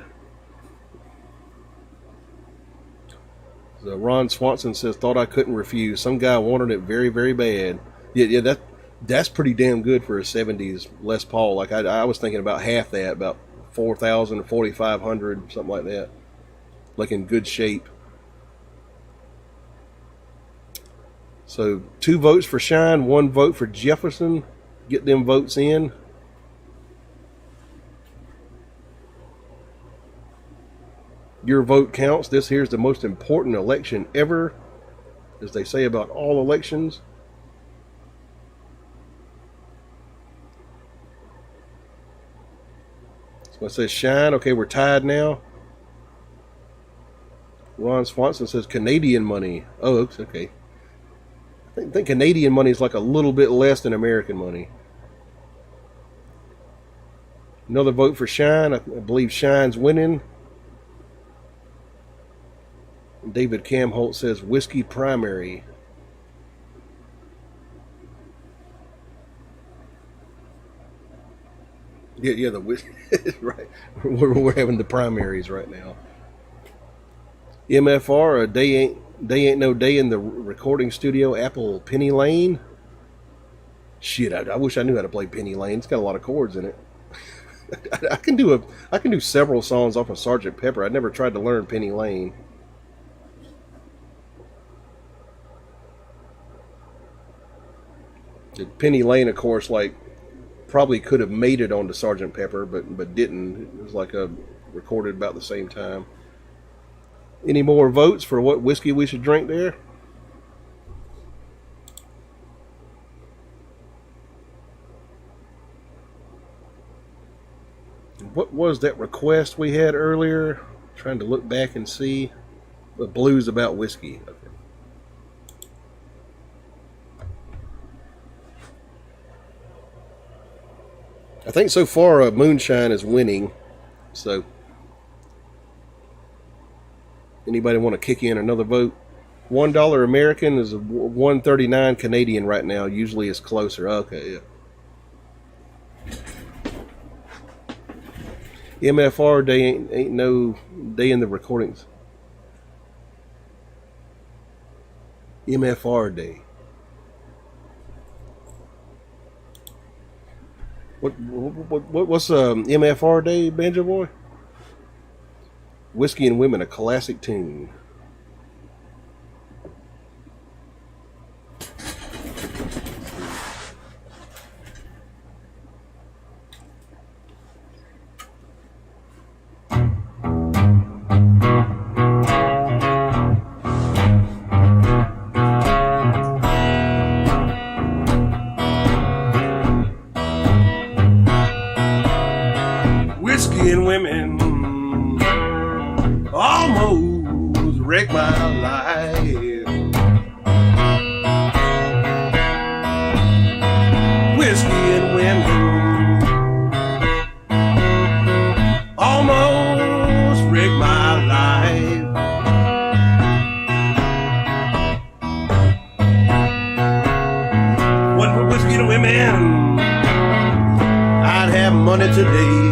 So Ron Swanson says, thought I couldn't refuse. Some guy wanted it very, very bad. Yeah, that's pretty damn good for a 70s Les Paul. Like I was thinking about half that, about 4,000, 4,500, something like that. Like in good shape. So 2 votes for Shine, 1 vote for Jefferson. Get them votes in. Your vote counts. This here's the most important election ever, as they say about all elections. So it says Shine. Okay, we're tied now. Ron Swanson says Canadian money. Oh, okay. I think Canadian money is like a little bit less than American money. Another vote for Shine. I believe Shine's winning. David Camholt says Whiskey Primary. Yeah, the whiskey. Right. We're having the primaries right now. MFR, a day ain't no day in the recording studio. Apple Penny Lane. Shit, I wish I knew how to play Penny Lane. It's got a lot of chords in it. I can do several songs off of Sgt. Pepper. I never tried to learn Penny Lane. Penny Lane, of course, like probably could have made it onto Sgt. Pepper, but didn't. It was like recorded about the same time. Any more votes for what whiskey we should drink there? What was that request we had earlier? Trying to look back and see. The blues about whiskey. Okay. I think so far Moonshine is winning. So anybody want to kick in another vote? $1 American is $1.39 Canadian right now. Usually it's closer. Okay, yeah. MFR day ain't no day in the recordings. MFR day. What's MFR day, Banjo Boy? Whiskey and Women, a classic tune. Whiskey and women almost wrecked my life. Whiskey and women almost wrecked my life. Wasn't for whiskey and women, I'd have money today.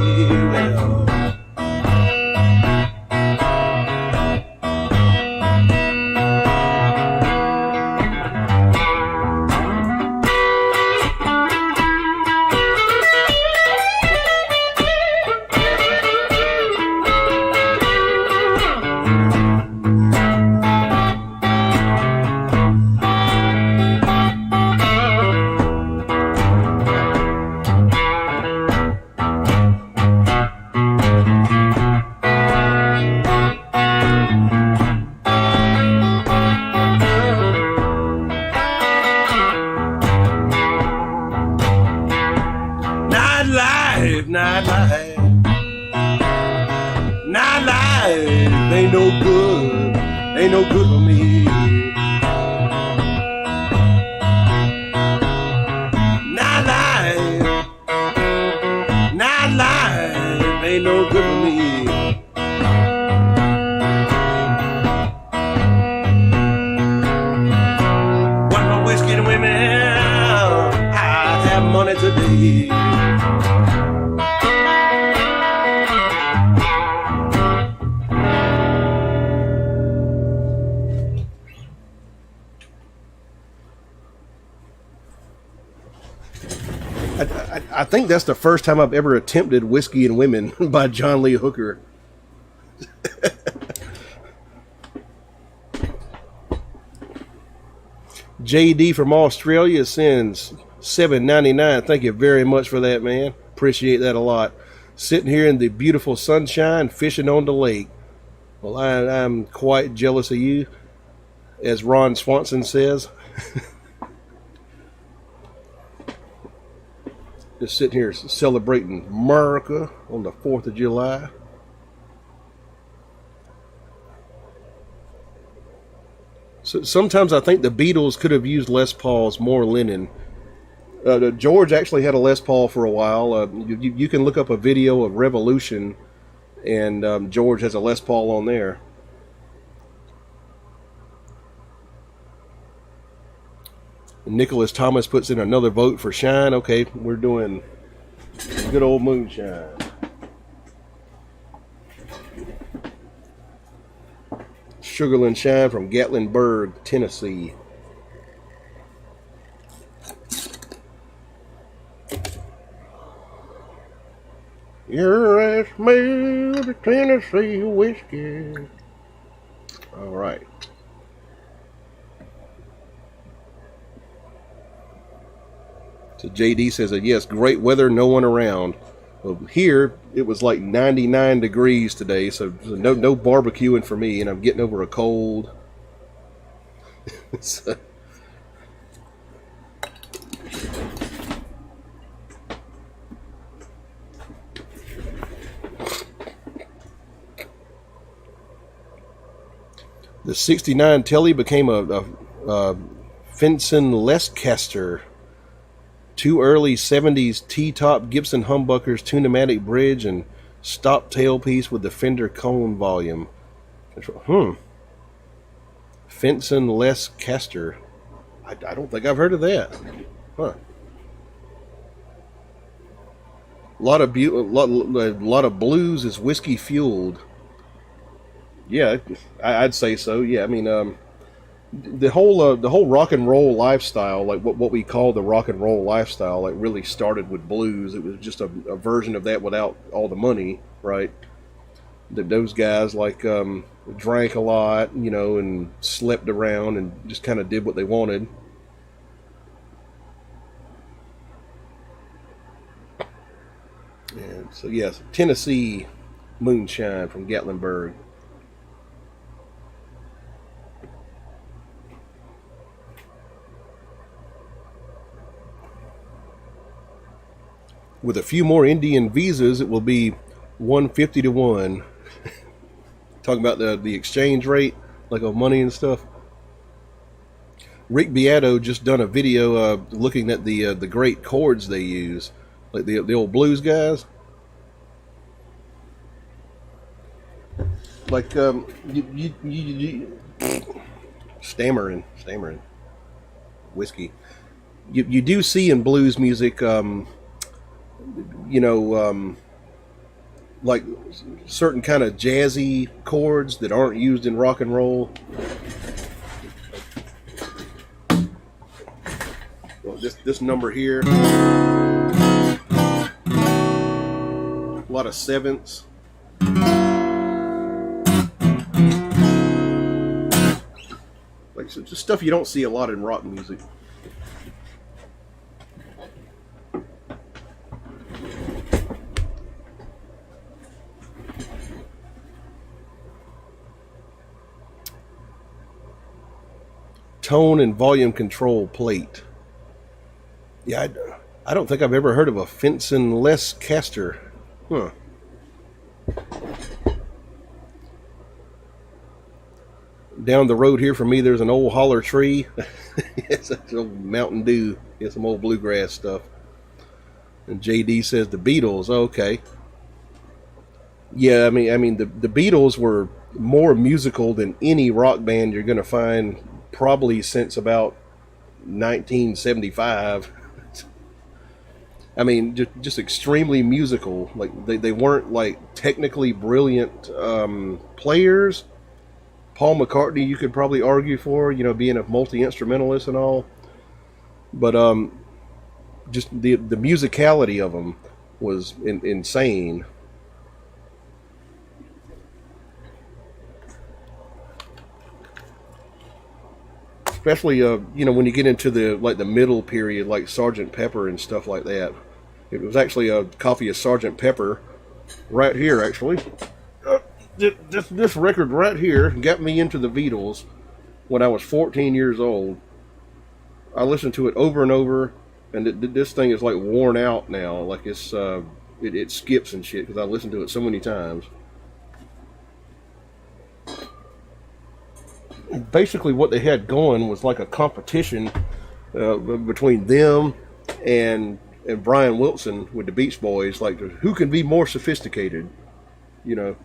Nightlife ain't no good, ain't no good for me. Nightlife ain't no good for me. One more whiskey and women, I have money today. I think that's the first time I've ever attempted Whiskey and Women by John Lee Hooker. JD from Australia sends $7.99. Thank you very much for that, man. Appreciate that a lot. Sitting here in the beautiful sunshine, fishing on the lake. Well, I'm quite jealous of you, as Ron Swanson says. Just sitting here celebrating Merica on the 4th of July. So sometimes I think the Beatles could have used Les Pauls, more Lennon. George actually had a Les Paul for a while. You can look up a video of Revolution, and George has a Les Paul on there. Nicholas Thomas puts in another vote for Shine. Okay, we're doing good old moonshine. Sugarland Shine from Gatlinburg, Tennessee. You're as smooth as Tennessee whiskey. All right. So JD says that yes, great weather, no one around. Well, here it was like 99 degrees today, so no barbecuing for me, and I'm getting over a cold. So, the '69 Telly became a Fenton Leicester. Two early 70s T-top Gibson humbuckers, tunematic bridge, and stop tailpiece with the fender cone volume. Fenton Leicester. I don't think I've heard of that. Huh. A lot of blues is whiskey fueled. Yeah, I'd say so. Yeah, I mean, the whole rock and roll lifestyle, like what we call the rock and roll lifestyle, like really started with blues. It was just a version of that without all the money, right? Those guys like drank a lot, and slept around and just kind of did what they wanted. And so yes, Tennessee moonshine from Gatlinburg. With a few more Indian visas, it will be 150 to 1. Talking about the exchange rate, like of money and stuff. Rick Beato just done a video looking at the great chords they use, like the old blues guys. Like stammering whiskey. You do see in blues music. Like certain kind of jazzy chords that aren't used in rock and roll. Well, this number here, a lot of sevenths. Like just stuff you don't see a lot in rock music. Tone and volume control plate. Yeah, I don't think I've ever heard of a Fenton Leicester. Huh. Down the road here from me, there's an old holler tree. It's an old Mountain Dew. It's some old bluegrass stuff. And JD says the Beatles. Okay. Yeah, I mean the Beatles were more musical than any rock band you're going to find probably since about 1975. I mean, just extremely musical. Like they weren't like technically brilliant players. Paul McCartney, you could probably argue for, being a multi-instrumentalist and all, but just the musicality of them was insane. Especially, when you get into the middle period, like Sgt. Pepper and stuff like that. It was actually a copy of Sgt. Pepper right here, actually. This record right here got me into the Beatles when I was 14 years old. I listened to it over and over, and this thing is like worn out now. Like it skips and shit because I listened to it so many times. basically what they had going was like a competition between them and Brian Wilson with the Beach Boys, like who can be more sophisticated, you know.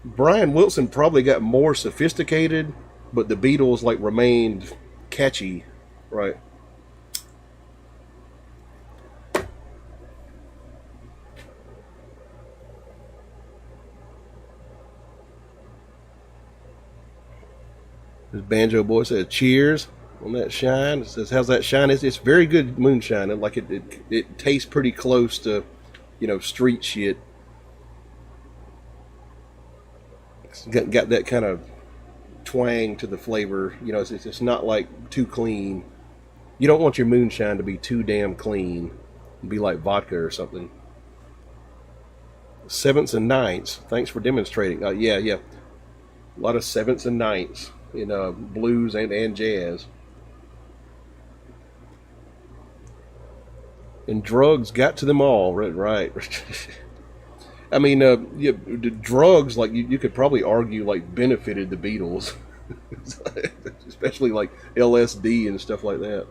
Brian Wilson probably got more sophisticated, but the Beatles like remained catchy, right? This banjo boy says, "Cheers on that shine." It says, "How's that shine?" It's very good moonshine. Like it tastes pretty close to, street shit. It's got that kind of twang to the flavor. It's not like too clean. You don't want your moonshine to be too damn clean. It'd be like vodka or something. Sevenths and ninths. Thanks for demonstrating. Yeah. A lot of sevenths and ninths in blues and jazz. And drugs got to them all, right. I mean, the drugs, like you could probably argue, like benefited the Beatles, especially like LSD and stuff like that.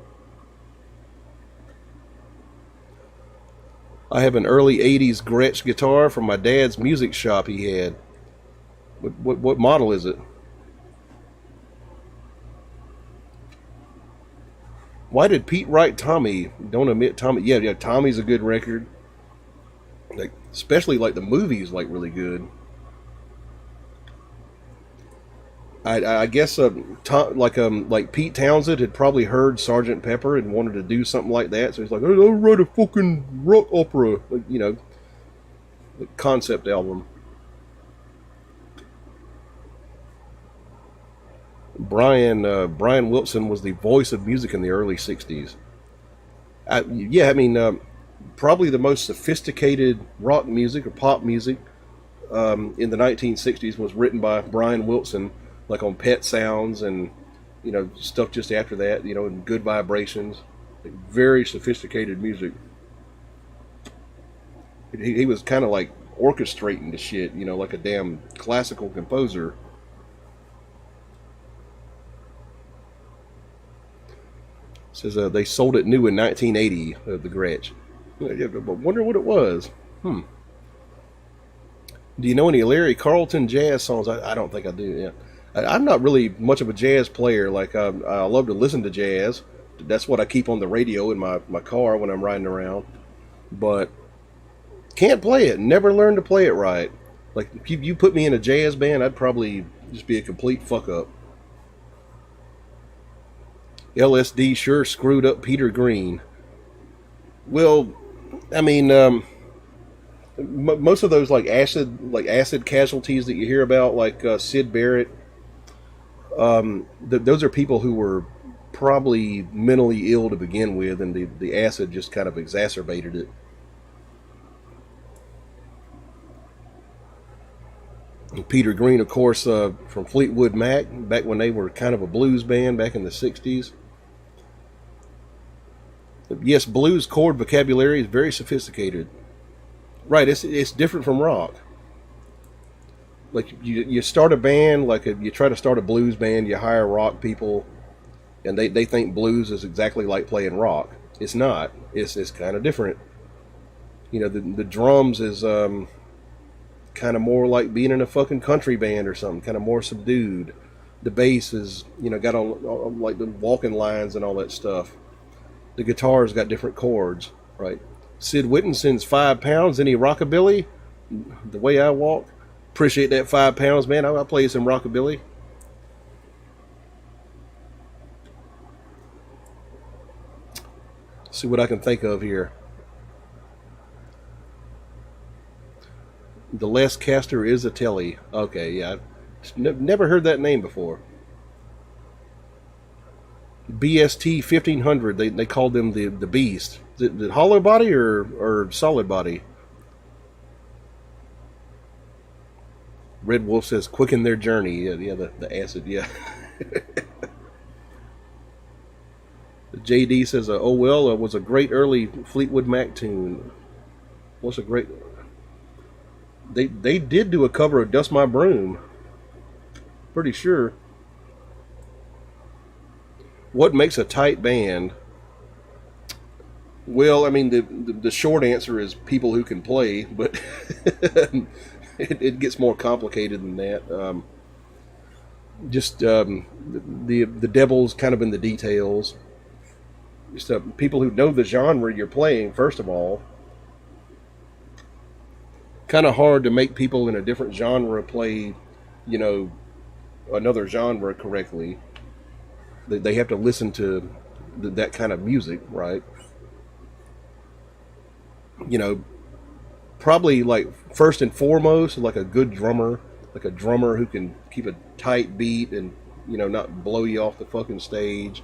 I have an early '80s Gretsch guitar from my dad's music shop he had. What model is it? Why did Pete write Tommy? Don't admit Tommy. Yeah, Tommy's a good record. Like, especially like the movie's like really good. I guess like Pete Townsend had probably heard Sgt. Pepper and wanted to do something like that, so he's like, "I'll write a fucking rock opera," like, concept album. Brian Wilson was the voice of music in the early '60s. Probably the most sophisticated rock music or pop music in the 1960s was written by Brian Wilson, like on Pet Sounds and stuff just after that, and Good Vibrations. Like, very sophisticated music. He was kind of like orchestrating the shit, like a damn classical composer. Says they sold it new in 1980, the Gretsch. I wonder what it was. Do you know any Larry Carlton jazz songs? I don't think I do. Yeah, I'm not really much of a jazz player. Like I love to listen to jazz. That's what I keep on the radio in my car when I'm riding around. But can't play it. Never learned to play it right. Like if you put me in a jazz band, I'd probably just be a complete fuck up. LSD sure screwed up Peter Green. Well, I mean, most of those like acid casualties that you hear about, like Syd Barrett, those are people who were probably mentally ill to begin with, and the acid just kind of exacerbated it. And Peter Green, of course, from Fleetwood Mac, back when they were kind of a blues band back in the '60s. Yes, blues chord vocabulary is very sophisticated. Right, it's different from rock. Like you start a band, like you try to start a blues band, you hire rock people, and they think blues is exactly like playing rock. It's not. It's kind of different. The drums is kind of more like being in a fucking country band or something, kind of more subdued. The bass is got all like the walking lines and all that stuff. The guitar's got different chords, right? Sid Witten sends £5. Any rockabilly? The way I walk. Appreciate that £5, man. I'll play you some rockabilly. See what I can think of here. The Les Caster is a telly. Okay, yeah. I've never heard that name before. BST 1500, they called them the Beast. The hollow body or solid body? Red Wolf says, quicken their journey. Yeah, the acid, yeah. JD says, oh well, it was a great early Fleetwood Mac tune. What's a great... They did do a cover of Dust My Broom. pretty sure. What makes a tight band? Well, I mean, the short answer is people who can play, but it gets more complicated than that. The devil's kind of in the details. Just people who know the genre you're playing, first of all. Kind of hard to make people in a different genre play, another genre correctly. They have to listen to that kind of music, right? Probably like first and foremost, like a good drummer, like a drummer who can keep a tight beat and, not blow you off the fucking stage.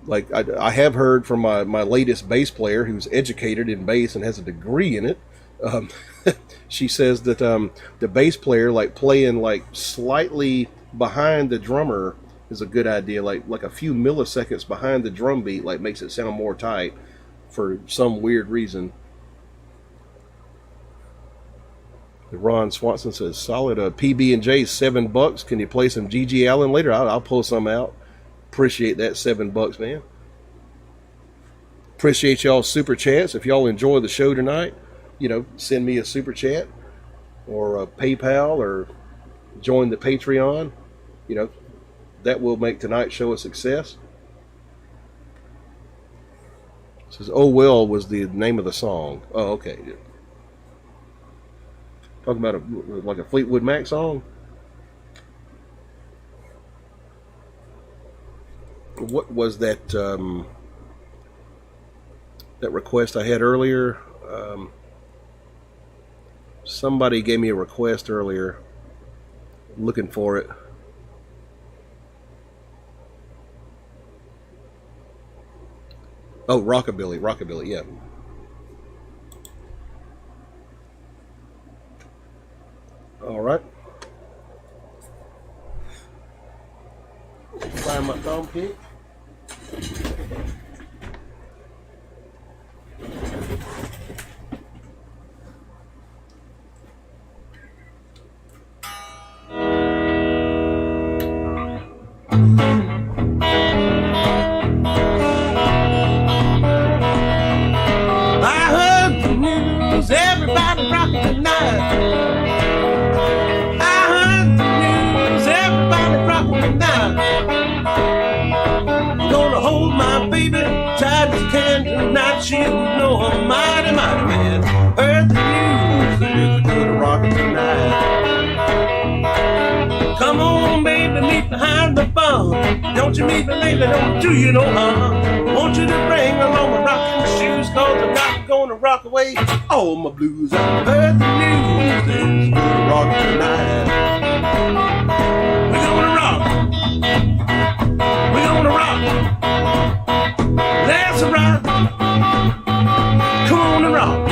Like I have heard from my latest bass player who's educated in bass and has a degree in it. She says that the bass player, like playing like slightly behind the drummer, is a good idea. Like a few milliseconds behind the drum beat, like makes it sound more tight for some weird reason. Ron Swanson says solid PB&J $7. Can you play some G.G. Allen later? I'll pull some out. Appreciate that $7, man. Appreciate y'all super chats. If y'all enjoy the show tonight, send me a super chat or a PayPal or join the Patreon. That will make tonight's show a success. It says, "Oh Well" was the name of the song. Oh, okay. Talking about like a Fleetwood Mac song. What was that that request I had earlier? Somebody gave me a request earlier. I'm looking for it. Oh, Rockabilly, yeah. All right. Find my thumb pick. Everybody rocking tonight. I heard the news. Everybody rocking tonight. Gonna hold my baby tight as can tonight. She'll know I'm mighty, mighty man. Heard the news good rocking tonight. Come on, baby, meet behind the bar. Don't you meet me, baby, don't do you no harm. Want you to bring along my rocking shoes, cause I'm not gonna rock away all my blues. I heard the news, there's good rocking tonight. We're gonna rock. We're gonna rock. Let's rock. Come on and rock.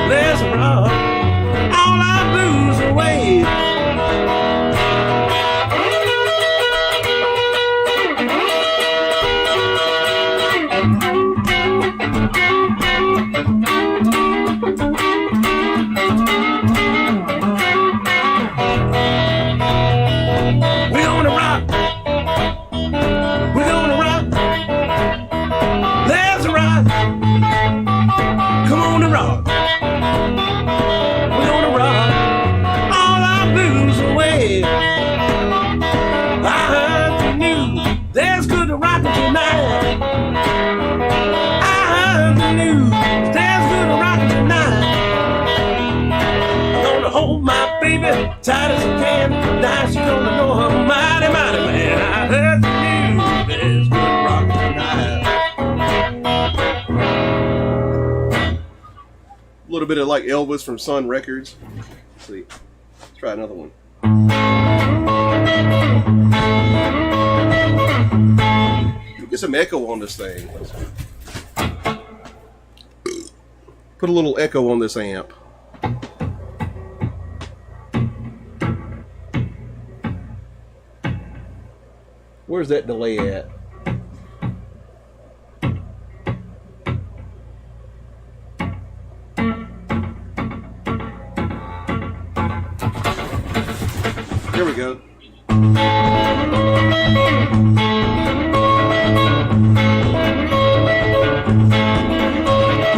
Let's rock. All our blues away. Tight as I can, now she's gonna know I'm mighty, mighty man. I heard the news, there's good rock tonight. A little bit of like Elvis from Sun Records. Let's see. Let's try another one. Get some echo on this thing. Put a little echo on this amp. Where's that delay at? Here we go.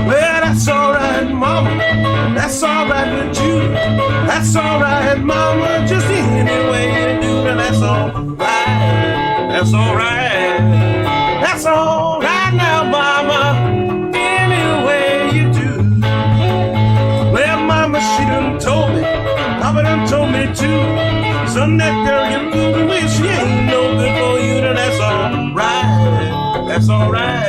Well, that's alright, mama. That's alright with you. That's alright, mama. Just any way you do it, that's alright. That's alright. That's alright now, mama. Any way you do. Well, mama, she done told me. Papa done told me too. Son, that girl you're fooling with, she ain't no good for you. Then that's alright. That's alright.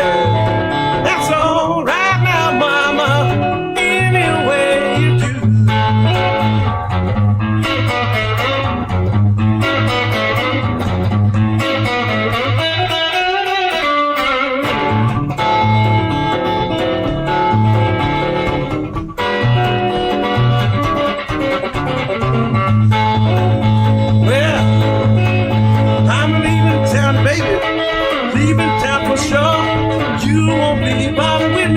That's alright now, mama. Any way you do.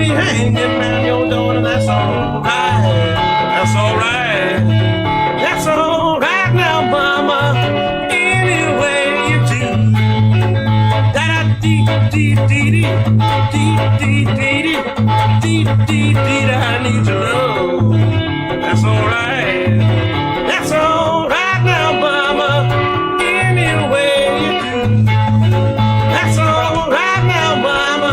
Hanging around your door, and that's alright. That's alright. That's alright now, mama. Any way you do. Da dee dee dee dee dee dee dee dee dee dee. I need your love. That's alright. That's alright now, mama. Any way you do. That's alright now, mama.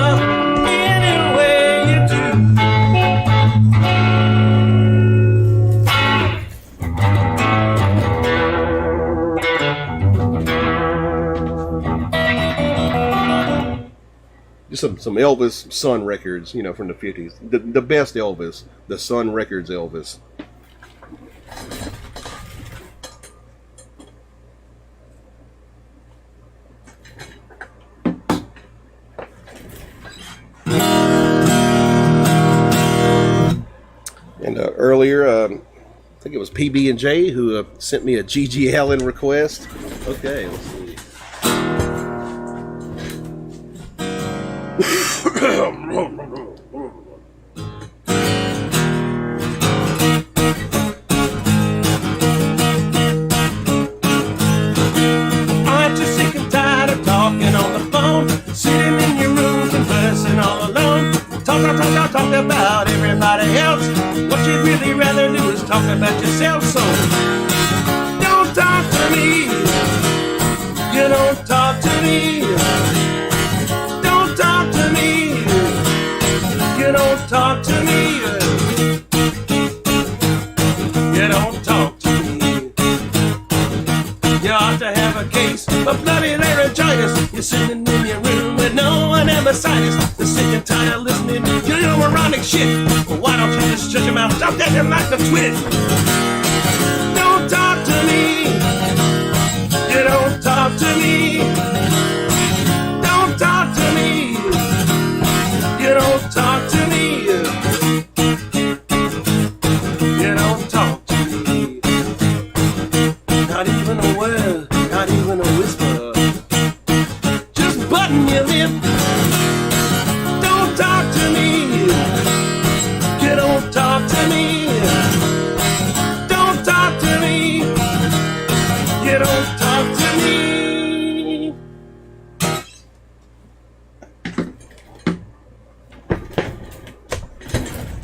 Just some Elvis Sun records, you know, from the 50s. The best Elvis, the Sun Records Elvis. And earlier, I think it was PB&J who sent me a G.G. Allen request. Okay, let's see. Aren't you sick and tired of talking on the phone? Sitting in your room conversing all alone. Talk about everybody else. What you'd really rather do is talk about yourself. So don't talk to me. You don't talk to me. Don't talk to me. You don't talk to me. You don't talk to me. You ought to have a case of bloody laryngitis. You're sitting in your room with no one ever sights. You're sick and tired of listening to your moronic shit. Well, why don't you just shut your mouth? Stop that your mouth to twit. Don't talk to me. You don't talk to me. Don't talk to me. You don't talk to me. You don't talk to me. Not even a word, not even a whisper. Just button your lip. Don't talk to me. You don't talk to me. Don't talk to me. You don't talk to me.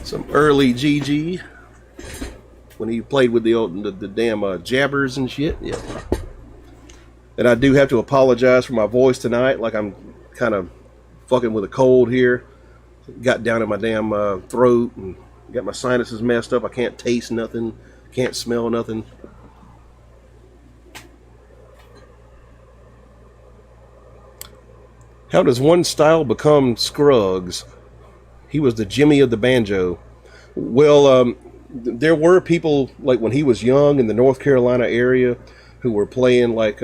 Some early GG when he played with the damn jabbers and shit. Yeah. And I do have to apologize for my voice tonight. Like I'm kind of fucking with a cold here. Got down in my damn throat and got my sinuses messed up. I can't taste nothing. Can't smell nothing. How does one style become Scruggs? He was the Jimmy of the banjo. Well, there were people like when he was young in the North Carolina area who were playing like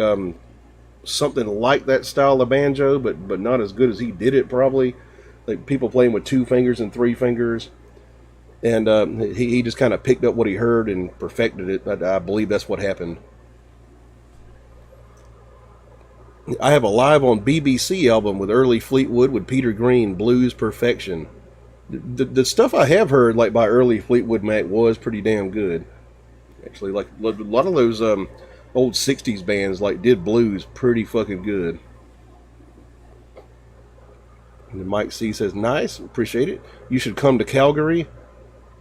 something like that style of banjo, but not as good as he did it probably. Like people playing with 2 fingers and 3 fingers. And he just kind of picked up what he heard and perfected it. I believe that's what happened. I have a live on BBC album with early Fleetwood with Peter Green, Blues Perfection. The stuff I have heard like by early Fleetwood Mac was pretty damn good. Actually, like a lot of those old 60s bands like did blues pretty fucking good. And then Mike C says, nice, appreciate it. You should come to Calgary.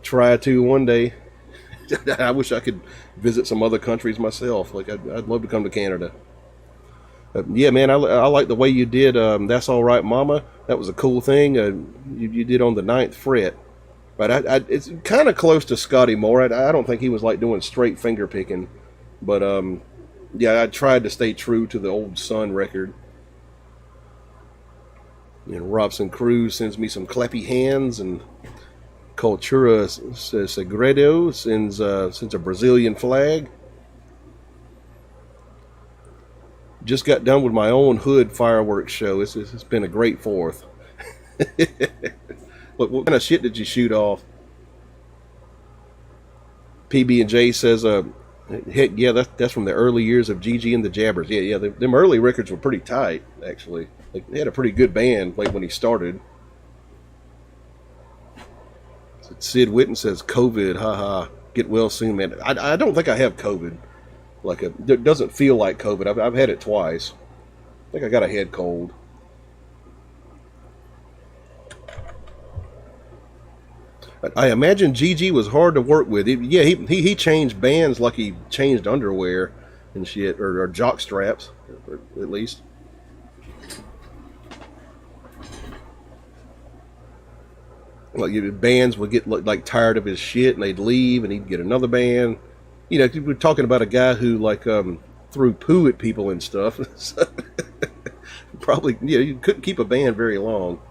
Try to one day. I wish I could visit some other countries myself. Like I'd love to come to Canada. Yeah, man, I like the way you did That's All Right, Mama. That was a cool thing you did on the 9th fret. But it's kind of close to Scotty Moore. I don't think he was like doing straight finger picking. But yeah, I tried to stay true to the old Sun record. And Robson Cruz sends me some clappy hands, and Cultura Segredo sends a Brazilian flag. Just got done with my own hood fireworks show. It's been a great 4th. What kind of shit did you shoot off? PB&J says, heck yeah, that's from the early years of Gigi and the Jabbers. Yeah, them early records were pretty tight, actually. Like, they had a pretty good band, like when he started. Sid Witten says, COVID, haha, get well soon, man. I don't think I have COVID. Like, it doesn't feel like COVID. I've had it twice. I think I got a head cold. I imagine Gigi was hard to work with. Yeah, he changed bands like he changed underwear and shit, or jock straps, or at least. Like, bands would get like tired of his shit and they'd leave and he'd get another band. You know, we're talking about a guy who like threw poo at people and stuff. So, probably, you couldn't keep a band very long.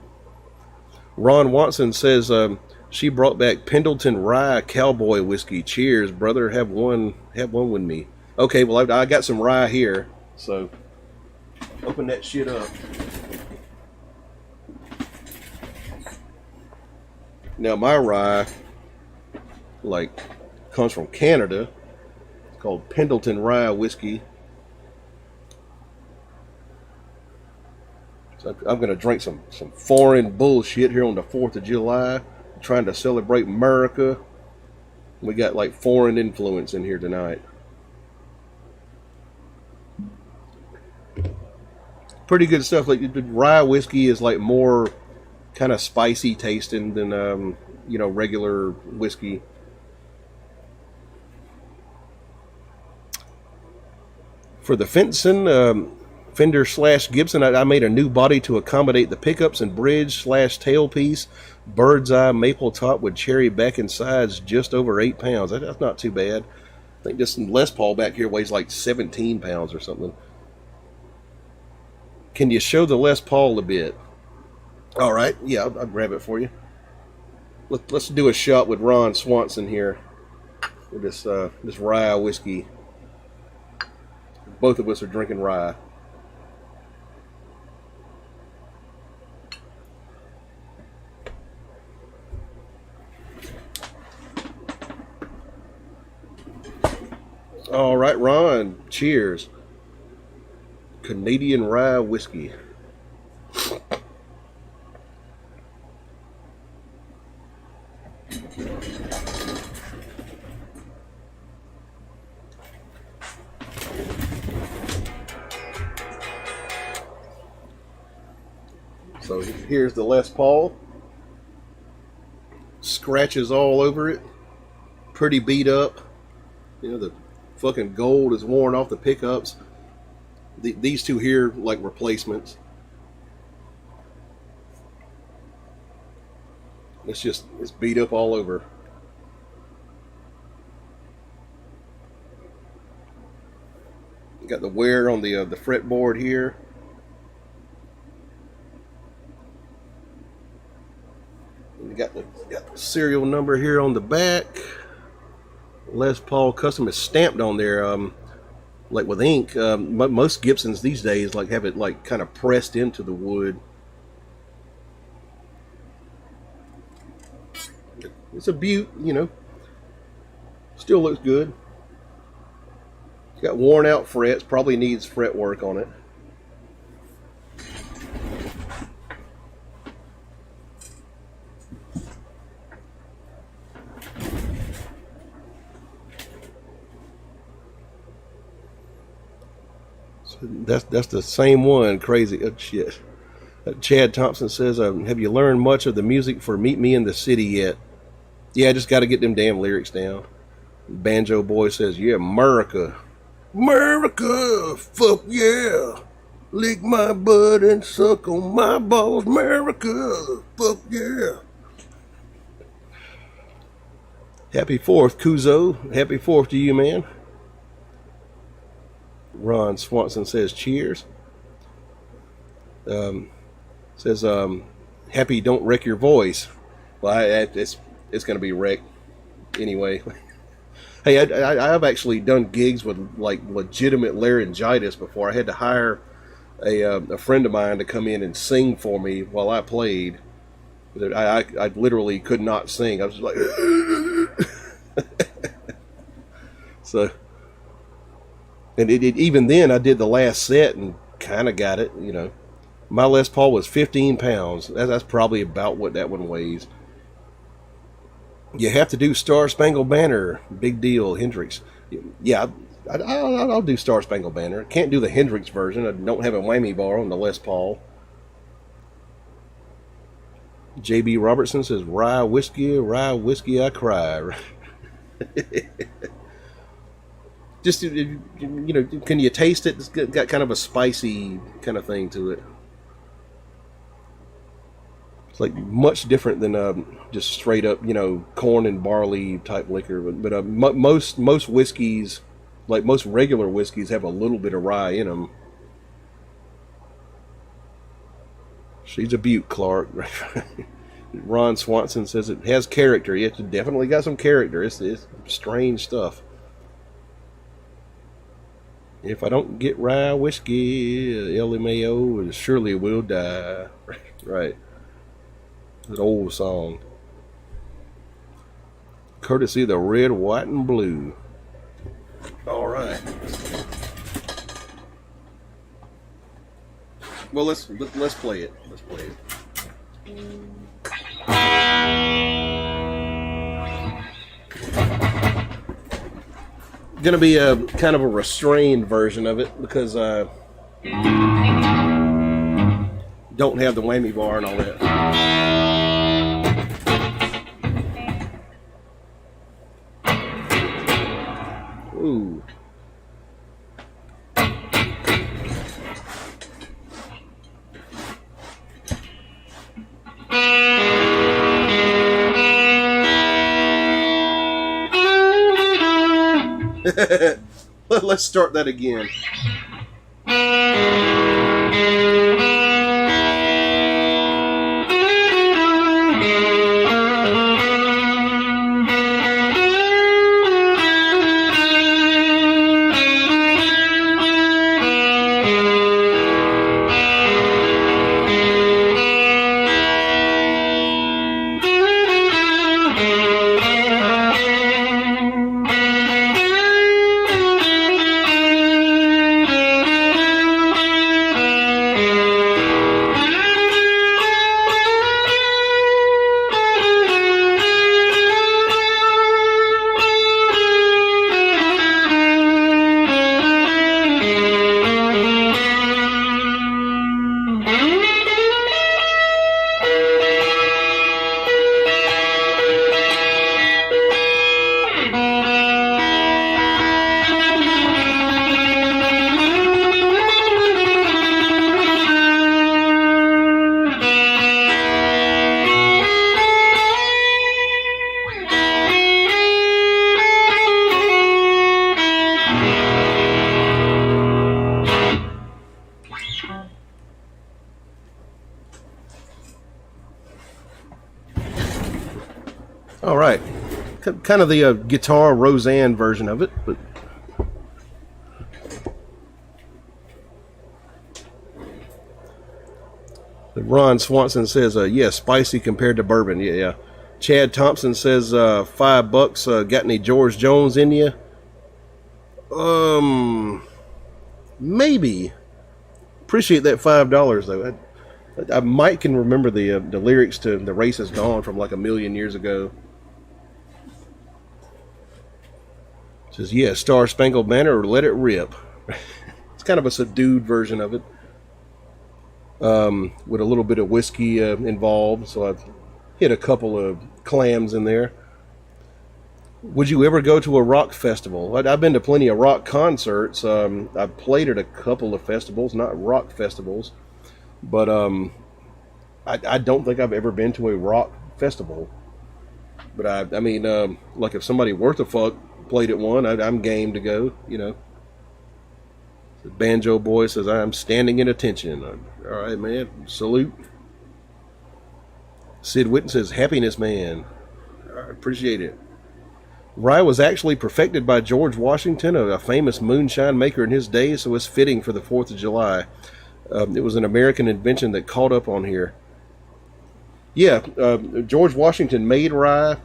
Ron Watson says she brought back Pendleton Rye Cowboy whiskey. Cheers, brother. Have one with me. Okay, well I got some rye here, so open that shit up. Now my rye, like, comes from Canada. It's called Pendleton Rye whiskey. So I'm gonna drink some foreign bullshit here on the 4th of July, trying to celebrate Merica. We got like foreign influence in here tonight. Pretty good stuff. Like, the rye whiskey is like more kind of spicy tasting than regular whiskey. For the Fender / Gibson, I made a new body to accommodate the pickups and bridge / tailpiece. Bird's eye maple top with cherry back and sides, just over 8 pounds. That's not too bad. I think this Les Paul back here weighs like 17 pounds or something. Can you show the Les Paul a bit? All right, yeah, I'll grab it for you. Let's do a shot with Ron Swanson here with this rye whiskey. Both of us are drinking rye. All right, Ron, cheers. Canadian rye whiskey. So here's the Les Paul. Scratches all over it. Pretty beat up. You know, the fucking gold is worn off the pickups. These two here, like replacements. It's beat up all over. Got the wear on the fretboard here. And you got the serial number here on the back. Les Paul Custom is stamped on there, like with ink. Most Gibsons these days like have it like kind of pressed into the wood. It's a beaut, you know. Still looks good. It's got worn out frets. Probably needs fret work on it. So that's the same one. Crazy. Oh, shit. Chad Thompson says, have you learned much of the music for Meet Me in the City yet? Yeah, I just got to get them damn lyrics down. Banjo Boy says, yeah, Merica. Merica, fuck yeah. Lick my butt and suck on my balls. Merica, fuck yeah. Happy 4th, Kuzo. Happy 4th to you, man. Ron Swanson says, cheers. Says, happy don't wreck your voice. Well, it's going to be wrecked anyway. Hey, I've actually done gigs with like legitimate laryngitis before. I had to hire a friend of mine to come in and sing for me while I played. I literally could not sing. I was just like, so, and even then I did the last set and kind of got it, you know. My Les Paul was 15 pounds. That's probably about what that one weighs. You have to do Star Spangled Banner. Big deal, Hendrix. Yeah, I'll do Star Spangled Banner. Can't do the Hendrix version. I don't have a whammy bar on the Les Paul. J.B. Robertson says, rye whiskey, I cry. Just, you know, can you taste it? It's got kind of a spicy kind of thing to it. It's like much different than just straight up, you know, corn and barley type liquor. But most whiskeys, like most regular whiskeys, have a little bit of rye in them. She's a beaut, Clark. Ron Swanson says it has character. It's definitely got some character. It's strange stuff. If I don't get rye whiskey, LMAO surely will die. Right. It's an old song. Courtesy of the red, white, and blue. All right. Well, let's play it. Let's play it. Going to be a kind of a restrained version of it because I don't have the whammy bar and all that. Ooh. Let's start that again. All right, kind of the guitar Roseanne version of it, but Ron Swanson says, yeah, spicy compared to bourbon. Yeah. Chad Thompson says, $5. Got any George Jones in you? Maybe. Appreciate that $5 though. I might can remember the lyrics to "The Race Is Gone" from like a million years ago. Says, yeah, Star Spangled Banner or Let It Rip. It's kind of a subdued version of it, with a little bit of whiskey involved. So I've hit a couple of clams in there. Would you ever go to a rock festival? I've been to plenty of rock concerts. I've played at a couple of festivals, not rock festivals, but I don't think I've ever been to a rock festival. But I mean, like if somebody worth a fuck played at one, I'm game to go. You know, the Banjo Boy says I'm standing in attention. All right, man, salute. Sid Witten says happiness, man. I appreciate it. Rye was actually perfected by George Washington, a famous moonshine maker in his day, so it's fitting for the 4th of July. It was an American invention that caught up on here. Yeah, George Washington made rye.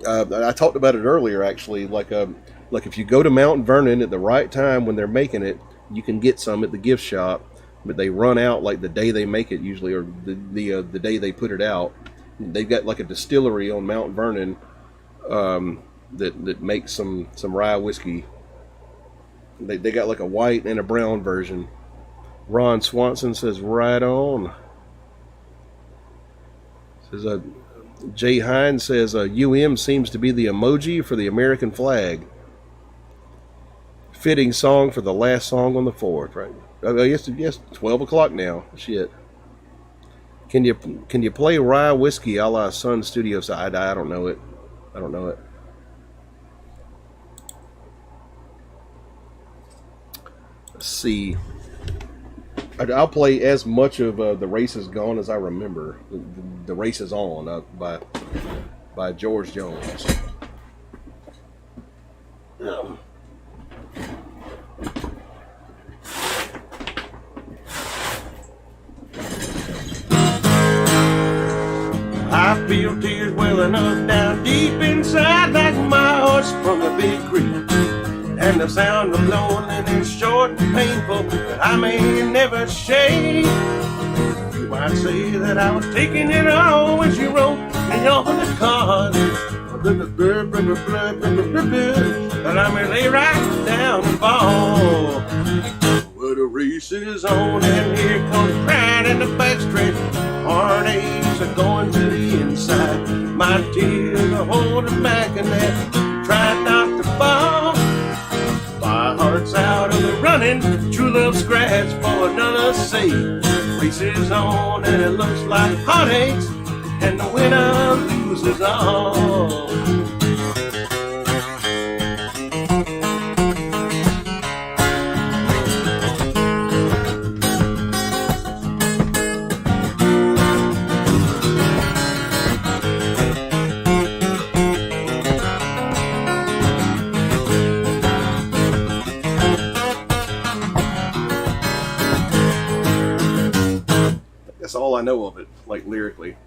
I talked about it earlier, actually. Like if you go to Mount Vernon at the right time when they're making it, you can get some at the gift shop, but they run out like the day they make it usually, or the day they put it out. They've got like a distillery on Mount Vernon that makes some rye whiskey. They got like a white and a brown version. Ron Swanson says right on. Says Jay Hines says seems to be the emoji for the American flag. Fitting song for the last song on the 4th, right? Yes, 12 o'clock now. Shit. Can you play rye whiskey a la Sun Studios? I don't know it. I don't know it. Let's see. I'll play as much of The Race Is Gone as I remember. The Race Is On by George Jones. I feel tears welling up down deep inside like my horse from a big creek. And the sound of loneliness short and painful that I may never shake. You might say that I was taking it all when she wrote me on the card. But I may lay right down and fall. Well, the race is on and here comes pride in the backstretch. Heartaches are going to the inside. My tears are holding back and that try not to fall. My heart's out of the running, true love scratch for another sake. Race is on and it looks like heartaches, and the winner loses all. That's all I know of it, like lyrically.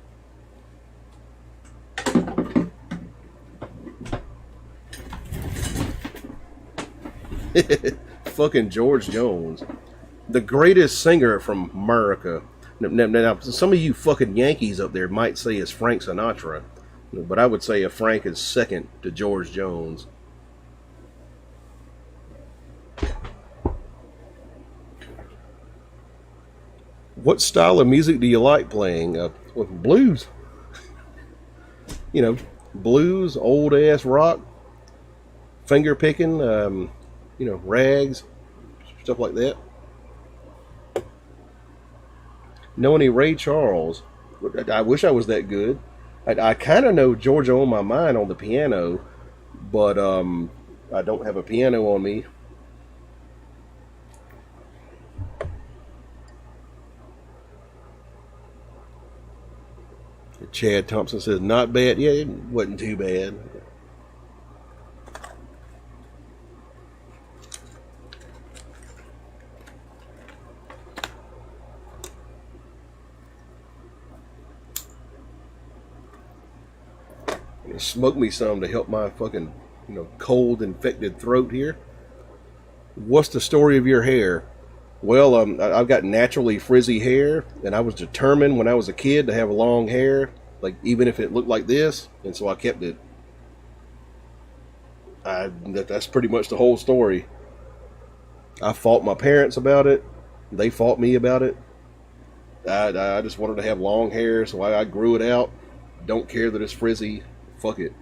Fucking George Jones, the greatest singer from Merica. Now, some of you fucking Yankees up there might say it's Frank Sinatra, but I would say a Frank is second to George Jones. What style of music do you like playing? Well, blues. You know, blues, old ass rock, finger picking, rags, stuff like that. Know any Ray Charles? I wish I was that good. I kind of know Georgia on My Mind on the piano, but I don't have a piano on me. Chad Thompson says, not bad. Yeah, it wasn't too bad. Smoke me some to help my fucking, cold, infected throat here. What's the story of your hair? Well, I've got naturally frizzy hair, and I was determined when I was a kid to have long hair, like even if it looked like this, and so I kept it. That's pretty much the whole story. I fought my parents about it. They fought me about it. I just wanted to have long hair, so I grew it out. Don't care that it's frizzy. Fuck it.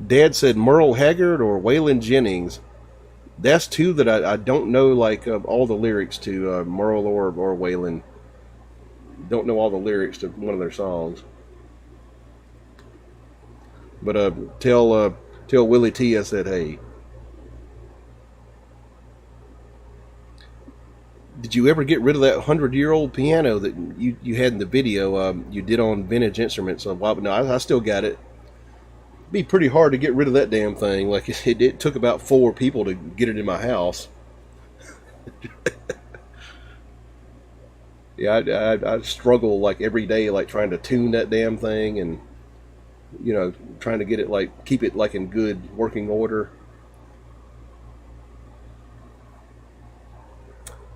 Dad said Merle Haggard or Waylon Jennings. That's two that I don't know, like all the lyrics to, Merle or Waylon. Don't know all the lyrics to one of their songs. But tell Willie T I said hey. Did you ever get rid of that 100-year-old piano that you had in the video you did on Vintage Instruments a while? No, I still got it. It'd be pretty hard to get rid of that damn thing. Like it took about 4 people to get it in my house. Yeah, I struggle like every day, like trying to tune that damn thing and, you know, trying to get it like, keep it like in good working order.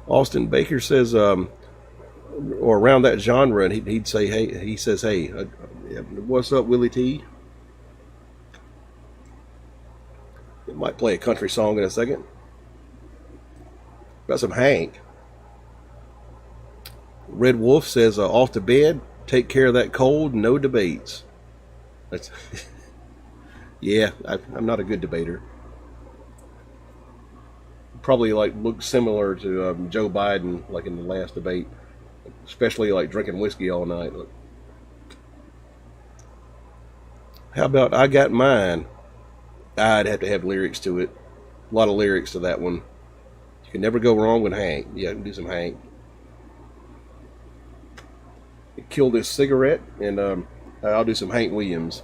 Austin Baker says, or around that genre, and he'd say, hey, he says, hey, what's up, Willie T? It might play a country song in a second. Got some Hank. Red Wolf says, off to bed, take care of that cold, no debates. That's yeah, I'm not a good debater. Probably like look similar to Joe Biden, like in the last debate, especially like drinking whiskey all night. How about I Got Mine? I'd have to have lyrics to it. A lot of lyrics to that one. You can never go wrong with Hank. Yeah, I can do some Hank. Kill this cigarette, and I'll do some Hank Williams.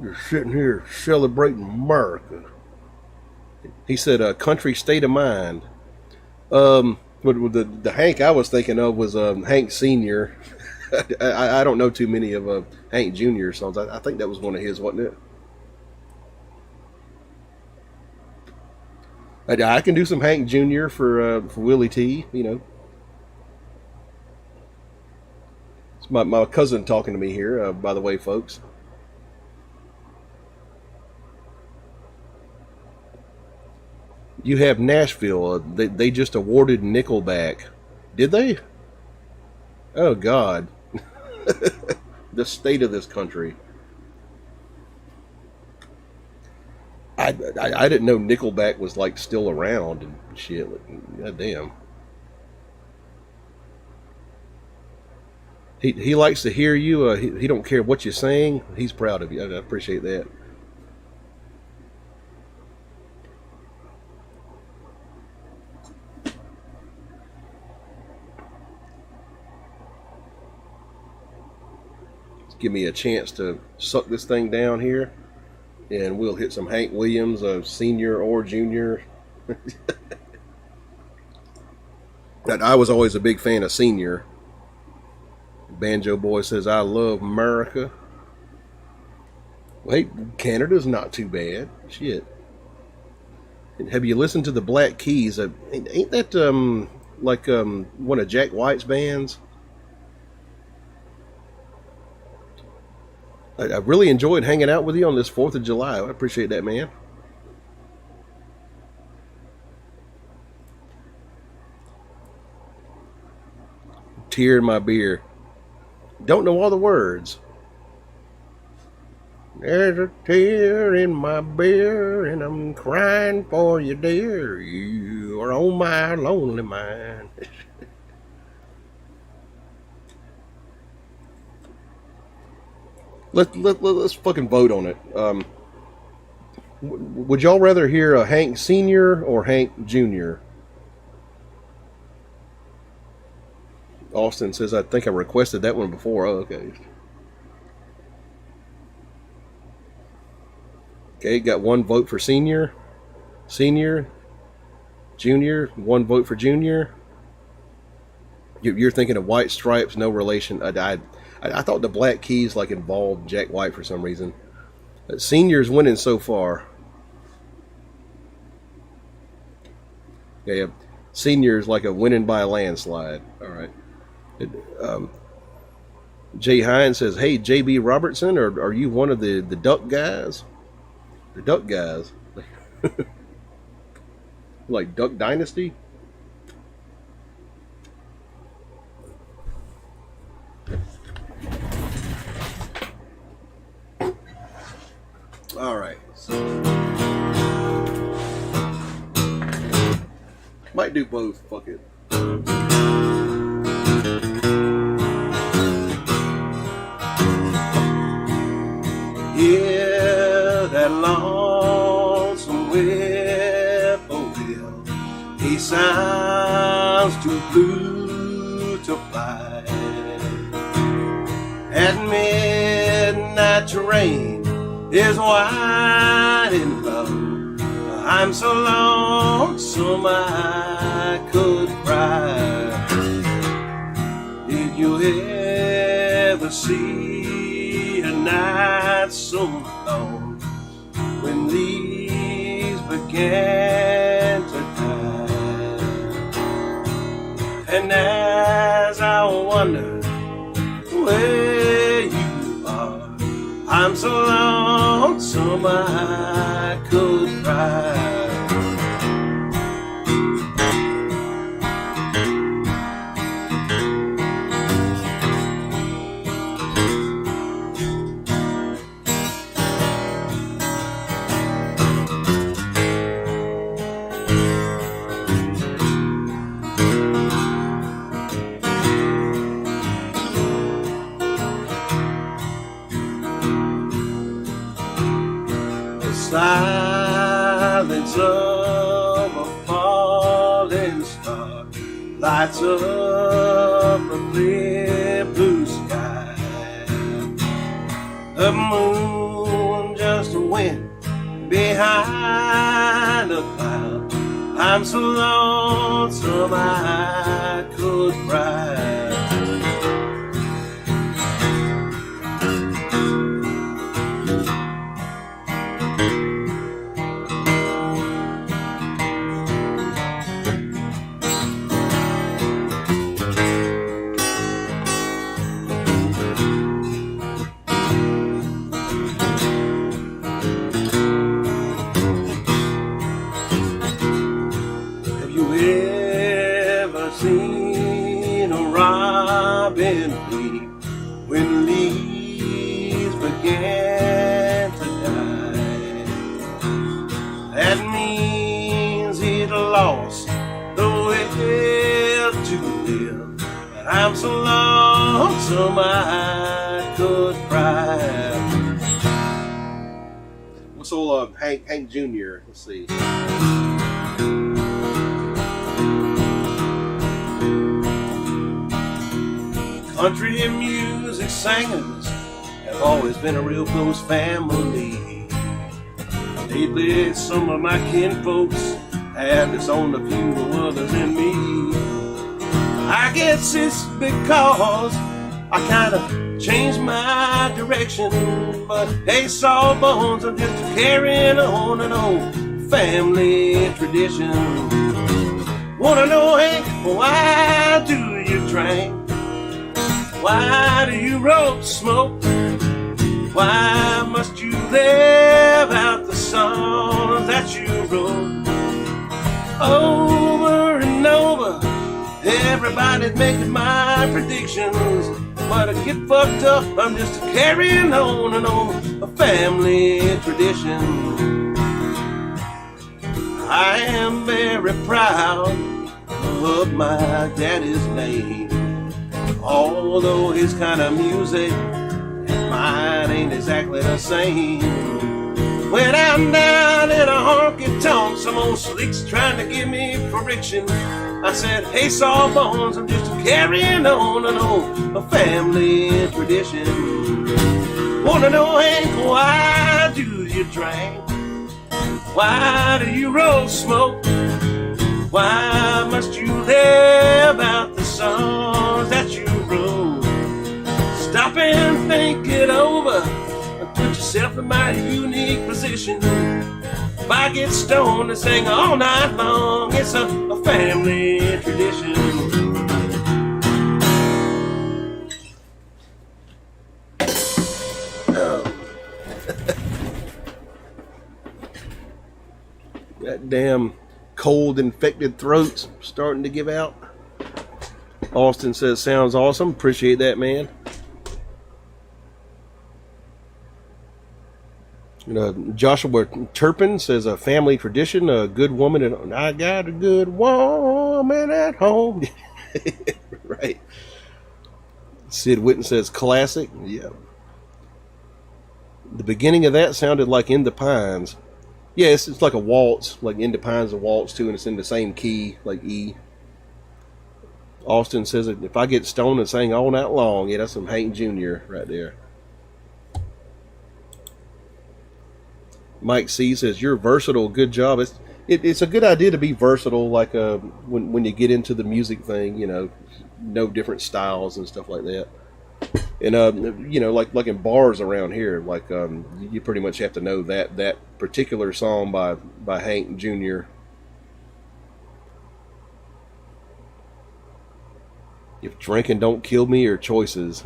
You're sitting here celebrating America. He said, country state of mind. The Hank I was thinking of was Hank Sr. I don't know too many of Hank Jr. songs. I think that was one of his, wasn't it? I can do some Hank Jr. for Willie T. You know, it's my cousin talking to me here. By the way, folks. You have Nashville. They just awarded Nickelback. Did they? Oh God, the state of this country. I didn't know Nickelback was like still around and shit. God damn. He likes to hear you. He don't care what you're saying. He's proud of you. I appreciate that. Give me a chance to suck this thing down here, and we'll hit some Hank Williams, senior or junior. I was always a big fan of Senior. Banjo Boy says, I love Merica. Well, hey, Canada's not too bad. Shit. Have you listened to the Black Keys? Ain't that like one of Jack White's bands? I really enjoyed hanging out with you on this 4th of July. I appreciate that, man. Tear in my beer. Don't know all the words. There's a tear in my beer, and I'm crying for you, dear. You are on my lonely mind. Let's fucking vote on it. Would y'all rather hear a Hank Sr. or Hank Jr.? Austin says, I think I requested that one before. Oh, okay. Okay, got 1 vote for Senior. Senior. Junior. 1 vote for Junior. You're thinking of White Stripes, no relation. I thought the Black Keys like involved Jack White for some reason. Senior's winning so far. Yeah. Seniors like a winning by a landslide. All right. Jay Hines says, "Hey, JB Robertson, or are you one of the Duck guys? The Duck guys, like Duck Dynasty." All right. So might do both. Fuck it. Yeah, that lonesome whippoorwill, he sounds too blue to fly. At midnight, terrain is wide and low. I'm so lonesome I could cry. Did you ever see a night so long when leaves began to die? And as I wonder where you are, I'm so lonesome I could cry. Silence of a falling star lights up a clear blue sky. The moon just went behind a cloud. I'm so lonesome I could cry. Seen a robin weep when leaves began to die? That means he'd lost the will to live. But I'm so lonesome I could cry. What's old Hank Jr.? Let's see. Country and music singers have always been a real close family. Lately, some of my kinfolks have disowned a few others in me. I guess it's because I kind of changed my direction. But hey, Sawbones, I'm just carrying on an old family tradition. Wanna know, Hank, why do you drink? Why do you roll smoke? Why must you live out the songs that you wrote? Over and over, everybody's making my predictions. But I get fucked up, I'm just carrying on and on a family tradition. I am very proud of my daddy's name, although his kind of music and mine ain't exactly the same. When I'm down in a honky-tonk, some old slick's trying to give me friction. I said, hey, Sawbones, I'm just carrying on and on a family tradition. Wanna know, Hank, why do you drink? Why do you roll smoke? Why must you live out the songs that you wrote? Stop and think it over and put yourself in my unique position. If I get stoned and sing all night long, it's a family tradition. That damn cold infected throat's starting to give out. Austin says sounds awesome. Appreciate that, man. Joshua Turpin says a family tradition, a good woman, and I got a good woman at home. Right. Sid Witten says classic. Yeah. The beginning of that sounded like In the Pines. Yeah, it's like a waltz, like In the Pines, a waltz too, and it's in the same key, like E. Austin says if I get stoned and sing all night long, yeah, that's some Hank Jr. right there. Mike C says you're versatile. Good job. It's a good idea to be versatile. Like when you get into the music thing, know different styles and stuff like that. And like in bars around here, like you pretty much have to know that particular song by Hank Jr. If drinking don't kill me, or choices.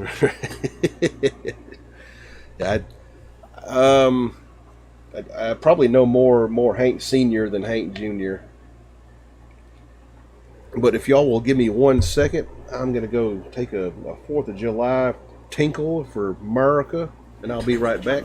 I probably know more Hank Sr. than Hank Jr. But if y'all will give me 1 second, I'm going to go take a 4th of July tinkle for Merica, and I'll be right back.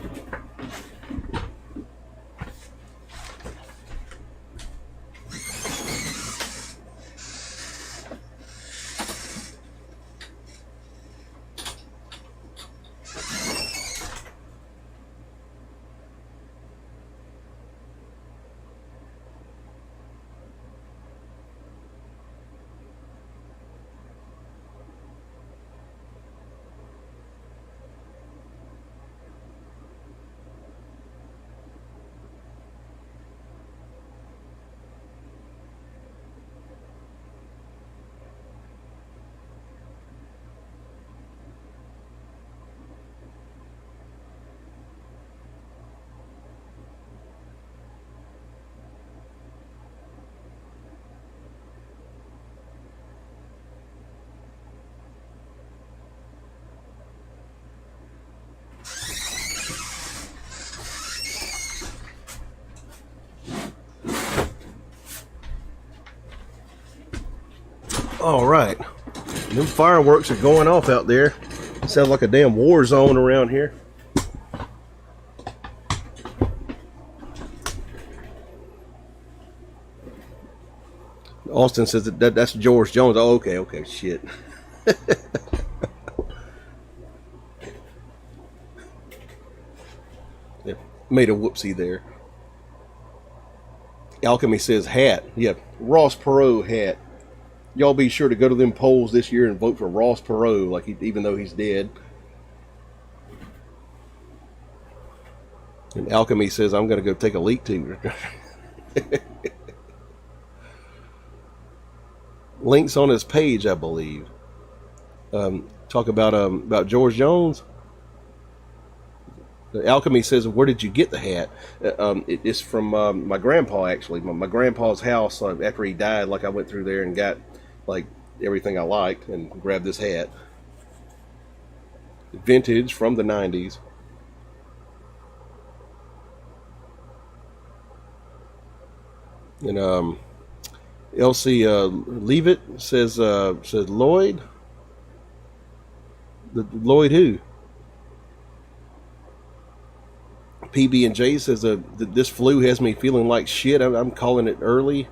All right, them fireworks are going off out there. It sounds like a damn war zone around here. Austin says that's George Jones. Oh, okay, shit. Yeah, made a whoopsie there. Alchemy says hat. Yeah, Ross Perot hat. Y'all be sure to go to them polls this year and vote for Ross Perot, even though he's dead. And Alchemy says, I'm going to go take a leak too. Links on his page, I believe. Talk about George Jones. Alchemy says, where did you get the hat? It's from my grandpa, actually. My grandpa's house, after he died, I went through there and got everything I liked and grabbed this hat. Vintage from the 90s. And LC Leave It says Lloyd. Lloyd who? PB&J says this flu has me feeling like shit. I'm calling it early.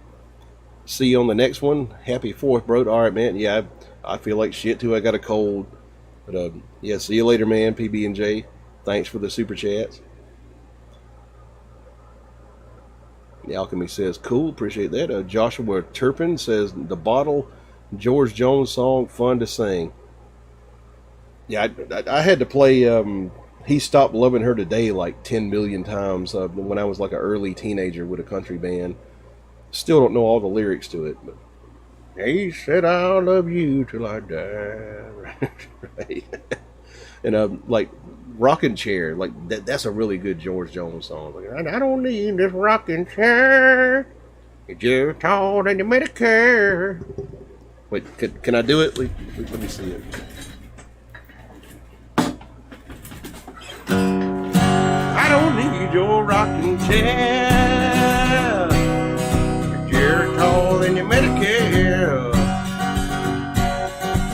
See you on the next one. Happy 4th, bro. All right, man. Yeah, I feel like shit too. I got a cold. But yeah, see you later, man. PB&J. Thanks for the super chats. The Alchemy says cool. Appreciate that. Joshua Turpin says the bottle George Jones song fun to sing. Yeah, I had to play He Stopped Loving Her Today 10 million times when I was an early teenager with a country band. Still don't know all the lyrics to it, but he said I'll love you till I die. Right. And Rocking Chair, like that's a really good George Jones song. Like, I don't need this rocking chair. It's just tall and you Medicare. Wait, can I do it? Let me see it. I don't need your rocking chair. You're tall and you Medicare.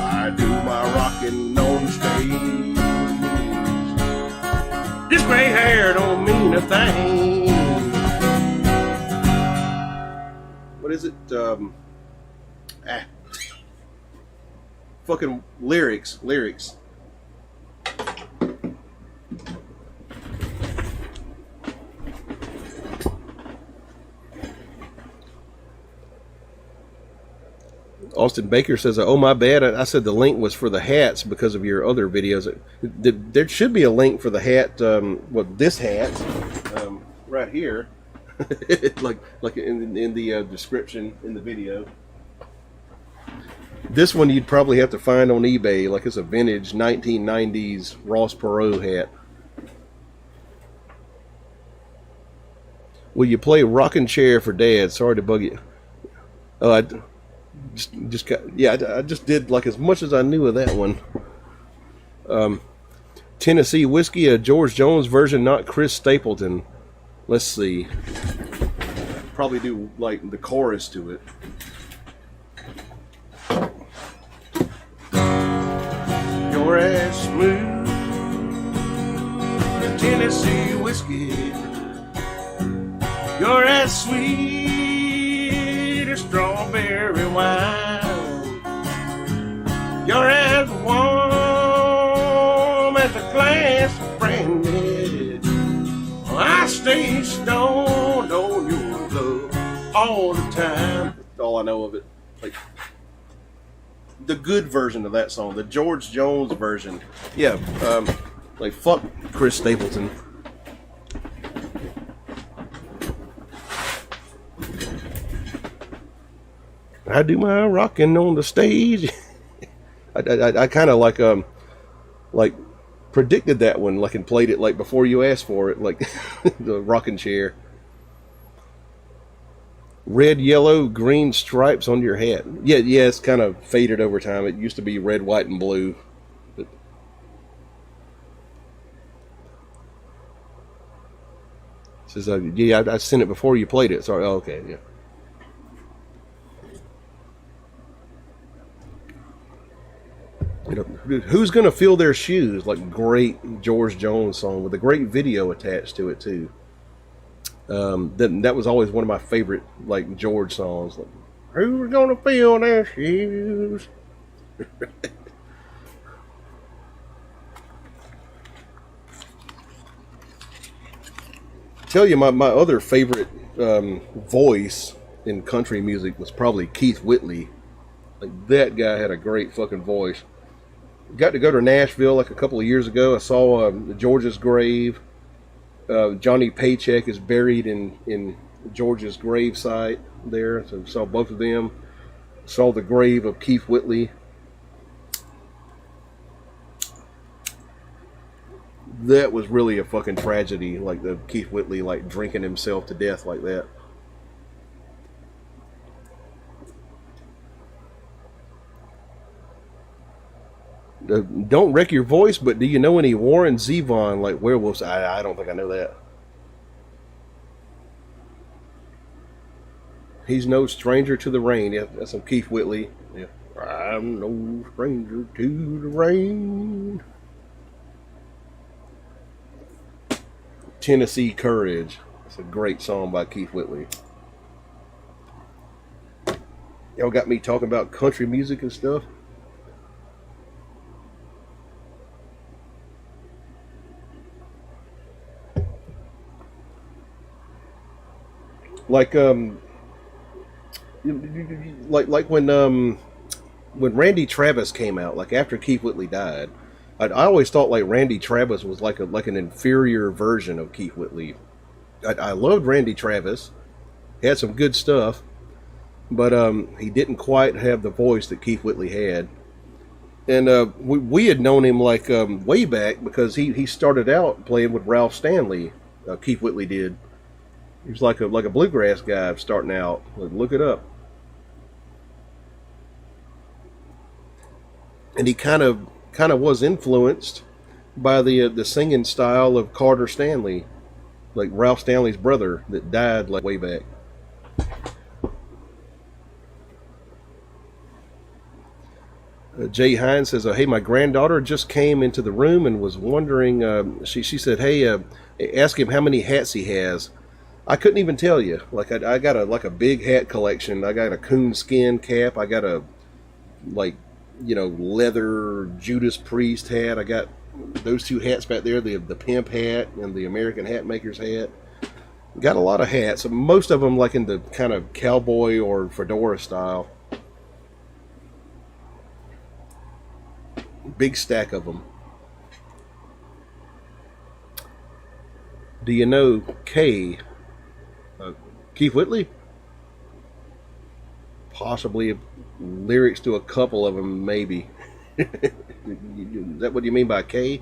I do my rocking on the stage. This gray hair don't mean a thing. What is it? Fucking lyrics. Austin Baker says, oh, my bad. I said the link was for the hats because of your other videos. There should be a link for the hat, this hat, right here, like in the description in the video. This one you'd probably have to find on eBay, like it's a vintage 1990s Ross Perot hat. Will you play Rockin' Chair for Dad? Sorry to bug you. Oh, I just did like as much as I knew of that one. Tennessee Whiskey, a George Jones version, not Chris Stapleton. Let's see. Probably do like the chorus to it. You're as smooth as Tennessee whiskey. You're as sweet as strawberry wine. You're as warm as a glass of brandy. I stay stoned on your love all the time. That's all I know of it. Like the good version of that song, the George Jones version. Yeah, like fuck Chris Stapleton. I do my rocking on the stage. I kind of like predicted that one, like, and played it like before you asked for it, like the rocking chair. Red, yellow, green stripes on your hat. Yeah, it's kind of faded over time. It used to be red, white, and blue. But it says, yeah, I sent it before you played it. Sorry. Oh, okay, yeah. You know, who's gonna fill their shoes? Like, great George Jones song with a great video attached to it too. That was always one of my favorite, like, George songs. Like, who's gonna fill their shoes? Tell you, my other favorite voice in country music was probably Keith Whitley. Like, that guy had a great fucking voice. Got to go to Nashville like a couple of years ago. I saw George's grave. Johnny Paycheck is buried in George's grave site there. So saw both of them. Saw the grave of Keith Whitley. That was really a fucking tragedy, like the Keith Whitley, like, drinking himself to death like that. Don't wreck your voice, but do you know any Warren Zevon, like, werewolves? I don't think I know that. He's no stranger to the rain. Yeah, that's some Keith Whitley. Yeah. I'm no stranger to the rain. Tennessee Courage. It's a great song by Keith Whitley. Y'all got me talking about country music and stuff. Like when Randy Travis came out, like after Keith Whitley died, I always thought like Randy Travis was like an inferior version of Keith Whitley. I loved Randy Travis. He had some good stuff, but he didn't quite have the voice that Keith Whitley had. And we had known him like way back because he started out playing with Ralph Stanley. Keith Whitley did. He was like a bluegrass guy starting out. Look it up. And he kind of was influenced by the singing style of Carter Stanley, like Ralph Stanley's brother that died like way back. Jay Hines says, "Hey, my granddaughter just came into the room and was wondering." She said, "Hey, ask him how many hats he has." I couldn't even tell you. Like I got a big hat collection. I got a coonskin cap. I got a leather Judas Priest hat. I got those two hats back there, the pimp hat and the American Hatmakers hat. Got a lot of hats. Most of them like in the kind of cowboy or fedora style. Big stack of them. Do you know Keith Whitley? Possibly lyrics to a couple of them, maybe. Is that what you mean by K?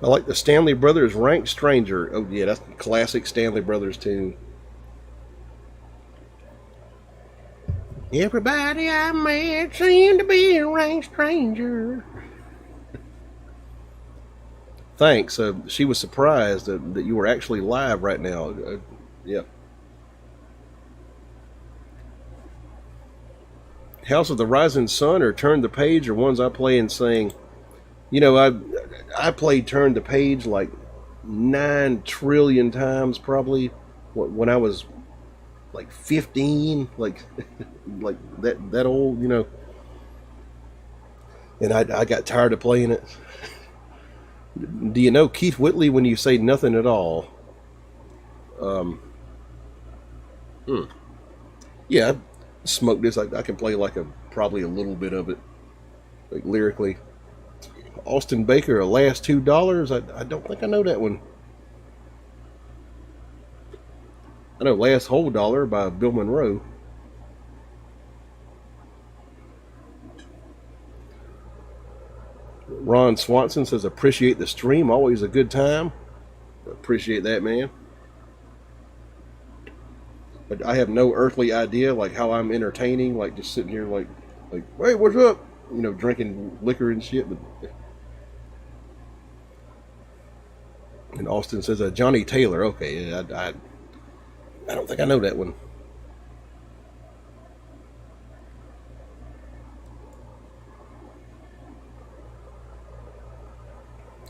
I like the Stanley Brothers Rank Stranger. Oh yeah, that's the classic Stanley Brothers tune. Everybody I met seemed to be a rank stranger. Thanks. She was surprised that you were actually live right now. Yeah. House of the Rising Sun or Turn the Page are ones I play and sing. You know, I played Turn the Page like 9 trillion times probably when I was like 15, like that old, you know. And I got tired of playing it. Do you know Keith Whitley when you say nothing at all? Yeah, I smoked this. I can play like probably a little bit of it, like lyrically. Austin Baker, Last $2. I don't think I know that one. I know Last Whole Dollar by Bill Monroe. Ron Swanson says, appreciate the stream. Always a good time. Appreciate that, man. But I have no earthly idea like how I'm entertaining, like just sitting here like hey, what's up? You know, drinking liquor and shit. But and Austin says, Johnny Taylor. Okay, I don't think I know that one.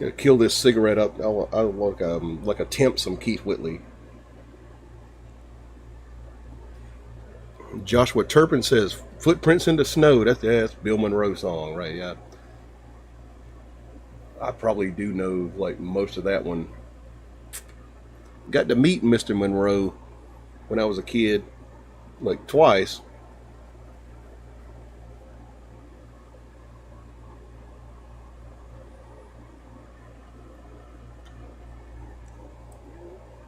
Gotta kill this cigarette up. I'll like attempt some Keith Whitley. Joshua Turpin says, Footprints in the Snow. That's Bill Monroe song, right? Yeah. I probably do know like most of that one. Got to meet Mr. Monroe when I was a kid, like twice.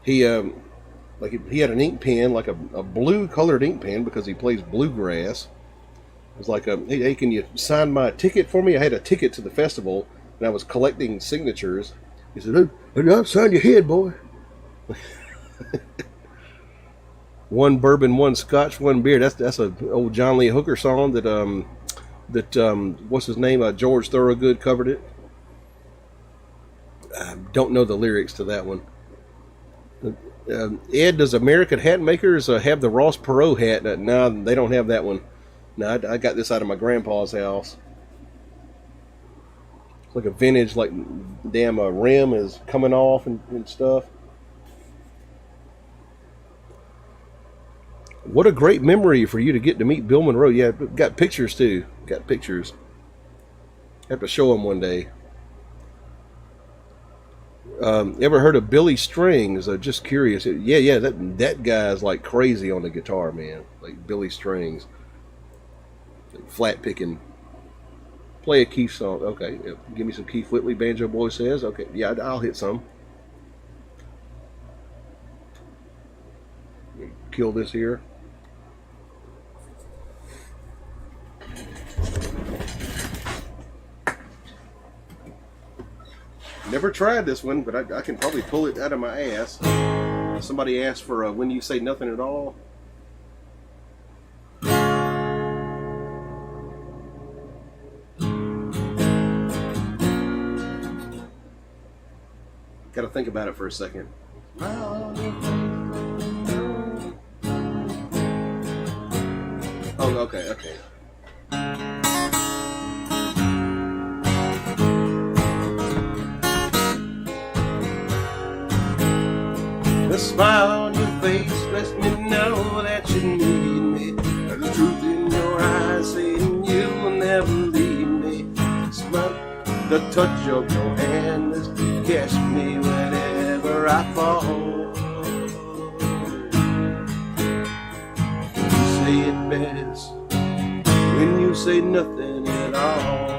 He had an ink pen, like a blue colored ink pen, because he plays bluegrass. It was like hey, can you sign my ticket for me? I had a ticket to the festival and I was collecting signatures. He said, I'll sign your head, boy. One bourbon, one scotch, one beer. That's a old John Lee Hooker song that what's his name? George Thorogood covered it. I don't know the lyrics to that one. Ed, does American Hatmakers have the Ross Perot hat? No, they don't have that one. No, I got this out of my grandpa's house. It's like a vintage, like damn rim is coming off and stuff. What a great memory for you to get to meet Bill Monroe. Yeah, got pictures too. Got pictures. Have to show them one day. Ever heard of Billy Strings? Just curious. Yeah. That guy's like crazy on the guitar, man. Like Billy Strings, like flat picking. Play a Keith song. Okay, give me some Keith Whitley. Banjo Boy says. Okay, yeah, I'll hit some. Kill this here. Never tried this one, but I can probably pull it out of my ass. Somebody asked for When You Say Nothing at All. Got to think about it for a second. Oh, okay. The smile on your face lets me know that you need me. The truth in your eyes saying you'll never leave me. The touch of your hand has catch me whenever I fall. You say it best when you say nothing at all.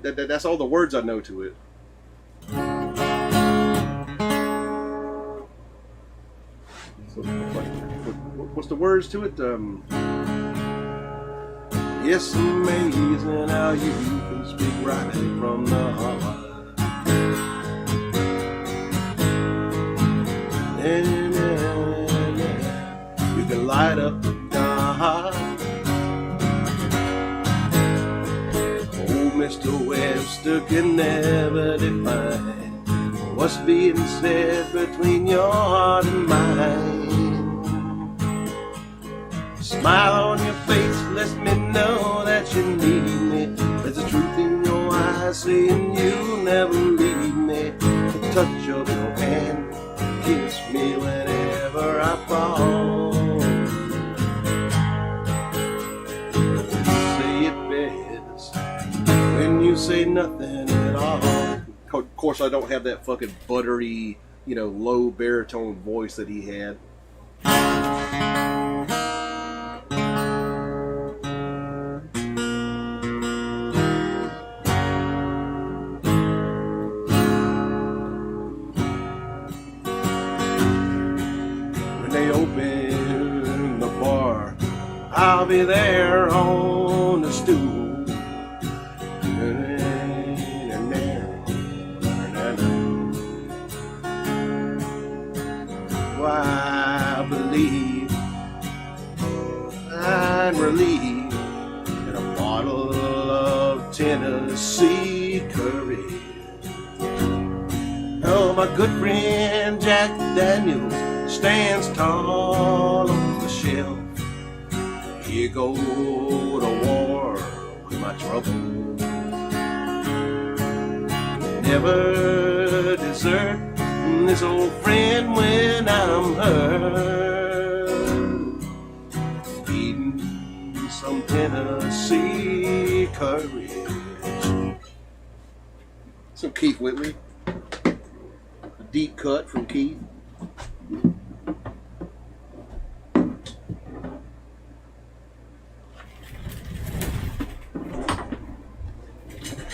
That's all the words I know to it. So, what's the words to it? It's amazing how you can speak right from the heart. And you can light up the dark. Mr. Webster can never define what's being said between your heart and mine. Smile on your face lets me know that you need me. There's a truth in your eyes saying you'll never leave me. The touch of your hand kiss me whenever I fall. You say nothing at all. Of course, I don't have that fucking buttery, low baritone voice that he had. When they open the bar, I'll be there on the stool. I believe I'm relieved in a bottle of Tennessee courage. Oh, my good friend Jack Daniels stands tall on the shelf. Here go to war with my trouble. Never desert this old friend when I'm hurt. Feeding some Tennessee courage. Some Keith Whitley. A deep cut from Keith.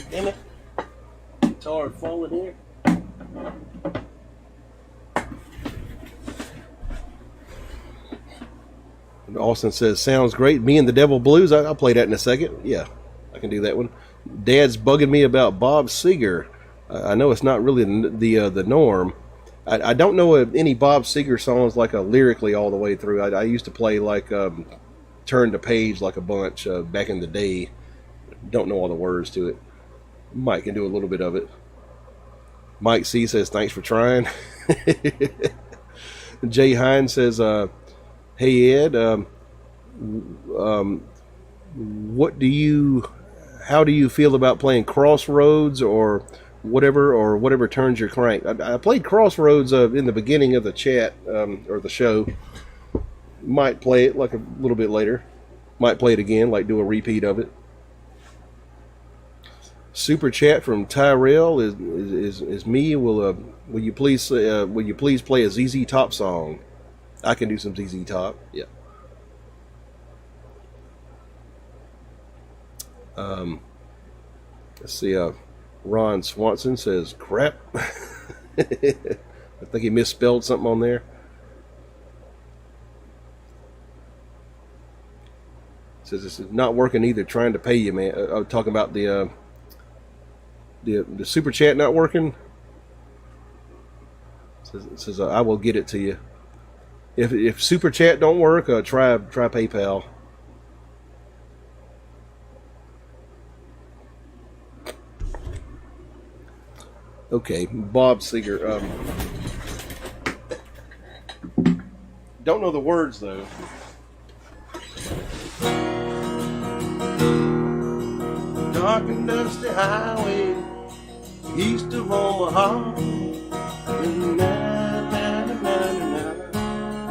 Damn it. Guitar falling here. Austin says, sounds great. Me and the Devil Blues. I'll play that in a second. Yeah, I can do that one. Dad's bugging me about Bob Seger. I know it's not really the norm. I don't know of any Bob Seger songs like lyrically all the way through. I used to play like Turn the Page like a bunch back in the day. Don't know all the words to it. Mike can do a little bit of it. Mike C says, thanks for trying. Jay Hines says, hey Ed, how do you feel about playing Crossroads or whatever turns your crank? I played Crossroads in the beginning of the chat or the show. Might play it like a little bit later. Might play it again, like do a repeat of it. Super chat from Tyrell is me. Will you please play a ZZ Top song? I can do some ZZ Top. Yeah. Let's see. Ron Swanson says crap. I think he misspelled something on there. Says this is not working either. Trying to pay you, man. Talking about the super chat not working. Says I will get it to you. If super chat don't work, try PayPal. Okay, Bob Seeger. Don't know the words though. Dark and dusty highway east of Omaha.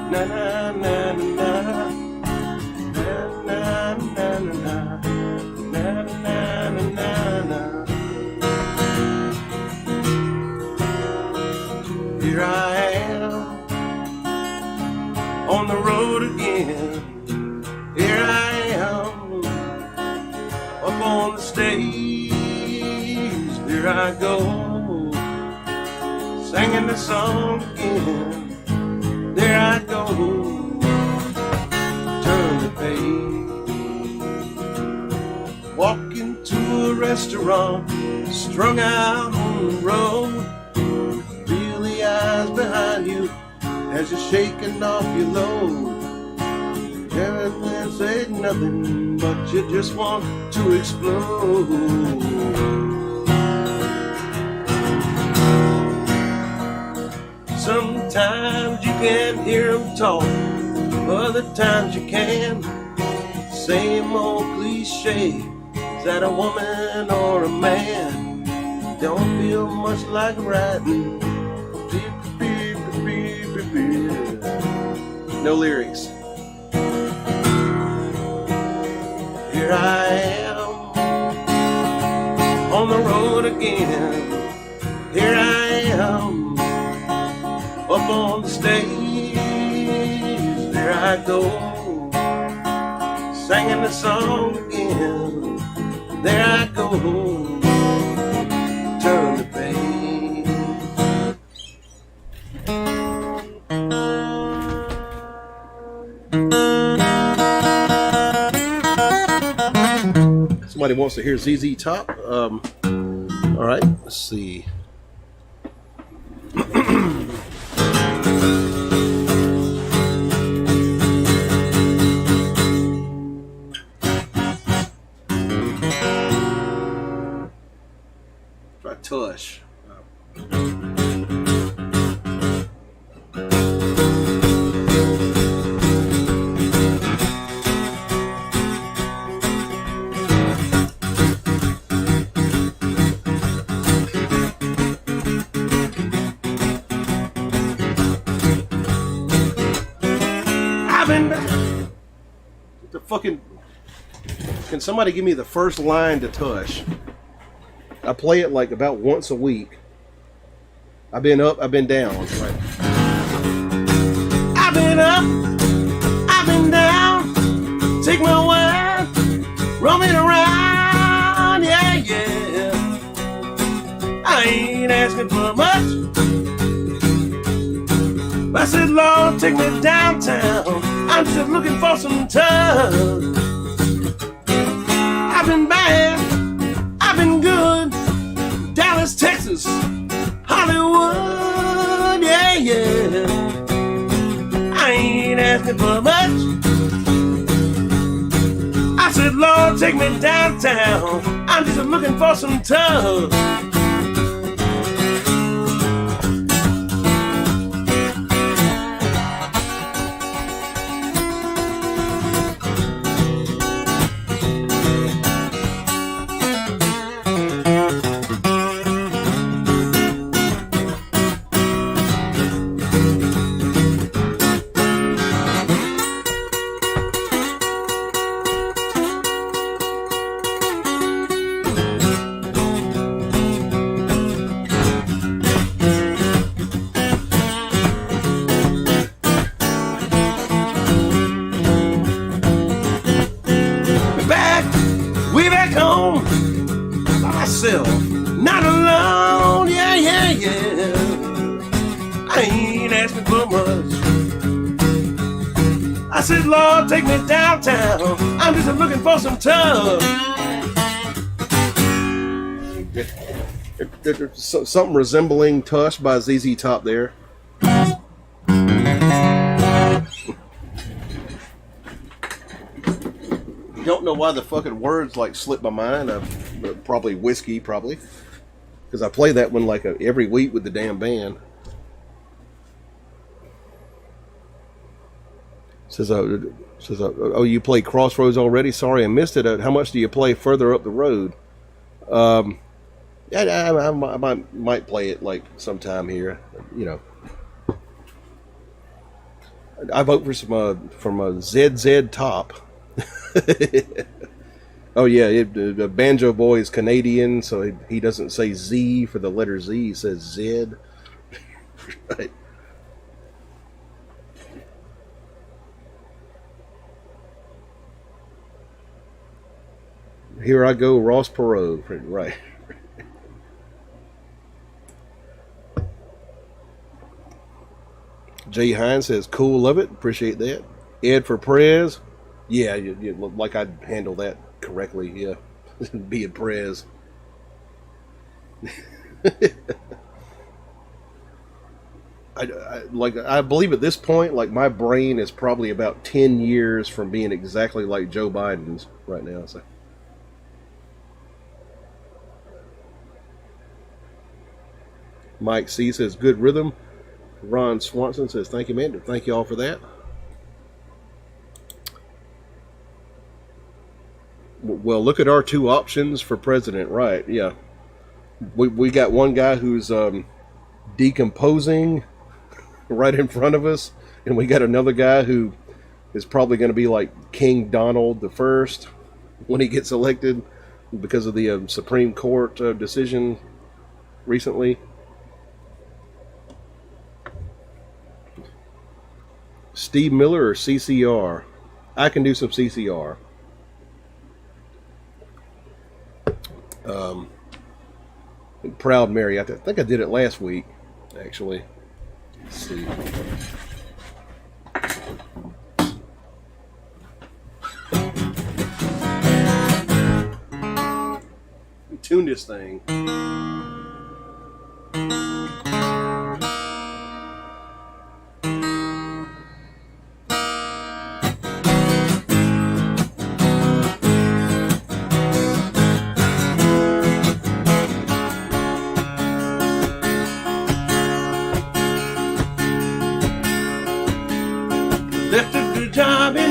Na na na na na na na na na. Here I am on the road again. Here I am up on the stage. Here I go singing the song again. There I go, turn the page. Walk into a restaurant, strung out on the road. Feel the eyes behind you as you're shaking off your load. Everything said nothing, but you just want to explode. Sometimes you can't hear them talk, other times you can. Same old cliche, is that a woman or a man? Don't feel much like writing. No lyrics. Here I am on the road again. Here I am up on the stage. There I go singing the song again. There I go, turn the page. Somebody wants to hear ZZ Top. All right, let's see. Try Tush. Fucking, can somebody give me the first line to Tush? I play it like about once a week. I've been up, I've been down. Right. I've been up, I've been down. Take my word, roaming around, yeah, yeah. I ain't asking for much. I said, Lord, take me downtown. I'm just looking for some touch. I've been bad, I've been good. Dallas, Texas, Hollywood, yeah, yeah. I ain't asking for much. I said, Lord, take me downtown. I'm just looking for some touch. said, Lord, take me downtown. I'm just looking for some tub. There's something resembling Tush by ZZ Top there. Don't know why the fucking words like slip my mind. Probably whiskey, probably, because I play that one like every week with the damn band. Says, oh, you play Crossroads already? Sorry, I missed it. How much do you play further up the road? I might play it like sometime here. You know, I vote for from a ZZ Top. Oh yeah, the Banjo Boy is Canadian, so he doesn't say Z for the letter Z. He says Z. Right. Here I go, Ross Perot. Right. Jay Hines says, cool, love it, appreciate that. Ed for Prez. Yeah, you like I'd handle that correctly, yeah. Be a Prez. I believe at this point, like my brain is probably about 10 years from being exactly like Joe Biden's right now. So. Mike C says, good rhythm. Ron Swanson says, thank you, man. Thank you all for that. Well, look at our two options for president, right? Yeah. We got one guy who's decomposing right in front of us, and we got another guy who is probably going to be like King Donald the First when he gets elected because of the Supreme Court decision recently. Steve Miller or CCR? I can do some CCR. Proud Mary. I think I did it last week, actually. Let's see. Tune this thing.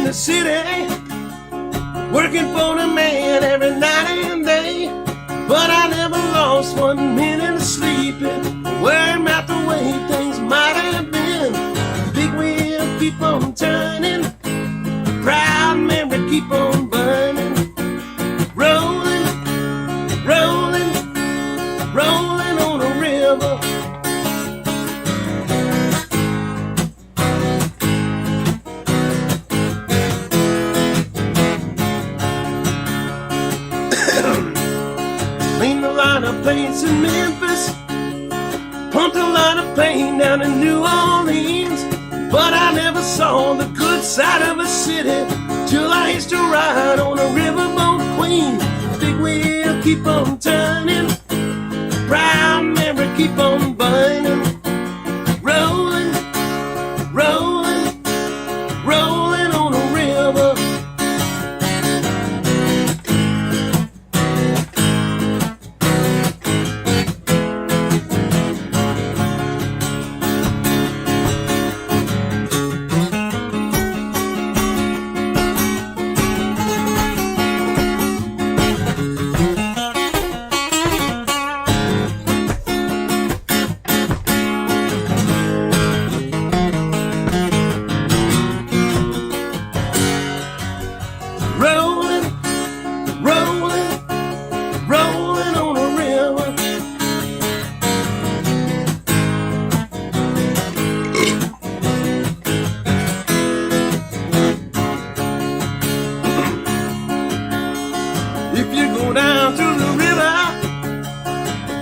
The city, working for the man every night and day, but I never lost 1 minute of sleeping, worrying about the way things might have been. Big wheel keep on turning, proud memory keep on burning, rolling, rolling, rolling on a river. Planes in Memphis, pumped a lot of pain down in New Orleans, but I never saw the good side of a city till I used to ride on a riverboat queen. Big wheel keep on turning, proud memory keep on burning, rolling, rolling, rolling on a river.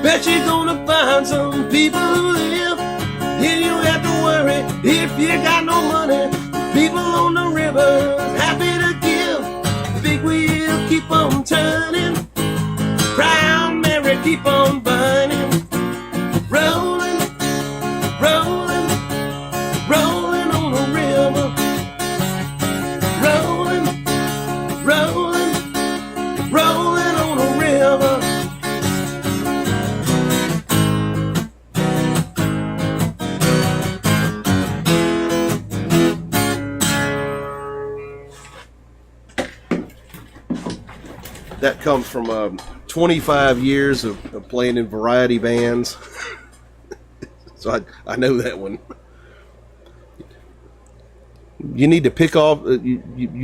Bet you're gonna find some people who live. Then you have to worry if you got no money. People on the river river's happy to give. Big wheel keep on turning. Proud Mary keep on burning. Rolling, rolling, rolling on the river. Rolling, rolling, rolling on the river. That comes from 25 years of playing in variety bands. So I know that one. You need to pick off. You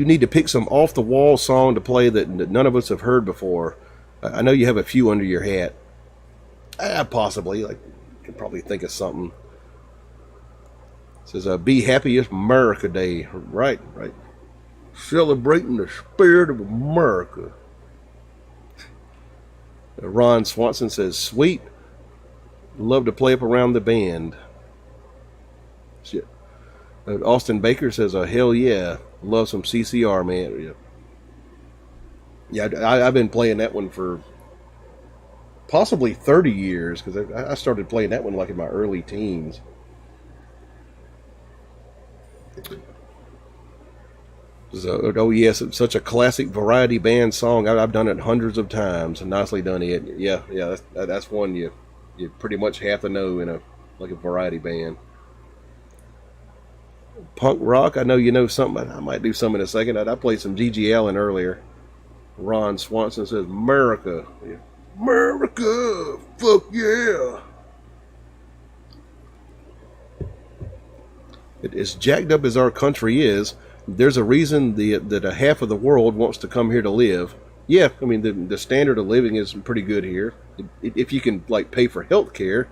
need to pick some off the wall song to play that none of us have heard before. I know you have a few under your hat. Possibly, like, could probably think of something. It says, "Be happy, it's Merica Day." Right. Celebrating the spirit of America. Ron Swanson says, "Sweet. Love to play up around the band." Shit. Austin Baker says, "Hell yeah. Love some CCR, man." Yeah, I've been playing that one for possibly 30 years, because I started playing that one like in my early teens. So, oh yes, it's such a classic variety band song. I've done it hundreds of times. Nicely done, Ed. Yeah, that's one you pretty much have to know in a variety band. Punk rock, I know you know something. I might do some in a second. I played some G.G. Allen earlier. Ron Swanson says, "Merica, yeah. Merica, fuck yeah." As jacked up as our country is, there's a reason that a half of the world wants to come here to live. Yeah, I mean, the standard of living is pretty good here, if you can, like, pay for health care.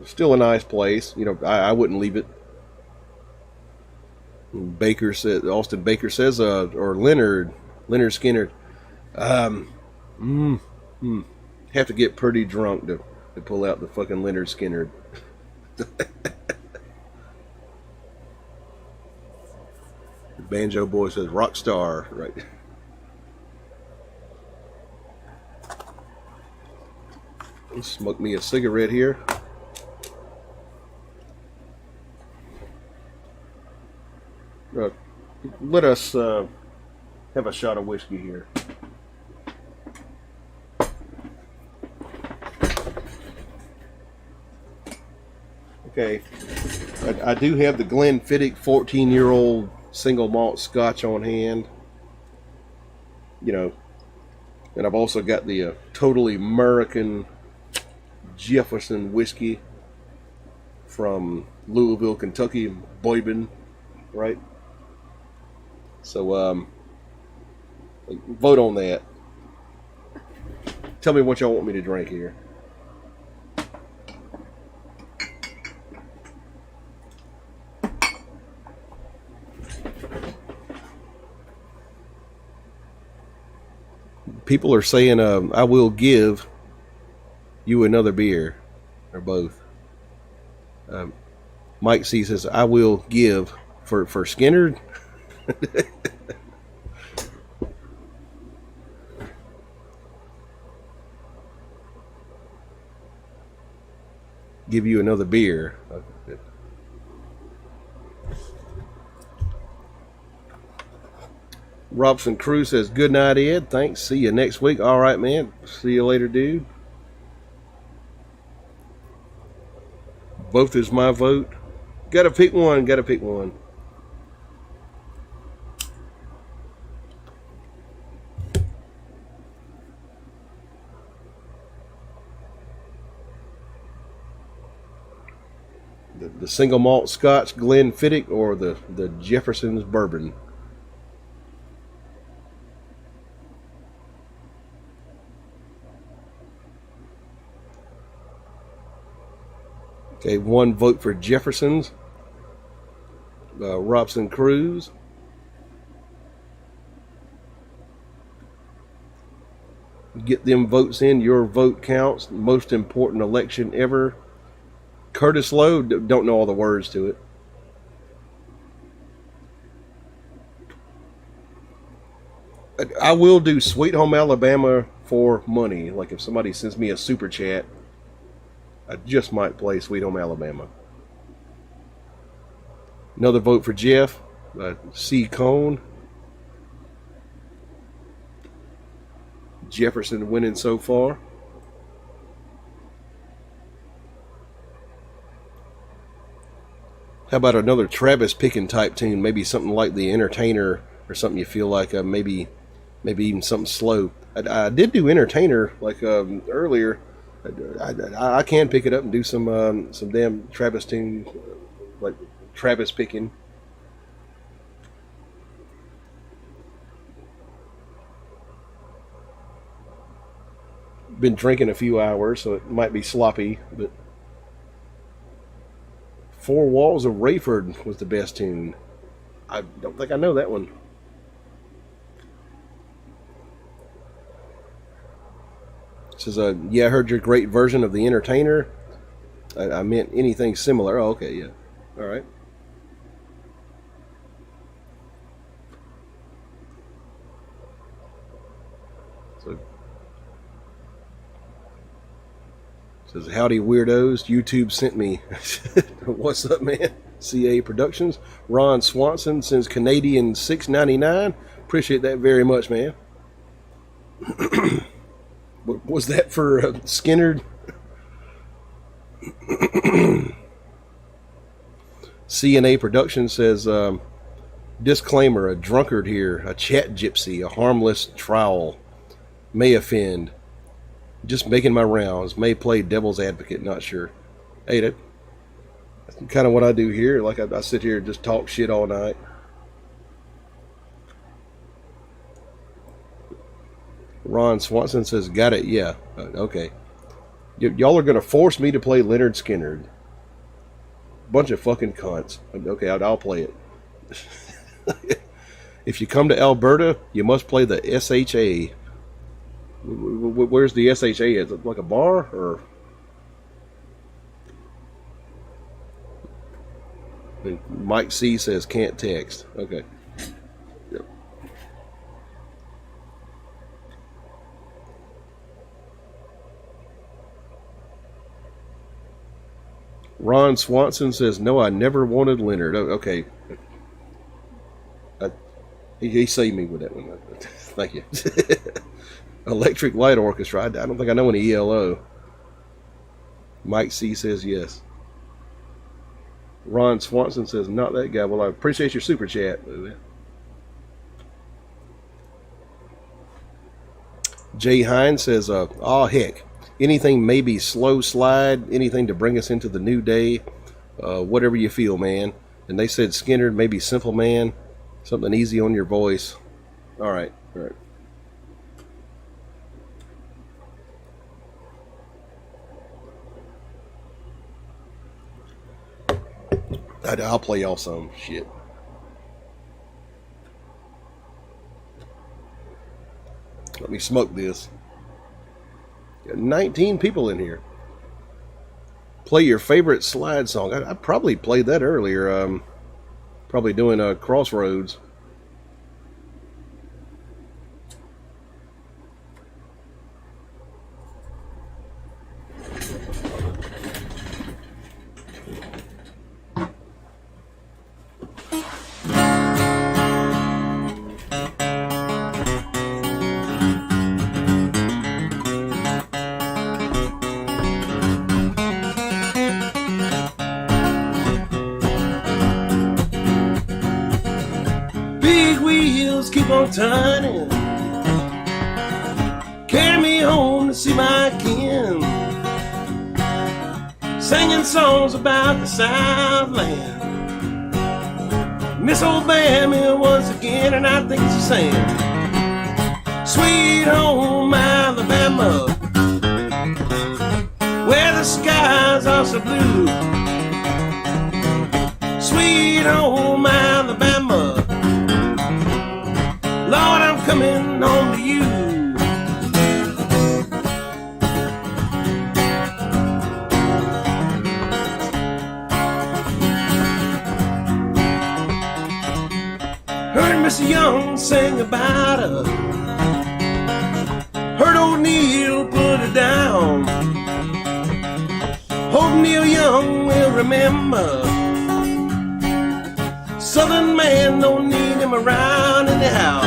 Still a nice place. I wouldn't leave it. Baker said, Austin Baker says, or Leonard Skinner, have to get pretty drunk to pull out the fucking Leonard Skinner. Banjo Boy says, "Rock star," right? Smoke me a cigarette here. Let us have a shot of whiskey here. Okay, I do have the Glenfiddich 14-year-old single malt scotch on hand. And I've also got the totally American Jefferson whiskey from Louisville, Kentucky, bourbon, right? So, vote on that. Tell me what y'all want me to drink here. People are saying, "I will give you another beer," or both. Mike C says, "I will give for Skinner." Give you another beer. Robson Cruz says, "Good night, Ed. Thanks. See you next week." All right, man. See you later, dude. Both is my vote. Gotta pick one. The single malt Scotch Glenfiddich or the Jefferson's bourbon. Okay, one vote for Jefferson's. Robson Cruz. Get them votes in. Your vote counts. Most important election ever. Curtis Lowe, don't know all the words to it. I will do Sweet Home Alabama for money. Like if somebody sends me a super chat, I just might play Sweet Home Alabama. Another vote for Jeff. C. Cone. Jefferson winning so far. How about another Travis Pickin type tune? Maybe something like The Entertainer or something you feel like maybe even something slow. I did do Entertainer like earlier. I can pick it up and do some damn Travis tune like Travis Pickin. Been drinking a few hours, so it might be sloppy, but Four Walls of Rayford was the best tune. I don't think I know that one. It says, yeah, I heard your great version of The Entertainer. I meant anything similar. Oh, okay, yeah. All right. So, says, howdy weirdos, YouTube sent me. What's up, man? CA Productions. Ron Swanson sends Canadian $6.99. Appreciate that very much, man. Was that for Skinner? CNA Productions says, disclaimer, a drunkard here, a chat gypsy, a harmless trowel, may offend. Just making my rounds, may play devil's advocate, not sure. Hey, that's kind of what I do here. Like I sit here and just talk shit all night. Ron Swanson says, got it, yeah. Okay. Y'all are going to force me to play Leonard Skinner. Bunch of fucking cunts. Okay, I'll play it. If you come to Alberta, you must play the SHA. Where's the SHA? Is it like a bar? Or Mike C says, can't text. Okay. Yep. Ron Swanson says, no, I never wanted Leonard. Okay. He saved me with that one. Thank you. Electric Light Orchestra. I don't think I know any ELO. Mike C says yes. Ron Swanson says, not that guy. Well, I appreciate your super chat. Jay Hines says, heck. Anything maybe slow slide, anything to bring us into the new day, whatever you feel, man. And they said Skinner, maybe Simple Man, something easy on your voice. All right. I'll play y'all some shit. Let me smoke this. Got 19 people in here. Play your favorite slide song. I probably played that earlier. Probably doing Crossroads. Keep on turning, carry me home to see my kin, singing songs about the Southland. Miss Alabama once again, and I think she's saying, sweet home Alabama, where the skies are so blue. Sweet home Alabama, Lord, I'm coming home to you. Heard Mr. Young sing about Old Neil Young will remember. Southern man don't need him around anyhow.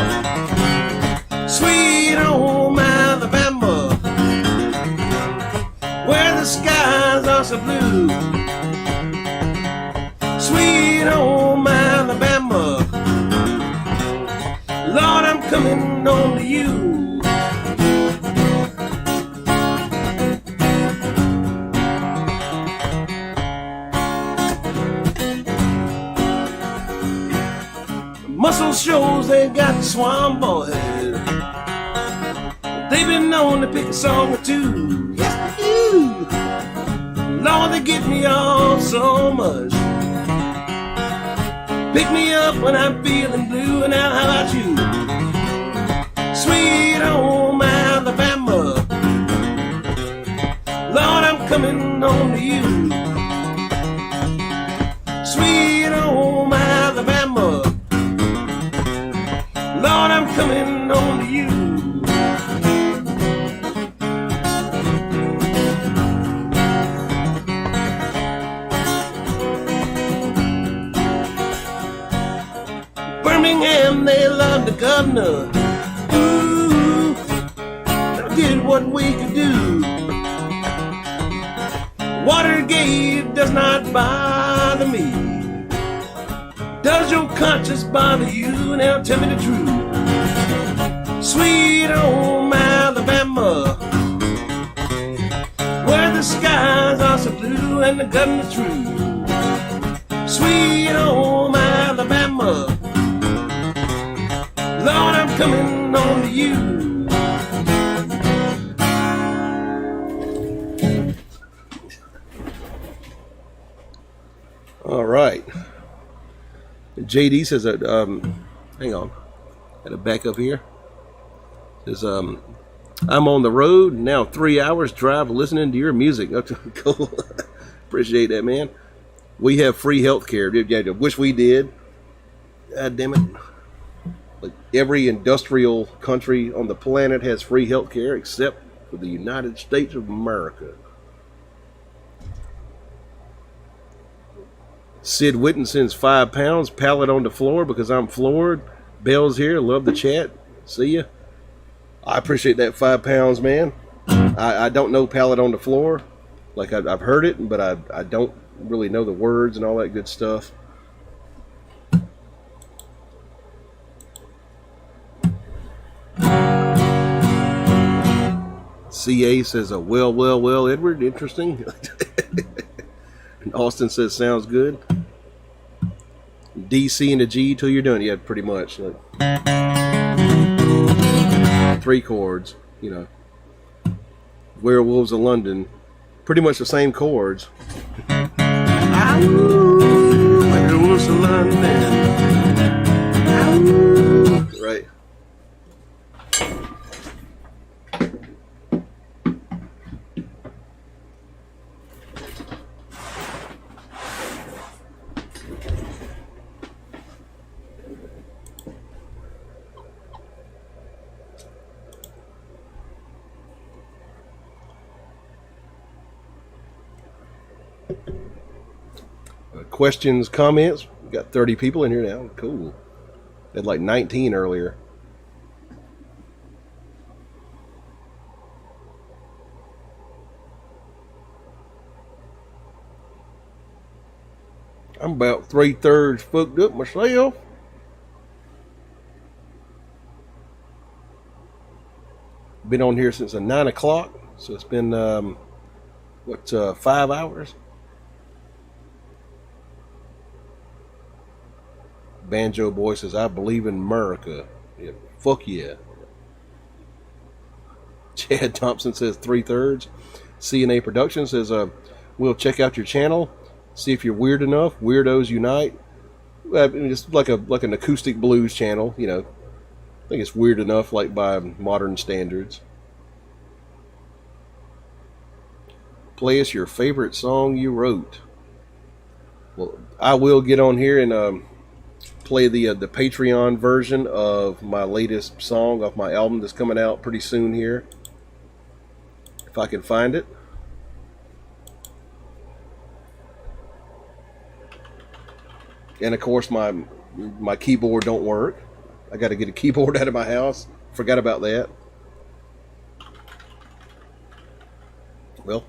Sweet home Alabama, where the skies are so blue. Sweet home Alabama, Lord, I'm coming home to you. Muscle shows they got the Swan Boys. They've been known to pick a song or two. Yes, they do. Lord, they get me off so much. Pick me up when I'm feeling blue. And now how about you? Sweet home Alabama, Lord, I'm coming home to you. Sweet home Alabama, Lord, I'm coming home to you. Birmingham, they love the governor. Ooh, I did what we could do. Watergate does not bother me. Does your conscience bother you? Now tell me the truth. Sweet home Alabama, where the skies are so blue and the governor's true. Sweet home Alabama, Lord, I'm coming home to you. All right. JD says that, hang on, got to back up here. Says, I'm on the road now, 3 hours drive listening to your music. Cool. Appreciate that, man. We have free health care. Yeah, wish we did. God damn it. Like every industrial country on the planet has free health care except for the United States of America. Sid Witten sends £5. Pallet on the floor because I'm floored. Bell's here. Love the chat. See ya. I appreciate that £5, man. I don't know pallet on the floor. Like I've heard it, but I don't really know the words and all that good stuff. CA says, well, Edward, interesting. And Austin says, sounds good. DC and a G till you're done. Yeah, pretty much. Like 3 chords, you know. Werewolves of London. Pretty much the same chords. Werewolves of London. Right. Questions, comments. We got 30 people in here now. Cool. Had like 19 earlier. I'm about 3/3 fucked up myself. Been on here since 9 o'clock, so it's been 5 hours. Banjo Boy says, I believe in Merica. Yeah, fuck yeah. Chad Thompson says 3/3. CNA Productions says, we'll check out your channel, see if you're weird enough. Weirdos Unite. It's like an acoustic blues channel, you know. I think it's weird enough, like by modern standards. Play us your favorite song you wrote. Well, I will get on here and play the Patreon version of my latest song off my album that's coming out pretty soon here, if I can find it. And of course, my keyboard don't work. I got to get a keyboard out of my house. Forgot about that. Well,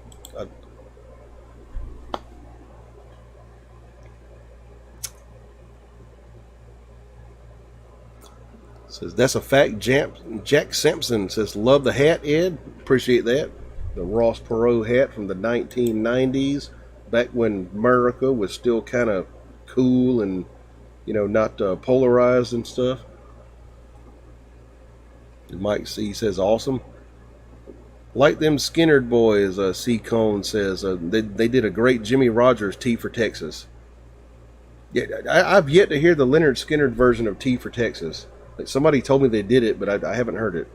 says that's a fact. Jack Sampson says, love the hat, Ed. Appreciate that. The Ross Perot hat from the 1990s, back when Merica was still kind of cool and, you know, not polarized and stuff. Mike C says, awesome. Like them Skinnerd boys, C Cone says, they did a great Jimmy Rogers T for Texas. Yeah, I've yet to hear the Leonard Skinnerd version of T for Texas. Like, somebody told me they did it, but I haven't heard it.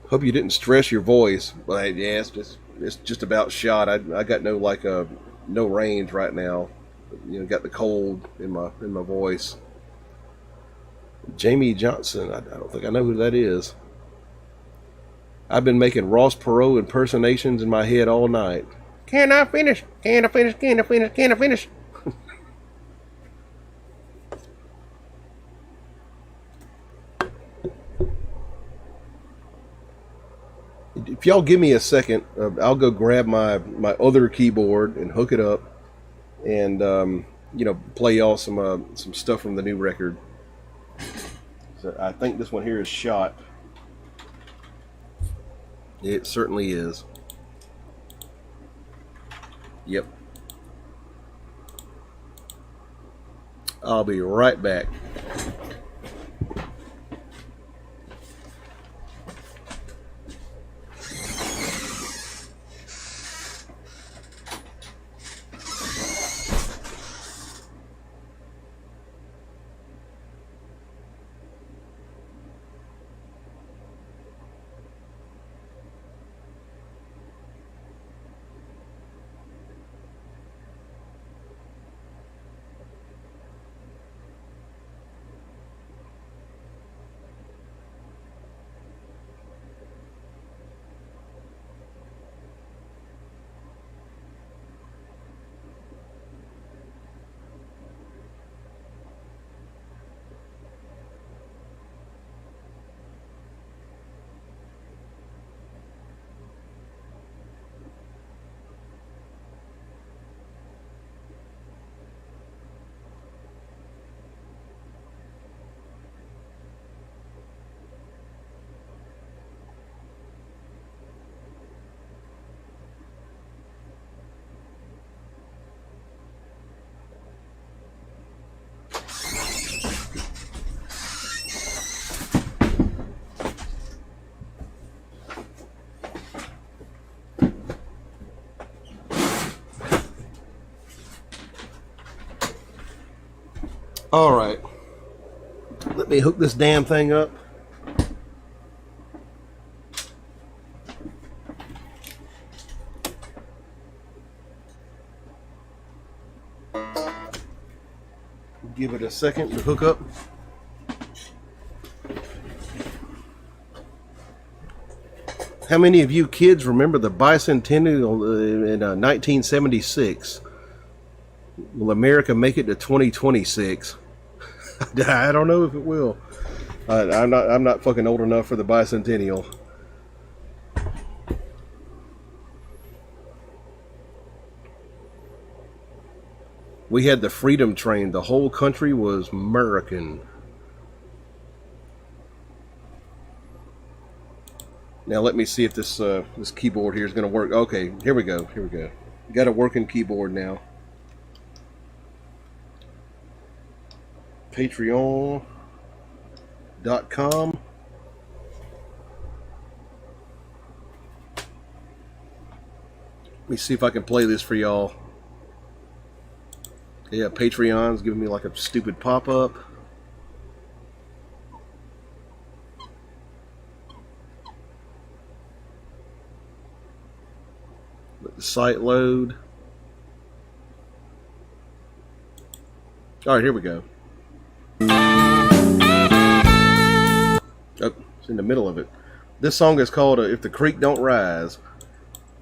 Hope you didn't stress your voice. But yeah, it's just about shot. I got no range right now. You know, got the cold in my voice. Jamie Johnson, I don't think I know who that is. I've been making Ross Perot impersonations in my head all night. Can I finish? Can I finish? Can I finish? Can I finish? If y'all give me a second, I'll go grab my other keyboard and hook it up, and you know, play y'all some stuff from the new record. So I think this one here is shot. It certainly is. Yep. I'll be right back. All right, let me hook this damn thing up. Give it a second to hook up. How many of you kids remember the bicentennial in 1976? Will America make it to 2026? I don't know if it will. I'm not fucking old enough for the bicentennial. We had the Freedom Train. The whole country was American. Now let me see if this keyboard here is going to work. Okay, here we go. Here we go. Got a working keyboard now. Patreon.com. Let me see if I can play this for y'all. Yeah, Patreon's giving me like a stupid pop-up. Let the site load. All right, here we go. Oh, it's in the middle of it. This song is called If the Creek Don't Rise.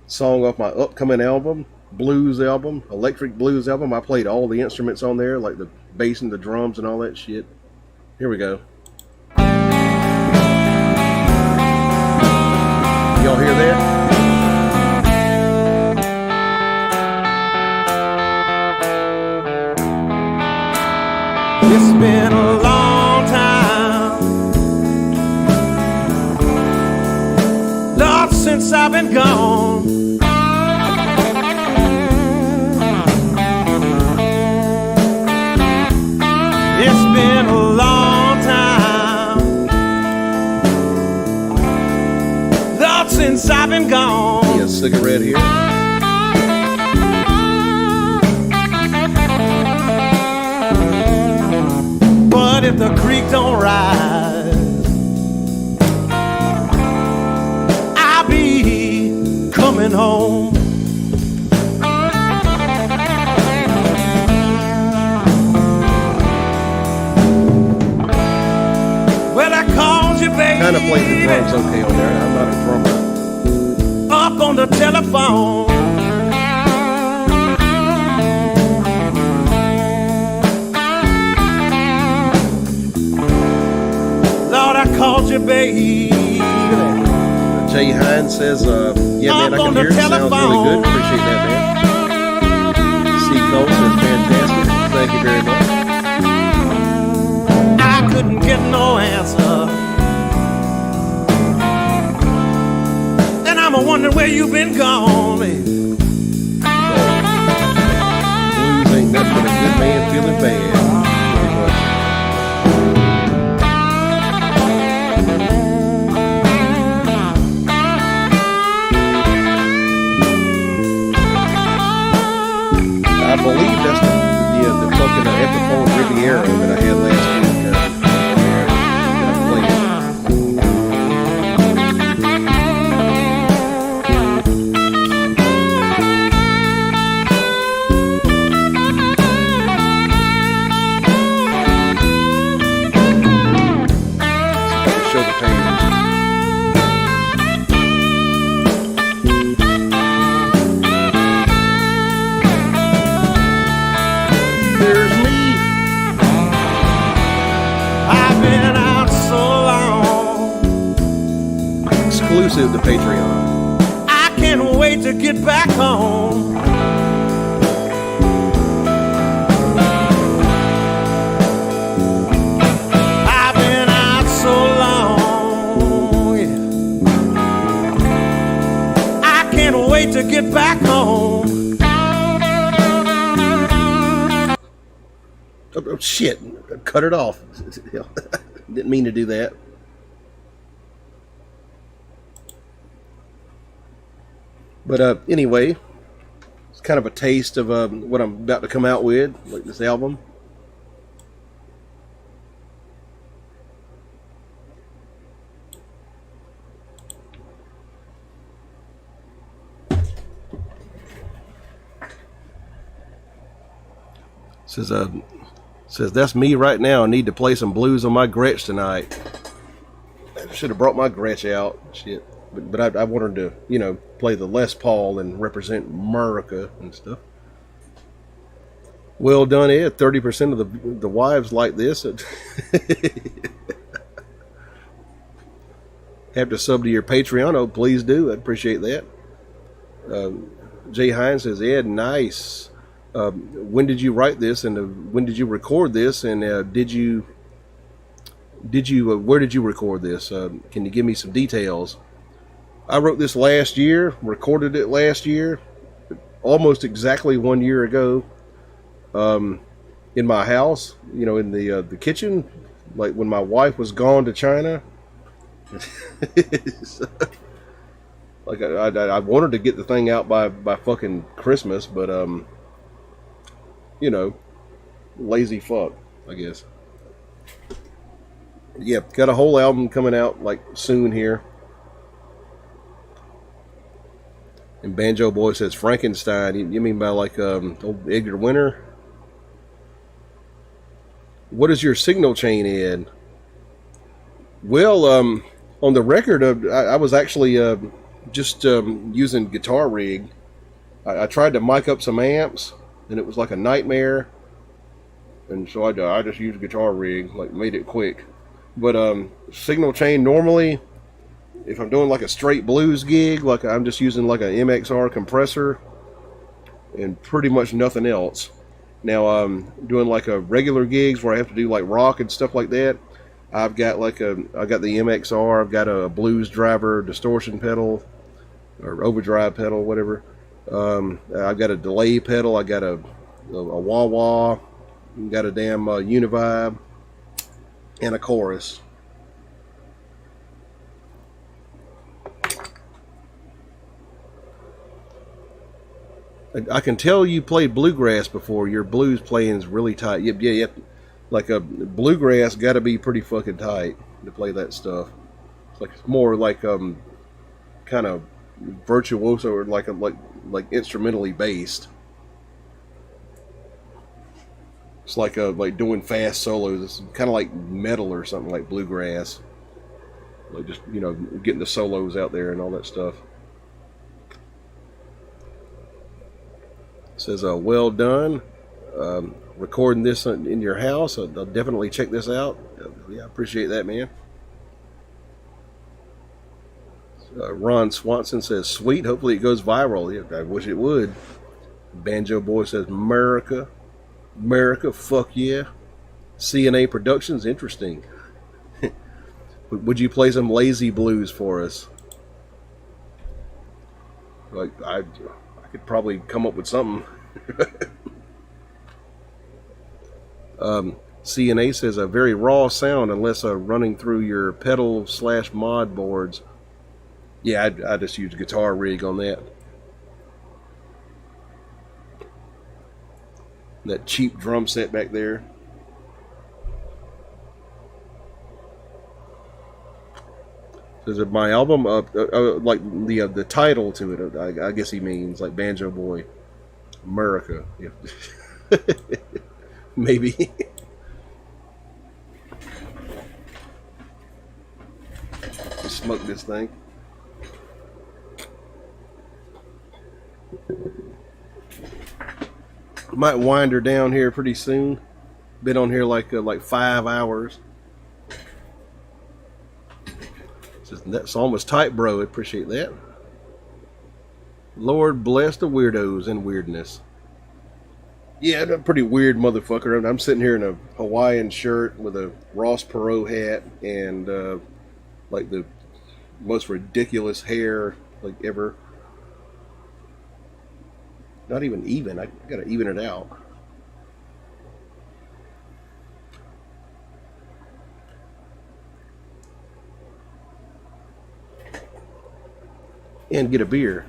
Song off my upcoming album. blues album, electric blues album. I played all the instruments on there, like the bass and the drums and all that shit. Here we go. Y'all hear that? It's been a long time, Lord, since I've been gone. It's been a long time, Lord, since I've been gone. Get a cigarette here. But if the creek don't rise, I'll be coming home. Well, I called you, baby. Kind of played the drums okay on there. I'm not a drummer. Up on the telephone. Lord, I called you, baby. Jay Hines says, yeah, man, I can hear it. Sounds really good. Appreciate that, man. C. Cole says, fantastic. Thank you very much. I couldn't get no answer, and I'm wondering where you've been gone, baby. Blues ain't nothing but a good man feeling bad. I believe that's the fucking Epiphone Riviera that I had last week. Show the page. There's me. I've been out so long. Exclusive to Patreon. I can't wait to get back home. I've been out so long, yeah. I can't wait to get back home. Oh, shit. Cut it off. Didn't mean to do that. But anyway, it's kind of a taste of what I'm about to come out with, like this album. Says that's me right now. I need to play some blues on my Gretsch tonight. I should have brought my Gretsch out. Shit. But I wanted to, you know, play the Les Paul and represent Merica and stuff. Well done, Ed. 30% of the wives like this. Have to sub to your Patreon. Oh, please do. I'd appreciate that. Jay Hines says, Ed, nice. When did you write this, and when did you record this, and where did you record this? Can you give me some details? I wrote this last year, recorded it last year, almost exactly 1 year ago, in my house, you know, in the kitchen, like when my wife was gone to China. Like I wanted to get the thing out by fucking Christmas, but you know, lazy fuck, I guess. Yeah, got a whole album coming out like soon here. And Banjo Boy says Frankenstein. You mean by like old Edgar Winter? What is your signal chain in? Well, on the record, I was actually just using Guitar Rig. I tried to mic up some amps, and it was like a nightmare. And so I just used a guitar rig, like made it quick. But signal chain normally, if I'm doing like a straight blues gig, like I'm just using like a MXR compressor and pretty much nothing else. Now doing like a regular gigs where I have to do like rock and stuff like that, I've got I got the MXR, I've got a blues driver distortion pedal or overdrive pedal, whatever. I've got a delay pedal, I got a wah-wah, got a damn Univibe, and a chorus. I can tell you played bluegrass before. Your blues playing is really tight. Yep. Like a bluegrass got to be pretty fucking tight to play that stuff. It's like more like kind of virtuoso or like instrumentally based. It's like doing fast solos. It's kind of like metal or something, like bluegrass. Like just getting the solos out there and all that stuff. It says well done. Recording this in your house. I'll definitely check this out. Yeah, I appreciate that, man. Ron Swanson says sweet. Hopefully it goes viral. Yeah, I wish it would. Banjo Boy says Merica, fuck yeah. CNA Productions, interesting. Would you play some lazy blues for us? Like I could probably come up with something. CNA says a very raw sound unless running through your pedal / mod boards. Yeah, I just use guitar rig on that. That cheap drum set back there. Says that my album, like the title to it, I guess he means like Banjo Boy, Merica. Yeah. Maybe. Smoke this thing. Might wind her down here pretty soon. Been on here like 5 hours. Says that song was tight, bro. I appreciate that. Lord bless the weirdos and weirdness. Yeah, I'm a pretty weird motherfucker. I'm sitting here in a Hawaiian shirt with a Ross Perot hat and like the most ridiculous hair like ever. Not even. I gotta even it out. And get a beer.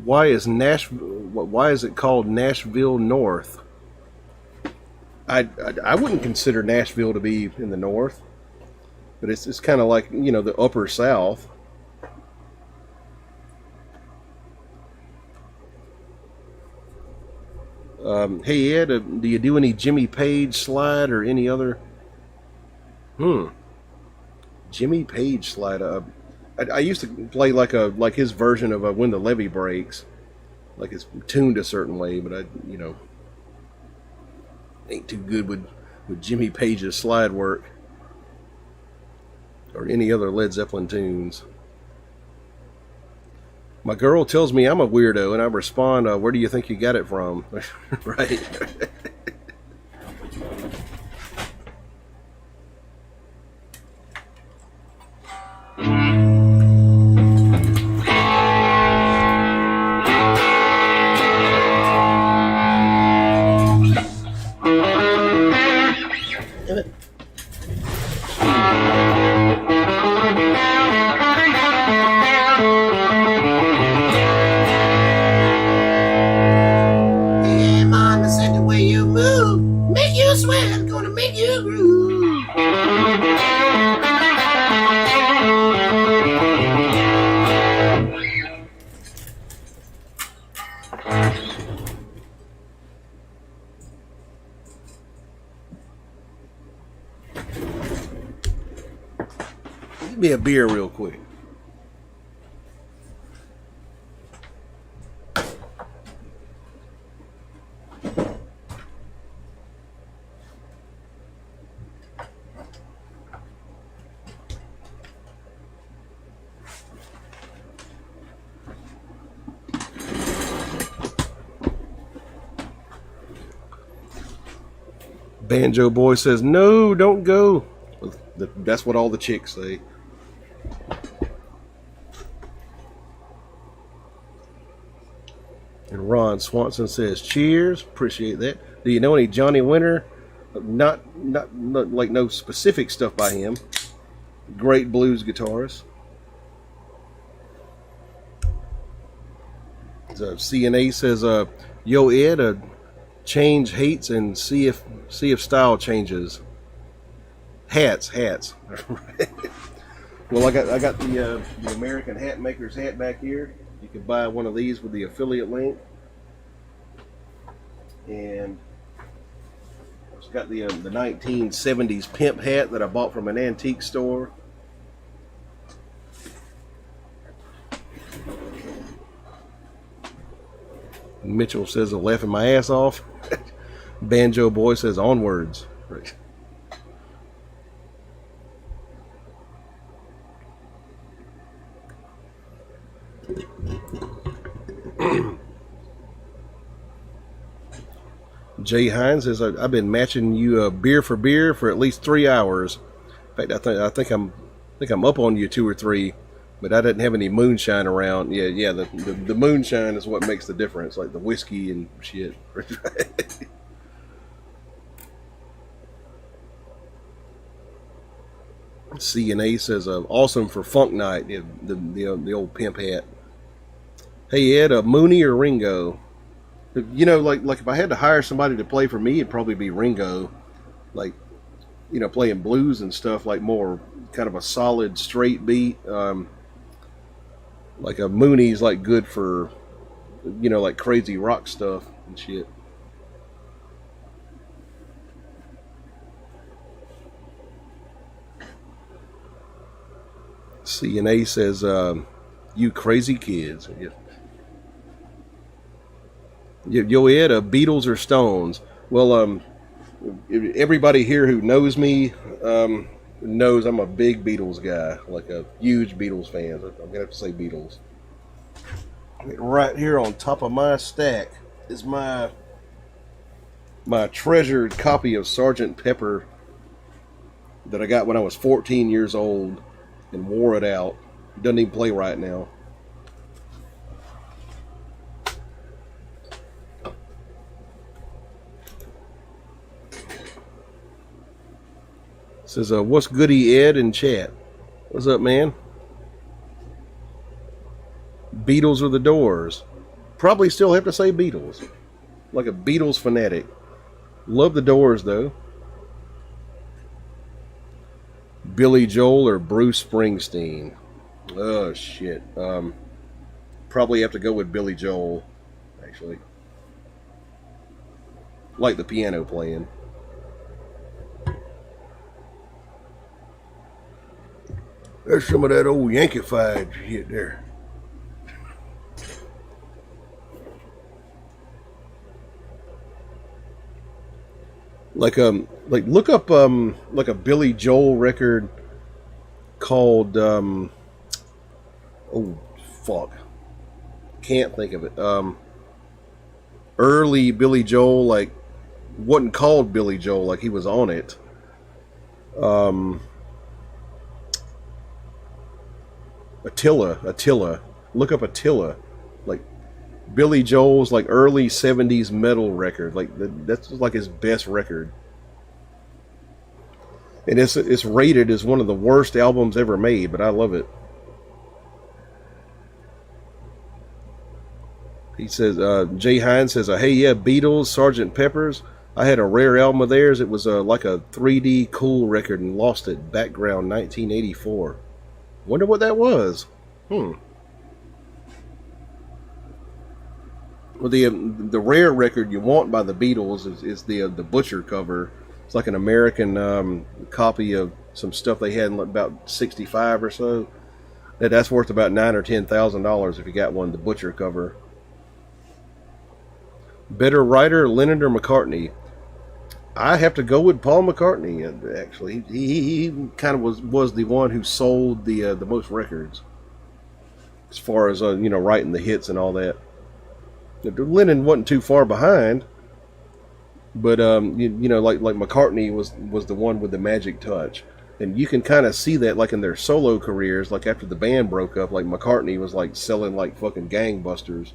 Why is it called Nashville North? I wouldn't consider Nashville to be in the north, but it's kind of like the upper south. Hey Ed, do you do any Jimmy Page slide or any other? Jimmy Page slide. I used to play like his version of When the Levee Breaks, like it's tuned a certain way, but I ain't too good with Jimmy Page's slide work or any other Led Zeppelin tunes. My girl tells me I'm a weirdo, and I respond, "Where do you think you got it from?" Right. Give me a beer real quick. Banjo Boy says, no, don't go. That's what all the chicks say. And Ron Swanson says, cheers. Appreciate that. Do you know any Johnny Winter? Not like no specific stuff by him. Great blues guitarist. So CNA says, yo Ed, change hates and see if style changes. Hats. Well, I got the American Hatmakers hat back here. You can buy one of these with the affiliate link. And I've got the 1970s pimp hat that I bought from an antique store. Mitchell says, I'm laughing my ass off. Banjo Boy says, onwards. Right. Jay Hines says, I've been matching you beer for at least 3 hours. In fact, I think I'm up on you 2 or 3, but I didn't have any moonshine around. Yeah. The moonshine is what makes the difference, like the whiskey and shit. CNA says, awesome for funk night. The old pimp hat. Hey Ed, Mooney or Ringo? You know, like if I had to hire somebody to play for me, it'd probably be Ringo. Like, you know, playing blues and stuff, like more kind of a solid straight beat. Like a Mooney's like good for, you know, like crazy rock stuff and shit. CNA says, you crazy kids. Yo Ed, Beatles or Stones? Well, everybody here who knows me knows I'm a big Beatles guy, like a huge Beatles fan. I'm gonna have to say Beatles. Right here on top of my stack is my treasured copy of Sgt. Pepper that I got when I was 14 years old and wore it out. It doesn't even play right now. Says, what's goody Ed in chat? What's up, man? Beatles or the Doors? Probably still have to say Beatles. Like a Beatles fanatic. Love the Doors, though. Billy Joel or Bruce Springsteen? Oh, shit. Probably have to go with Billy Joel, actually. Like the piano playing. There's some of that old Yankeefied shit there. Like look up like a Billy Joel record called oh fuck, can't think of it. Early Billy Joel, like wasn't called Billy Joel, like he was on it. Attila. Look up Attila. Like Billy Joel's like early 70s metal record. Like that's like his best record. And it's rated as one of the worst albums ever made, but I love it. He says, Jay Hines says, hey yeah, Beatles, Sgt. Pepper's. I had a rare album of theirs. It was like a 3D cool record and lost it. Background 1984. Wonder what that was. Well, the rare record you want by the Beatles is the Butcher cover. It's like an American copy of some stuff they had in about '65 or so. That's worth about $9,000 or $10,000 if you got one. The Butcher cover. Better writer, Lennon or McCartney? I have to go with Paul McCartney. Actually, he kind of was the one who sold the most records, as far as writing the hits and all that. Lennon wasn't too far behind, But you know, like McCartney was the one with the magic touch, and you can kind of see that like in their solo careers, like after the band broke up, like McCartney was like selling like fucking gangbusters.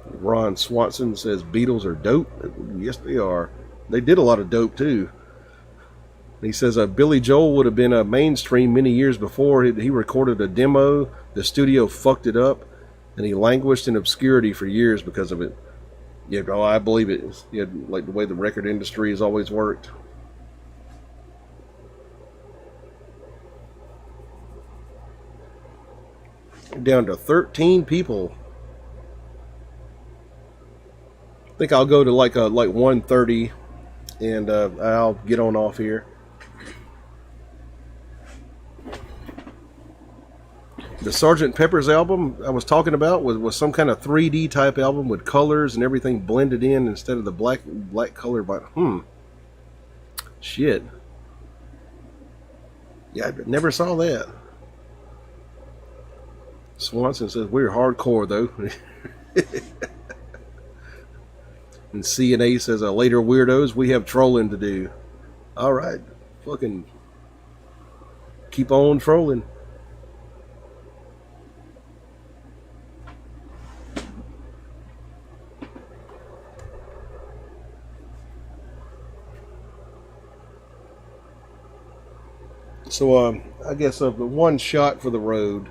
Ron Swanson says Beatles are dope. Yes, they are. They did a lot of dope too. He says Billy Joel would have been a mainstream many years before. He recorded a demo. The studio fucked it up, and he languished in obscurity for years because of it. Yeah, oh, I believe it. Yeah, like the way the record industry has always worked. Down to 13 people. I think I'll go to like 1:30, and I'll get on off here. The Sgt. Pepper's album I was talking about was some kind of 3D type album with colors and everything blended in instead of the black color. But shit, yeah, I never saw that. Swanson says we're hardcore though. And CNA says later weirdos, we have trolling to do. All right, fucking keep on trolling. So I guess the one shot for the road.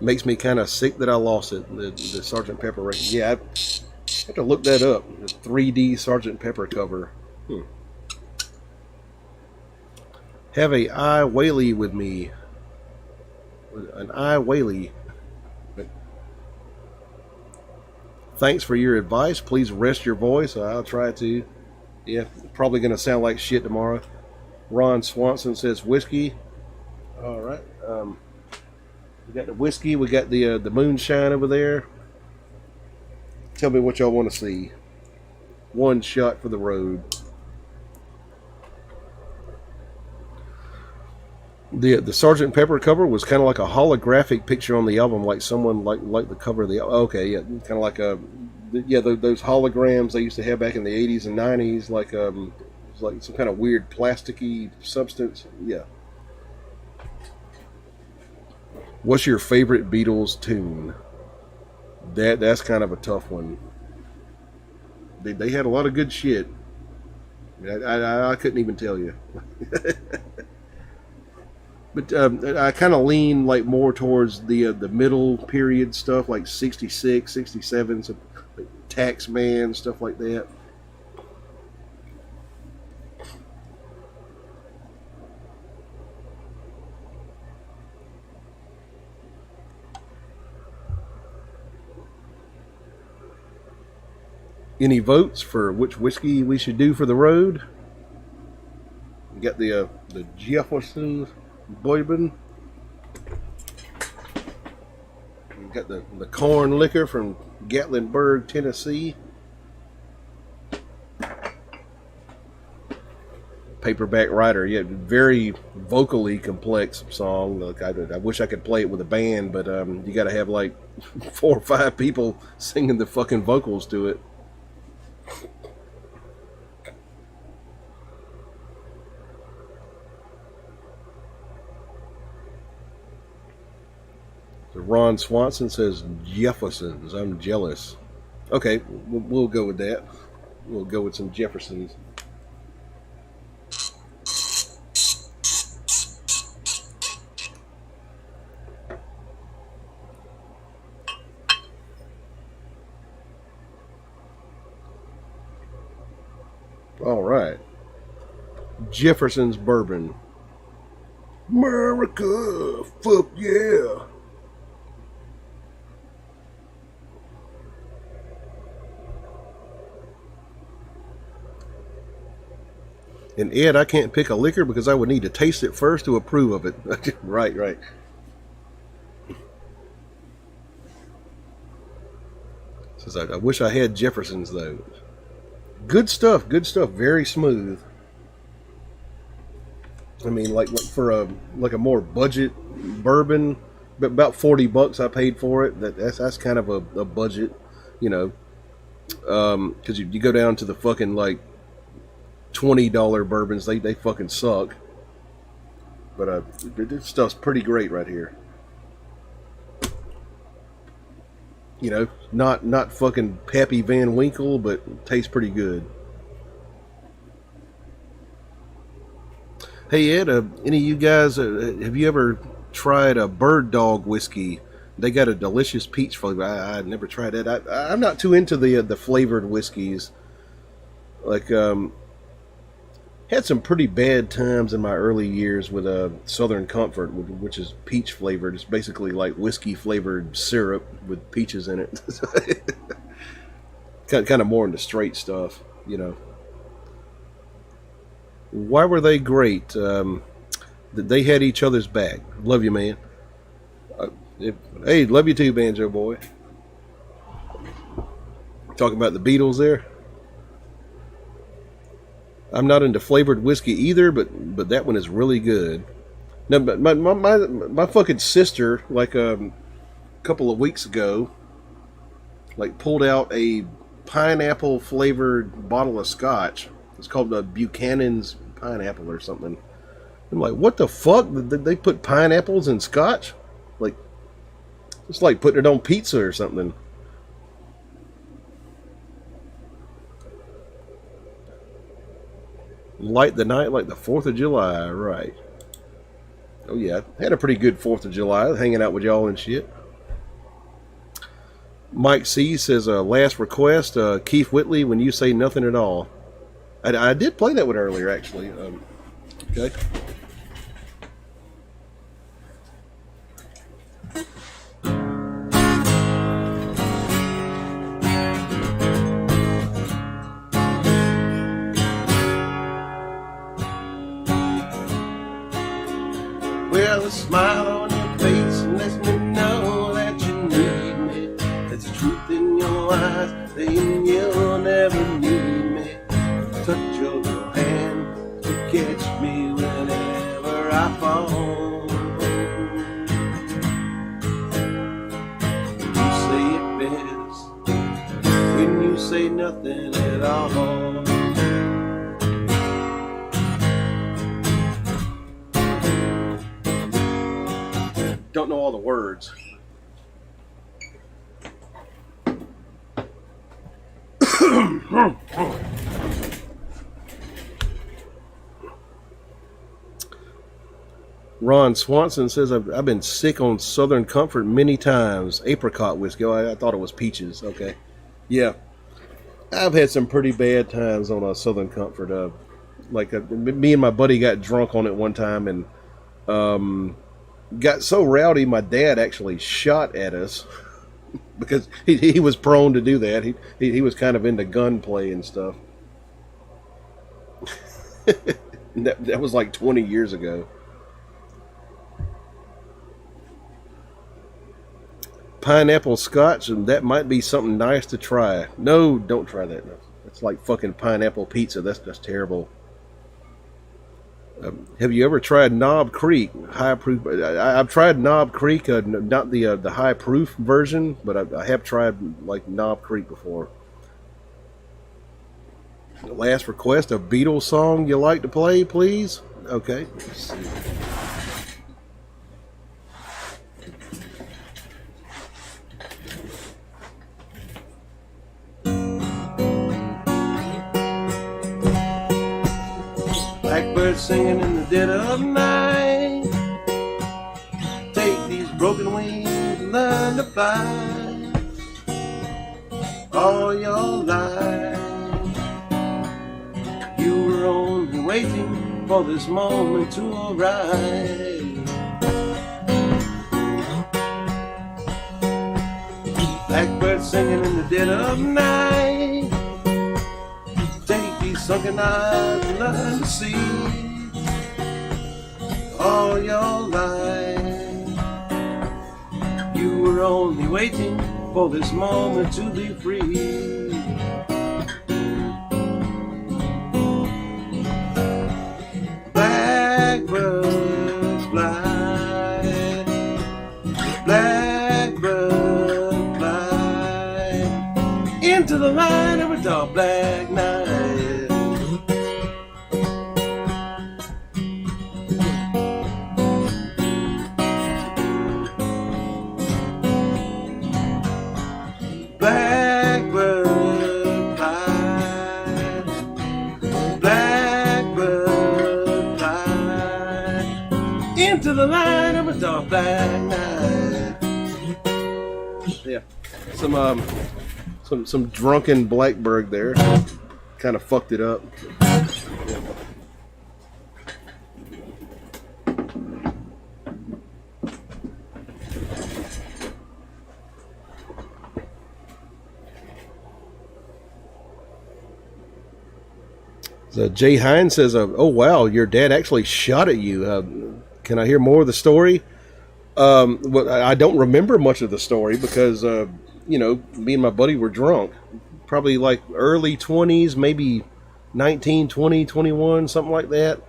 Makes me kind of sick that I lost it. The Sgt. Pepper record. Yeah, I have to look that up. The 3D Sgt. Pepper cover. Have a eye whaley with me. An eye whaley. Thanks for your advice. Please rest your voice. I'll try to. Yeah, probably going to sound like shit tomorrow. Ron Swanson says whiskey. All right. We got the whiskey. We got the moonshine over there. Tell me what y'all want to see. One shot for the road. The Sgt. Pepper cover was kind of like a holographic picture on the album, like someone like the cover of the. Okay, yeah, kind of like those holograms they used to have back in the 80s and 90s, like like some kind of weird plasticky substance. Yeah. What's your favorite Beatles tune? That's kind of a tough one. They had a lot of good shit. I couldn't even tell you. But I kind of lean like more towards the middle period stuff, like 66, 67, so like Tax Man, stuff like that. Any votes for which whiskey we should do for the road? We got the Jefferson bourbon. We got the corn liquor from Gatlinburg, Tennessee. Paperback Writer, yeah, very vocally complex song. Look, I wish I could play it with a band, but you got to have like 4 or 5 people singing the fucking vocals to it. Ron Swanson says Jeffersons. I'm jealous. Okay, we'll go with that. We'll go with some Jeffersons. All right. Jefferson's bourbon. Merica, fuck yeah. And Ed, I can't pick a liquor because I would need to taste it first to approve of it. Right. Says I wish I had Jefferson's though. Good stuff. Very smooth. I mean, like for a more budget bourbon, about $40 I paid for it. That's kind of a budget, you know, because you go down to the fucking like $20 bourbons, they fucking suck. But this stuff's pretty great right here. You know, not fucking Pappy Van Winkle, but tastes pretty good. Hey Ed, any of you guys, have you ever tried a Bird Dog whiskey? They got a delicious peach flavor. I never tried that. I'm not too into the flavored whiskeys. Like, had some pretty bad times in my early years with Southern Comfort, which is peach flavored. It's basically like whiskey flavored syrup with peaches in it. kind of more into straight stuff, you know. Why were they great? They had each other's back. Love you, man. Hey, love you too, Banjo Boy. Talking about the Beatles there. I'm not into flavored whiskey either, but that one is really good. Now, my fucking sister, like a couple of weeks ago, like pulled out a pineapple flavored bottle of scotch. It's called the Buchanan's Pineapple or something. I'm like, what the fuck? Did they put pineapples in scotch? Like, it's like putting it on pizza or something. Light the night like the 4th of July, right. Oh yeah, had a pretty good 4th of July, hanging out with y'all and shit. Mike C says, last request, Keith Whitley, When You Say Nothing at All. I did play that one earlier, actually. Okay. Well, a smile on your face lets me know that you need me. There's truth in your eyes, saying you'll never need me. Touch of your hand to catch me whenever I fall. You say it best when you say nothing at all. Don't know all the words. Ron Swanson says, I've been sick on Southern Comfort many times. Apricot whiskey. Oh, I thought it was peaches. Okay. Yeah. I've had some pretty bad times on a Southern Comfort. Me and my buddy got drunk on it one time and got so rowdy my dad actually shot at us because he was prone to do that. He was kind of into gunplay and stuff. that was like 20 years ago. Pineapple scotch, and that might be something nice to try. No, don't try that. No. It's like fucking pineapple pizza. That's terrible. Have you ever tried Knob Creek high proof? I've tried Knob Creek, not the high proof version, but I have tried like Knob Creek before. Last request, a Beatles song you like to play, please? Okay. Let's see. Blackbird singing in the dead of night. Take these broken wings and learn to fly. All your life you were only waiting for this moment to arrive. Blackbird singing in the dead of night. Take these sunken eyes and learn to see. All your life you were only waiting for this moment to be free. Blackbirds fly dark black night. Blackbird fly, blackbird fly into the line of a dark black night. Yeah, some drunken blackbird there, kind of fucked it up. So Jay Hines says, "Oh wow, your dad actually shot at you. Can I hear more of the story?" Well, I don't remember much of the story because me and my buddy were drunk, probably like early 20s, maybe 19, 20, 21, something like that.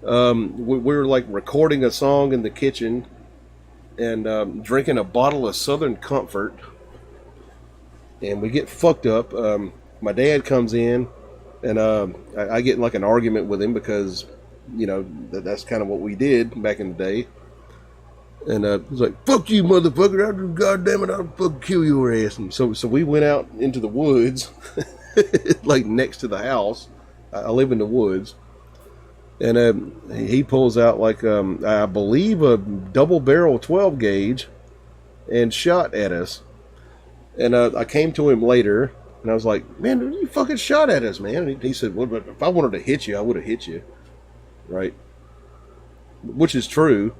We were like recording a song in the kitchen and drinking a bottle of Southern Comfort, and we get fucked up. My dad comes in. And I get in like an argument with him because, that's kind of what we did back in the day. And he's like, "Fuck you, motherfucker! God damn it, I'll fucking kill your ass." And so we went out into the woods, like next to the house. I live in the woods. And he pulls out like, I believe, a double barrel 12 gauge and shot at us. And I came to him later. And I was like, "Man, you fucking shot at us, man." And he said, "Well, but if I wanted to hit you, I would have hit you." Right? Which is true.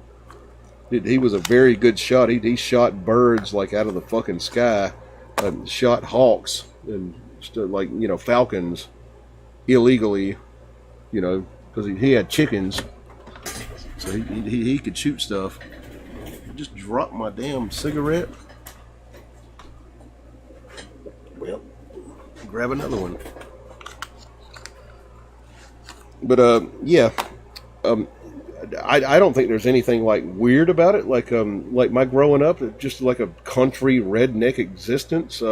He was a very good shot. He shot birds like out of the fucking sky. Shot hawks and like, falcons illegally, because he had chickens. So he could shoot stuff. I just dropped my damn cigarette. Well, grab another one. But I don't think there's anything like weird about it. Like my growing up, just like a country redneck existence.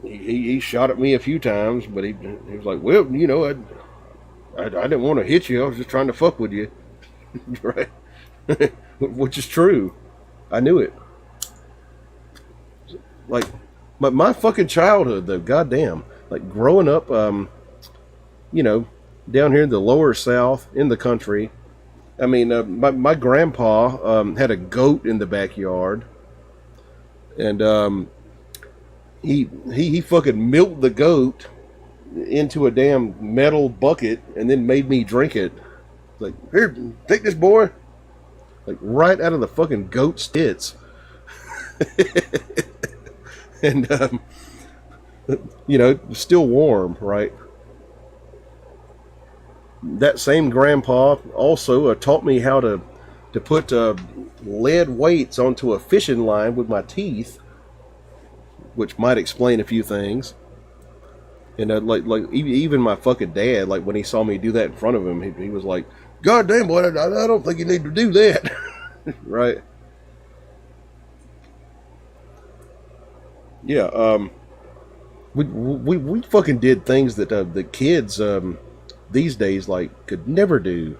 He shot at me a few times, but he was like, "Well, I didn't want to hit you. I was just trying to fuck with you." Right? Which is true. I knew it. Like, my fucking childhood, though, goddamn. Like, growing up, down here in the lower south, in the country. I mean, my grandpa had a goat in the backyard. And he fucking milked the goat into a damn metal bucket and then made me drink it. Like, "Here, take this, boy." Like, right out of the fucking goat's tits. And, still warm, right? That same grandpa also taught me how to put lead weights onto a fishing line with my teeth, which might explain a few things. And like even my fucking dad, like when he saw me do that in front of him, he was like, "God damn, boy, I don't think you need to do that." Right? Yeah, we fucking did things that the kids these days like could never do.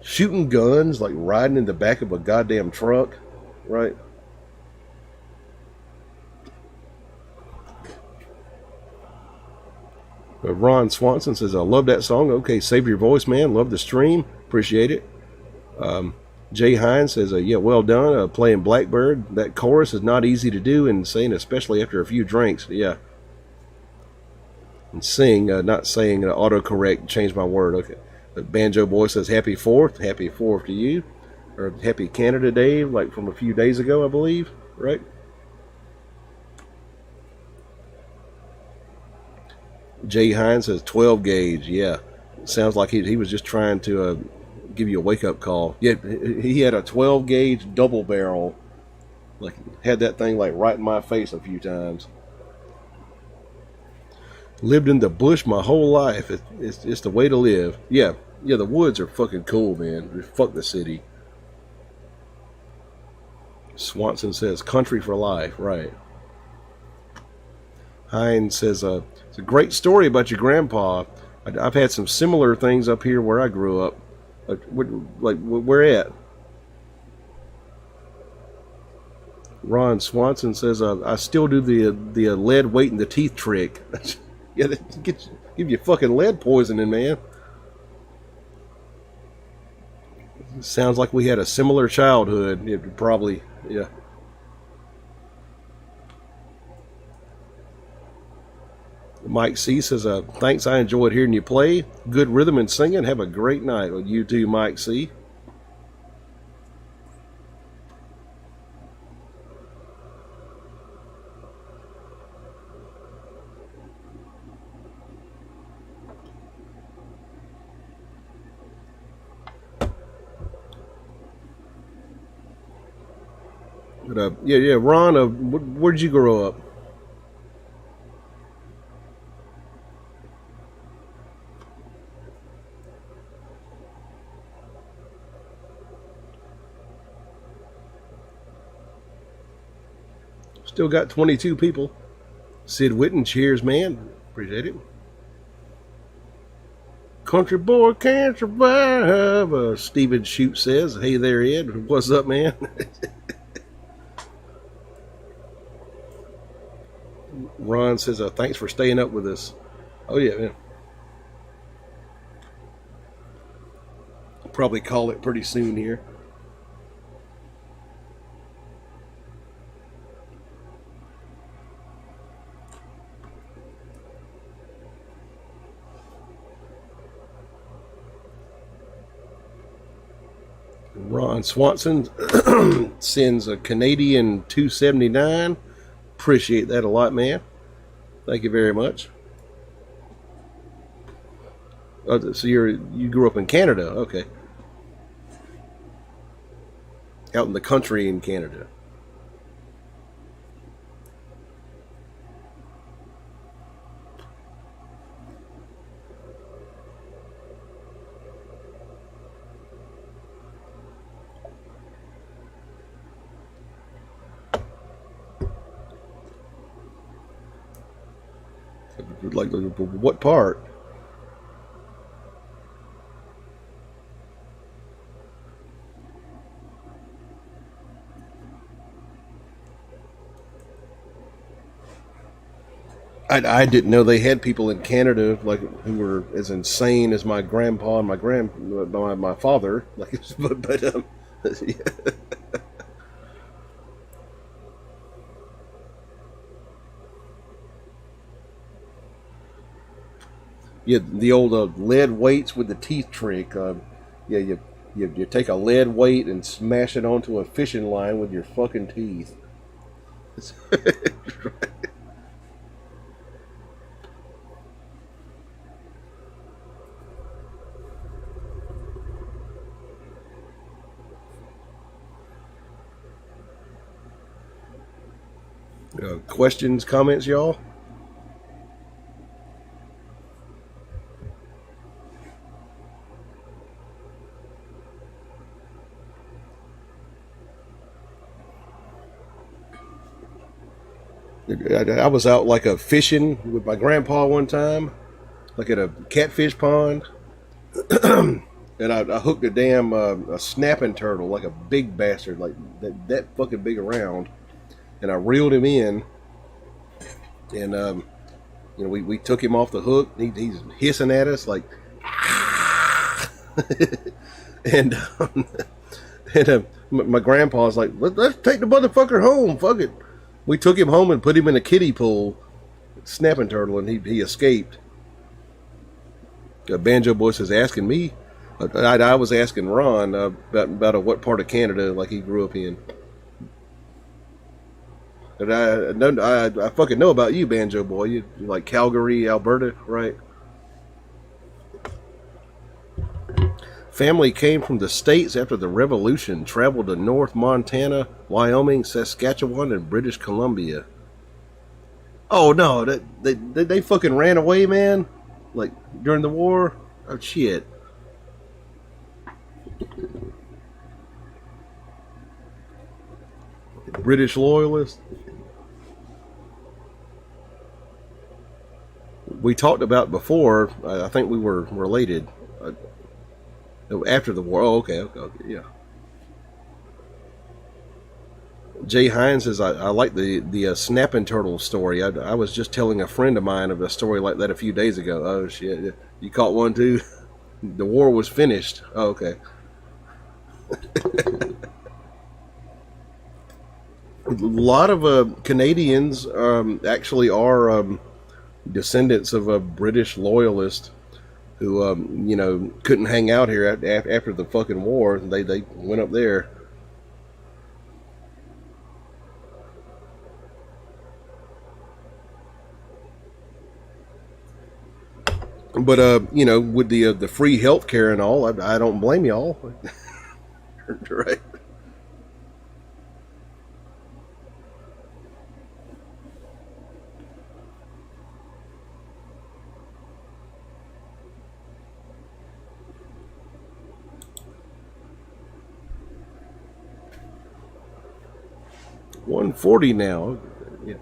Shooting guns, like riding in the back of a goddamn truck, right? Ron Swanson says, "I love that song." Okay, save your voice, man. Love the stream. Appreciate it. Jay Hines says, "Yeah, well done. Playing Blackbird. That chorus is not easy to do and sing, especially after a few drinks." Yeah. And sing, not saying autocorrect. Change my word. Okay. But Banjo Boy says, "Happy 4th. Happy 4th to you." Or Happy Canada Day, like from a few days ago, I believe. Right? Jay Hines says 12 gauge. Yeah. Sounds like he was just trying to give you a wake-up call. Yeah, he had a 12 gauge double barrel. Like, had that thing like right in my face a few times. Lived in the bush my whole life. It's the way to live. Yeah, the woods are fucking cool, man. Fuck the city. Swanson says, country for life, right. Hines says, it's a great story about your grandpa. I've had some similar things up here where I grew up. Where at? Ron Swanson says, I still do the lead weight in the teeth trick. Yeah, give you fucking lead poisoning, man. Sounds like we had a similar childhood. It probably, yeah. Mike C says, thanks, I enjoyed hearing you play. Good rhythm and singing. Have a great night. Well, you too, Mike C. But, yeah, Ron, where'd you grow up? Still got 22 people. Sid Witten, cheers, man. Appreciate it. Country boy can't survive. Steven Shute says, hey there, Ed. What's up, man? Ron says, thanks for staying up with us. Oh, yeah, man. I'll probably call it pretty soon here. Ron Swanson sends a Canadian 279. Appreciate that a lot, man. Thank you very much. So you grew up in Canada, okay? Out in the country in Canada. Like, what part? I didn't know they had people in Canada like who were as insane as my grandpa and my father. Like, yeah. Yeah, the old lead weights with the teeth trick. Yeah, you take a lead weight and smash it onto a fishing line with your fucking teeth. Questions, comments, y'all? I was out like fishing with my grandpa one time, like at a catfish pond, and I hooked a damn a snapping turtle, like a big bastard, like that fucking big around, and I reeled him in, and we took him off the hook. He's hissing at us like, and my grandpa's like, let's take the motherfucker home, fuck it. We took him home and put him in a kiddie pool, snapping turtle, and he escaped. Banjo Boy says, asking me. I was asking Ron about what part of Canada like he grew up in. And I fucking know about you, Banjo Boy. You like Calgary, Alberta, right? Family came from the States after the Revolution, traveled to North Montana, Wyoming, Saskatchewan, and British Columbia. Oh, no, they fucking ran away, man? Like, during the war? Oh, shit. British loyalist. We talked about before. I think we were related after the war. Oh, okay, yeah. Jay Hines says, I like the snapping turtle story. I was just telling a friend of mine of a story like that a few days ago. Oh, shit. You caught one, too? The war was finished. Oh, okay. A lot of Canadians actually are descendants of British loyalists who, couldn't hang out here after the fucking war. They went up there. But with the free health care and all, I don't blame y'all. Right. $140 now. Yeah.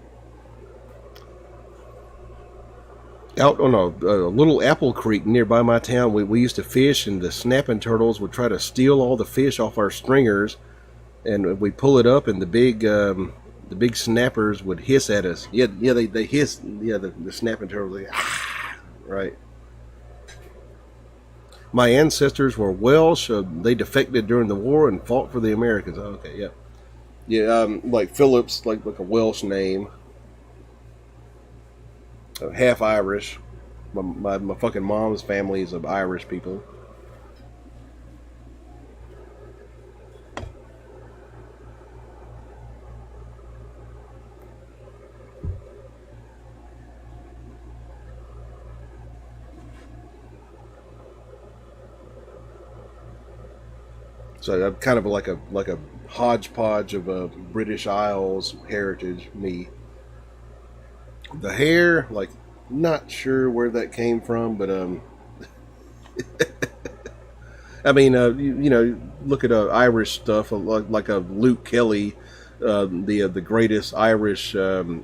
Out on a little apple creek nearby my town, we used to fish, and the snapping turtles would try to steal all the fish off our stringers, and we pull it up, and the big snappers would hiss at us. Yeah, they hiss. Yeah, the snapping turtles. Right. My ancestors were Welsh. They defected during the war and fought for the Americans. Oh, okay, yeah. Yeah, like Phillips, like a Welsh name. Half Irish. My fucking mom's family is of Irish people. So I'm kind of like a hodgepodge of a British Isles heritage. Me. The hair, like, not sure where that came from, but I mean, look at Irish stuff like a Luke Kelly, the greatest Irish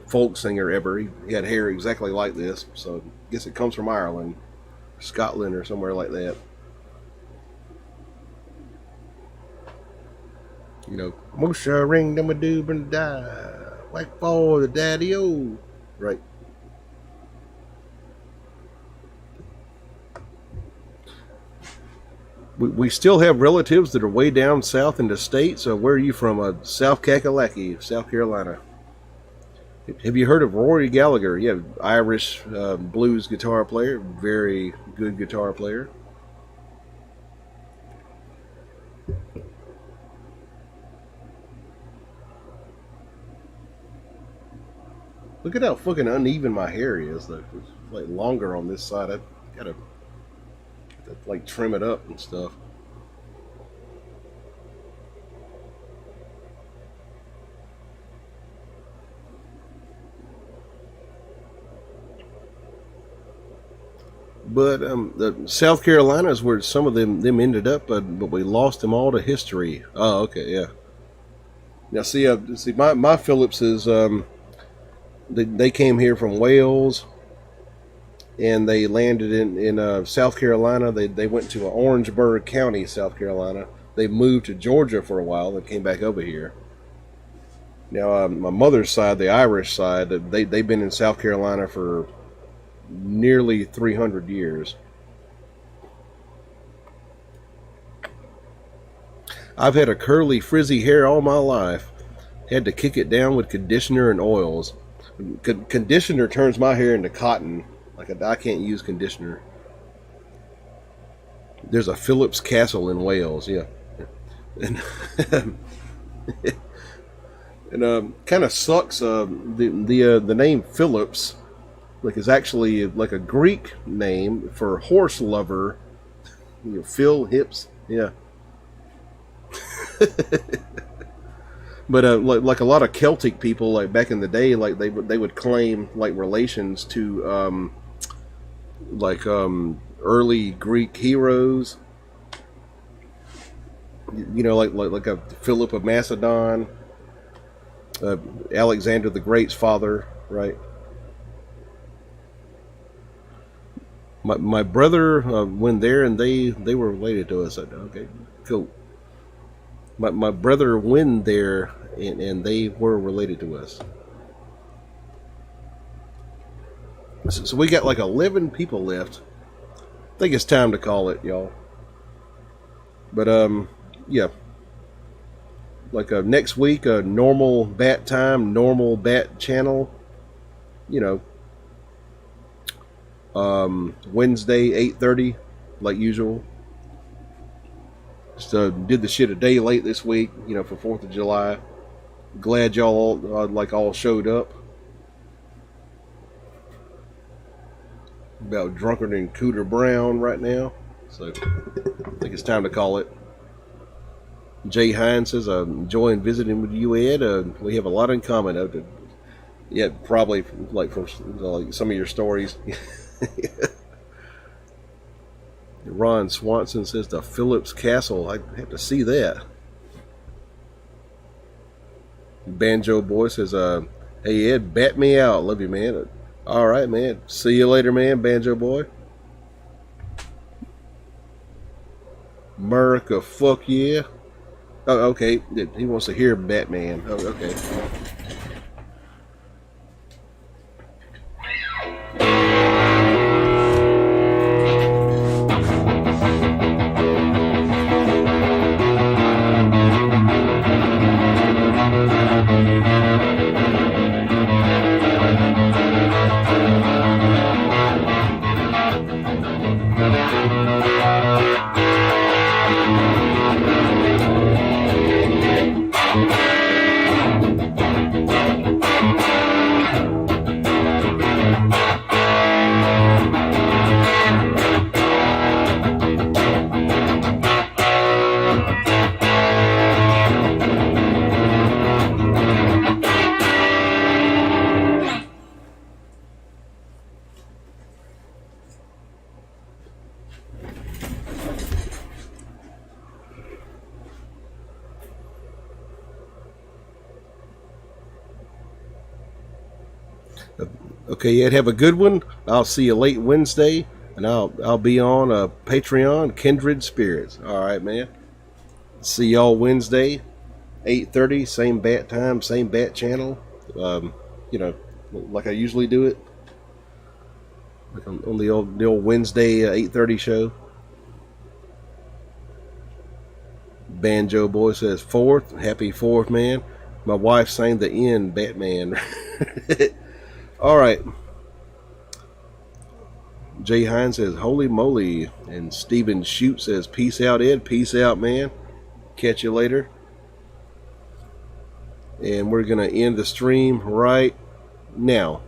folk singer ever. He had hair exactly like this, so I guess it comes from Ireland, Scotland, or somewhere like that. Moshe ring them a doob and die, whack for the daddy-o. Right. We still have relatives that are way down south in the state. So where are you from? South Kakalaki, South Carolina. Have you heard of Rory Gallagher? Yeah, Irish blues guitar player, very good guitar player. Look at how fucking uneven my hair is, though. It's like longer on this side. I gotta like trim it up and stuff. But the South Carolina is where some of them ended up, but we lost them all to history. Oh, okay, yeah. Now see, my Phillipses, they came here from Wales, and they landed in South Carolina. They went to Orangeburg County, South Carolina. They moved to Georgia for a while and came back over here. Now, my mother's side, the Irish side, they've been in South Carolina for nearly 300 years. I've had a curly, frizzy hair all my life. Had to kick it down with conditioner and oils. Conditioner turns my hair into cotton. Like, I can't use conditioner. There's a Phillips Castle in Wales, yeah. And kind of sucks. The name Phillips, like, is actually like a Greek name for horse lover. Phil hips, yeah. But like a lot of Celtic people, like back in the day, like they would claim like relations to early Greek heroes. Like a Philip of Macedon. Alexander the Great's father, right? My brother went there, and they were related to us. Okay, cool. My brother went there, and they were related to us. So we got like 11 people left. I think it's time to call it, y'all. But yeah. Like next week, a normal bat time, normal bat channel. You know. Wednesday 8:30, like usual. Just did the shit a day late this week, you know, for 4th of July. Glad y'all all showed up. About drunker than Cooter Brown right now, so I think it's time to call it. Jay Hines says, "I'm enjoying visiting with you, Ed. We have a lot in common." Yeah, probably like from like some of your stories. Ron Swanson says the Phillips Castle. I have to see that. Banjo Boy says, "Hey Ed, bat me out. Love you, man." All right, man. See you later, man. Banjo Boy. Merica, fuck yeah. Oh, okay. He wants to hear Batman. Oh, okay. Okay, Ed, have a good one. I'll see you late Wednesday, and I'll be on Patreon, Kindred Spirits. All right, man. See y'all Wednesday, 8:30, same bat time, same bat channel. You know, like I usually do it, like on the old Wednesday 8:30 show. Banjo Boy says 4th, happy 4th, man. My wife sang the end Batman. All right. Jay Hines says, holy moly. And Steven Shute says, peace out, Ed. Peace out, man. Catch you later. And we're going to end the stream right now.